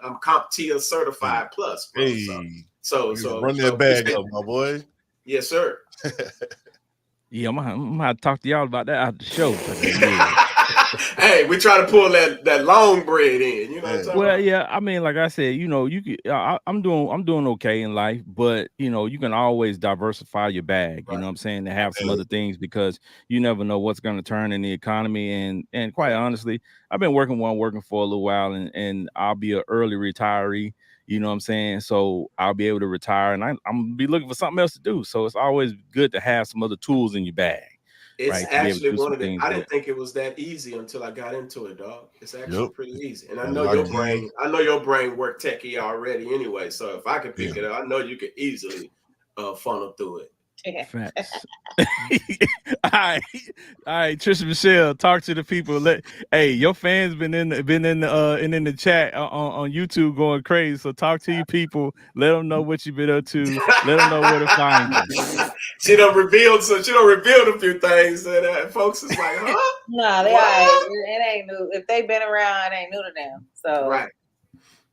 I'm CompTIA certified plus, bro. Hey, so run that bag up, my boy. Yes, sir. Yeah, I'm gonna have to talk to y'all about that after the show. But, yeah. Hey, we try to pull that long bread in, you know what I'm talking Well, about? yeah, I mean, like I said, you know, you could, I'm doing okay in life, but you know, you can always diversify your bag. You know what I'm saying, to have some other things because you never know what's going to turn in the economy. And quite honestly, I've been working for a little while, and I'll be an early retiree. You know what I'm saying? So I'll be able to retire, and I'm gonna be looking for something else to do. So it's always good to have some other tools in your bag. It's right, actually one of the. I didn't think it was that easy until I got into it, dog. It's actually pretty easy, and I know your brain. I know your brain worked techie already anyway. So if I can pick it up, I know you could easily funnel through it. Facts. all right, Trisha Michelle, talk to the people. Hey, your fans been in the chat on YouTube going crazy. So talk to your people. Let them know what you've been up to. Let them know where to find you. She done revealed a few things that folks is like, huh? No, they it ain't new. If they've been around, it ain't new to them. So right.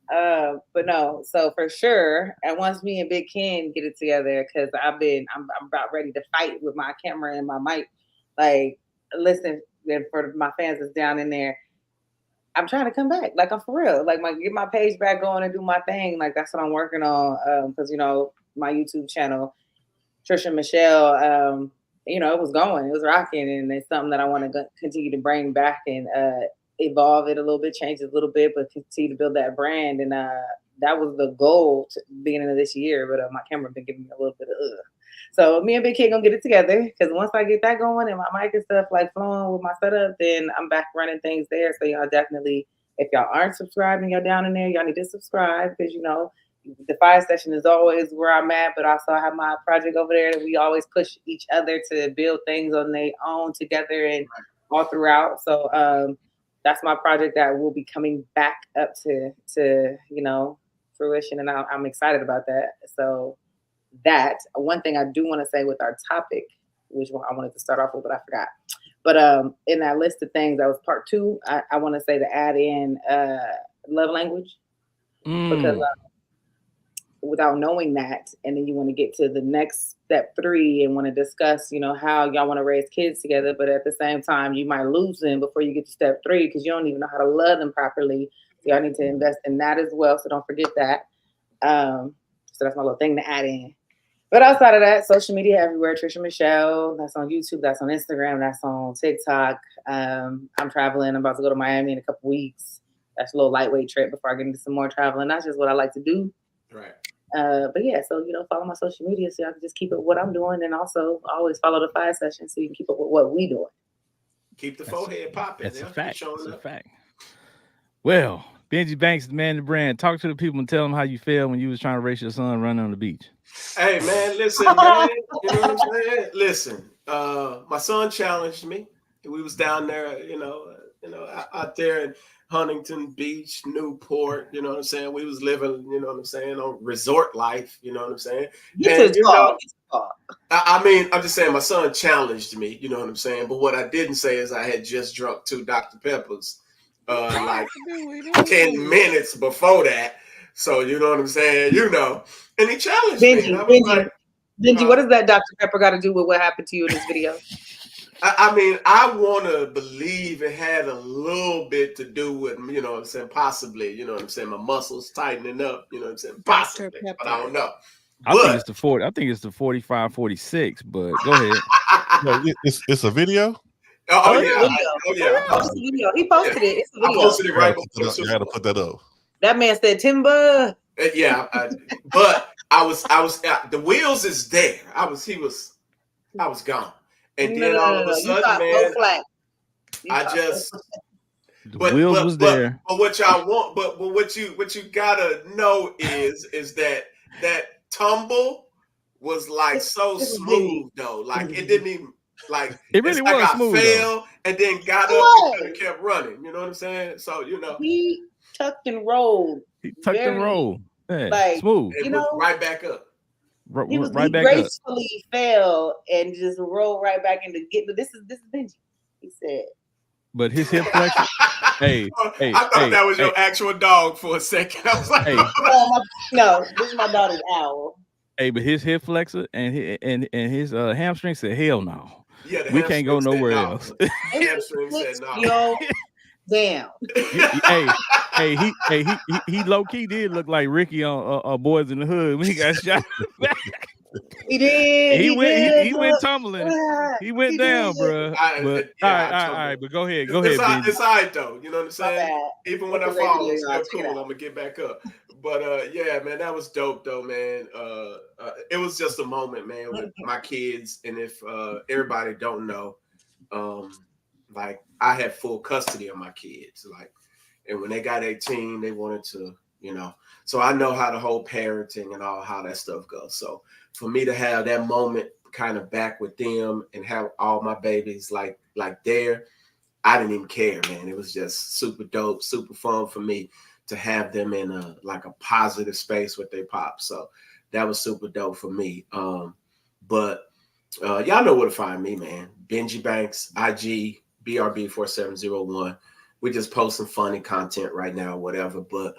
But no, so for sure, and once me and Big Ken get it together, because I'm about ready to fight with my camera and my mic. Like, listen, for my fans that's down in there, I'm trying to come back. Like, I'm for real. Like, get my page back going and do my thing. Like, that's what I'm working on. Because you know, my YouTube channel, Trisha Michelle, you know, it was rocking, and it's something that I want to continue to bring back and evolve it a little bit, change it a little bit, but continue to build that brand. And that was the goal to the beginning of this year. But my camera been giving me a little bit of So me and Big Kid gonna get it together, because once I get that going and my mic and stuff like flowing with my setup, then I'm back running things there. So y'all definitely, if y'all aren't subscribed and y'all down in there, y'all need to subscribe, because you know, the Fiyah Session is always where I'm at, but also I have my project over there that we always push each other to build things on their own together and all throughout. So that's my project that will be coming back up to you know, fruition, and I'm excited about that. So that one thing I do want to say with our topic, which one I wanted to start off with, but I forgot. But in that list of things, that was part 2. I want to say to add in love language, because without knowing that, and then you want to get to the next step 3 and want to discuss, you know, how y'all want to raise kids together, but at the same time you might lose them before you get to step 3 because you don't even know how to love them properly. So y'all need to invest in that as well, so don't forget that. So that's my little thing to add in. But outside of that, social media everywhere, Trisha Michelle. That's on YouTube, that's on Instagram, that's on TikTok. I'm traveling. I'm about to go to Miami in a couple weeks. That's a little lightweight trip before I get into some more traveling. That's just what I like to do. Right. But yeah, so you know, follow my social media so y'all can just keep up with what I'm doing, and also always follow the Fiyah Session so you can keep up with what we doing. Keep the forehead popping. That's a fact. That's a fact. Well, Benji Banks, the man, the brand. Talk to the people and tell them how you feel when you was trying to race your son running on the beach. Hey man, listen, man. You know what I'm saying? Listen, my son challenged me. We was down there, you know, out there in Huntington Beach, Newport. You know what I'm saying? We was living, you know what I'm saying, on resort life. You know what I'm saying? And, you know, I mean, I'm just saying, my son challenged me. You know what I'm saying? But what I didn't say is I had just drunk 2 Dr. Peppers, like 10 minutes before that. So you know what I'm saying? You know, and he challenged me. And I was like, Benji, what does that Dr. Pepper got to do with what happened to you in this video? I mean, I want to believe it had a little bit to do with, you know what I'm saying, possibly, you know what I'm saying, my muscles tightening up, you know what I'm saying, possibly, but I don't know. I think But it's the 40. I think it's the 45, 46. But go ahead. No, it's a video. oh Oh, it's a yeah, video. oh yeah, I It's posted a video. He posted it. It's a I video. posted it You gotta right put before that the up. You Super gotta Bowl. put that up. That man said timber. Yeah, but the wheels is there. I was gone, and then all of a No. You sudden, caught no man, flag. You I caught no just flag. The wheels was but there. what y'all want, but what you gotta know is that tumble was like so This is Benji. smooth though, like it didn't even like It it's really like was I smooth though. fell and then got It up and kind was. of kept running. You know what I'm saying? So He tucked and rolled. He tucked and Very roll. Yeah, like smooth. it you was know. right back up. He Right back up. gracefully fell and just rolled right back into get. This is Benji. He said. But his hip flexor. Hey, hey, I thought hey, that was hey, your actual dog for a second. I was like, hey, No, this is my daughter's owl. hey, but his hip flexor and his hamstring said, hell no. yeah, the We can't go hamstring said nowhere no. else. The hamstring said no. Yo, damn. He low key did look like Ricky on Boys in the Hood when he got shot. He did. He did. He went tumbling. He went down, bro. But I all right, all right. But go ahead, Benji. It's all right though. You know what I'm saying? bad. Even when I Look at fall, radio, I'm y'all. still Check it cool. out. I'm gonna get back up. But yeah, man, that was dope though, man. It was just a moment, man, with my kids. And if everybody don't know, like I had full custody of my kids. Like, and when they got 18, they wanted to, so I know how the whole parenting and all how that stuff goes. So for me to have that moment kind of back with them and have all my babies like there, I didn't even care, man. It was just super dope, super fun for me to have them in a positive space with their pop. So that was super dope for me. But y'all know where to find me, man. Benji Banks, IG, BRB4701. We just posting funny content right now, whatever. But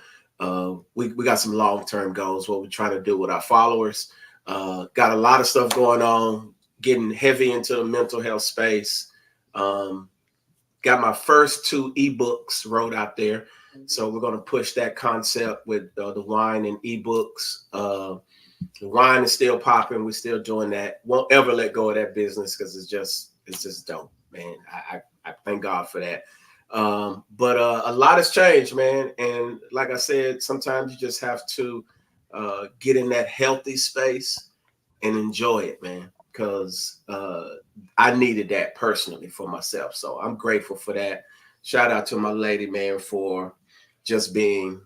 we got some long-term goals, what we're trying to do with our followers. Got a lot of stuff going on, getting heavy into the mental health space. Got my first 2 ebooks wrote out there. So we're going to push that concept with the wine and ebooks. The wine is still popping. We're still doing that. Won't ever let go of that business because it's just dope, man. I thank God for that. But a lot has changed, man. And like I said, sometimes you just have to get in that healthy space and enjoy it, man, because I needed that personally for myself. So I'm grateful for that. Shout out to my lady, man, for just being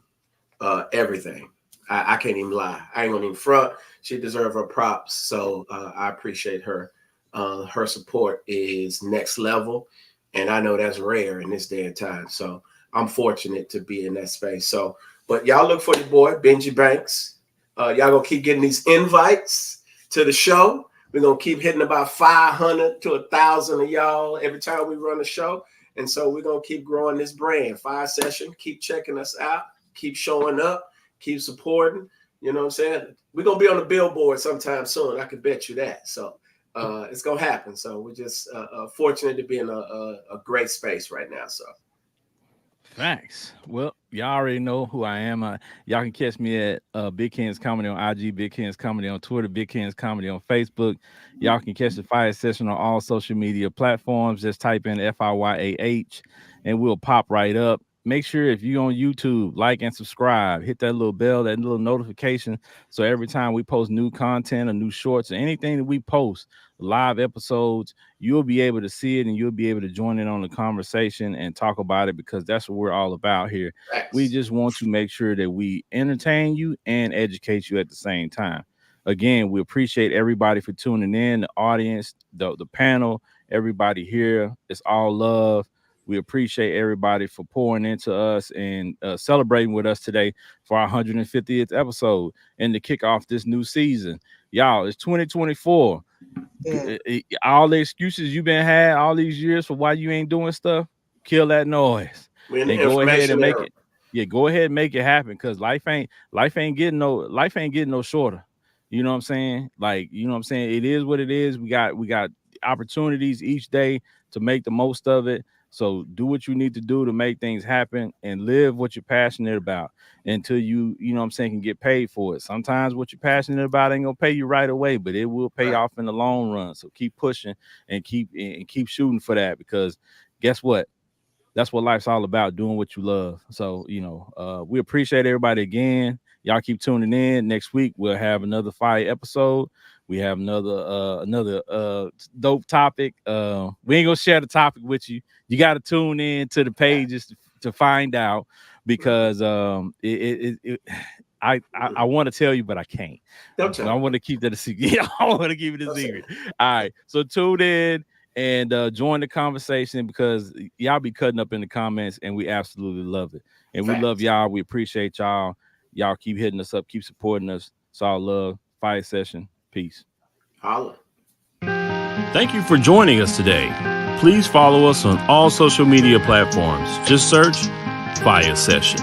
everything. I can't even lie. I ain't gonna even front. She deserves her props. So I appreciate her. Her support is next level. And I know that's rare in this day and time. So I'm fortunate to be in that space. So, but y'all look for your boy, Benji Banks. Y'all gonna keep getting these invites to the show. We're gonna keep hitting about 500 to 1,000 of y'all every time we run a show. And so we're gonna keep growing this brand. Fiyah Session, keep checking us out, keep showing up, keep supporting. You know what I'm saying? We're gonna be on the billboard sometime soon. I can bet you that. So it's gonna happen. So we're just fortunate to be in a great space right now. So Thanks. Well, y'all already know who I am. Y'all can catch me at Big Ken's Comedy on IG, Big Ken's Comedy on Twitter, Big Ken's Comedy on Facebook. Y'all can catch the Fiyah Session on all social media platforms. Just type in FIYAH and we'll pop right up. Make sure if you're on YouTube, like and subscribe. Hit that little bell, that little notification. So every time we post new content or new shorts or anything that we post, live episodes, you'll be able to see it and you'll be able to join in on the conversation and talk about it because that's what we're all about here. We just want to make sure that we entertain you and educate you at the same time. Again, we appreciate everybody for tuning in, the audience, the panel, everybody here. It's all love. We appreciate everybody for pouring into us and celebrating with us today for our 150th episode and to kick off this new season. Y'all, it's 2024. Yeah. All the excuses you've been had all these years for why you ain't doing stuff, kill that noise we're in the and go ahead and information make era. it. Yeah, go ahead and make it happen because life ain't getting no shorter. You know what I'm saying? Like, you know what I'm saying? It is what it is. We got opportunities each day to make the most of it. So do what you need to do to make things happen and live what you're passionate about until you know what I'm saying, can get paid for it. Sometimes what you're passionate about ain't gonna pay you right away, but it will pay off in the long run. So keep pushing and keep shooting for that, because guess what? That's what life's all about, doing what you love. So, we appreciate everybody again. Y'all keep tuning in. Next week we'll have another fire episode. We have another dope topic. We ain't gonna share the topic with you. You got to tune in to the pages to find out, because I want to tell you, but I can't. I want to keep that a secret. I want to keep it a secret. All right, so tune in and join the conversation, because y'all be cutting up in the comments, and we absolutely love it. And we love y'all. We appreciate y'all. Y'all keep hitting us up, keep supporting us. It's all love. Fiyah Session. Peace. Holla. Thank you for joining us today. Please follow us on all social media platforms. Just search Fiyah Session.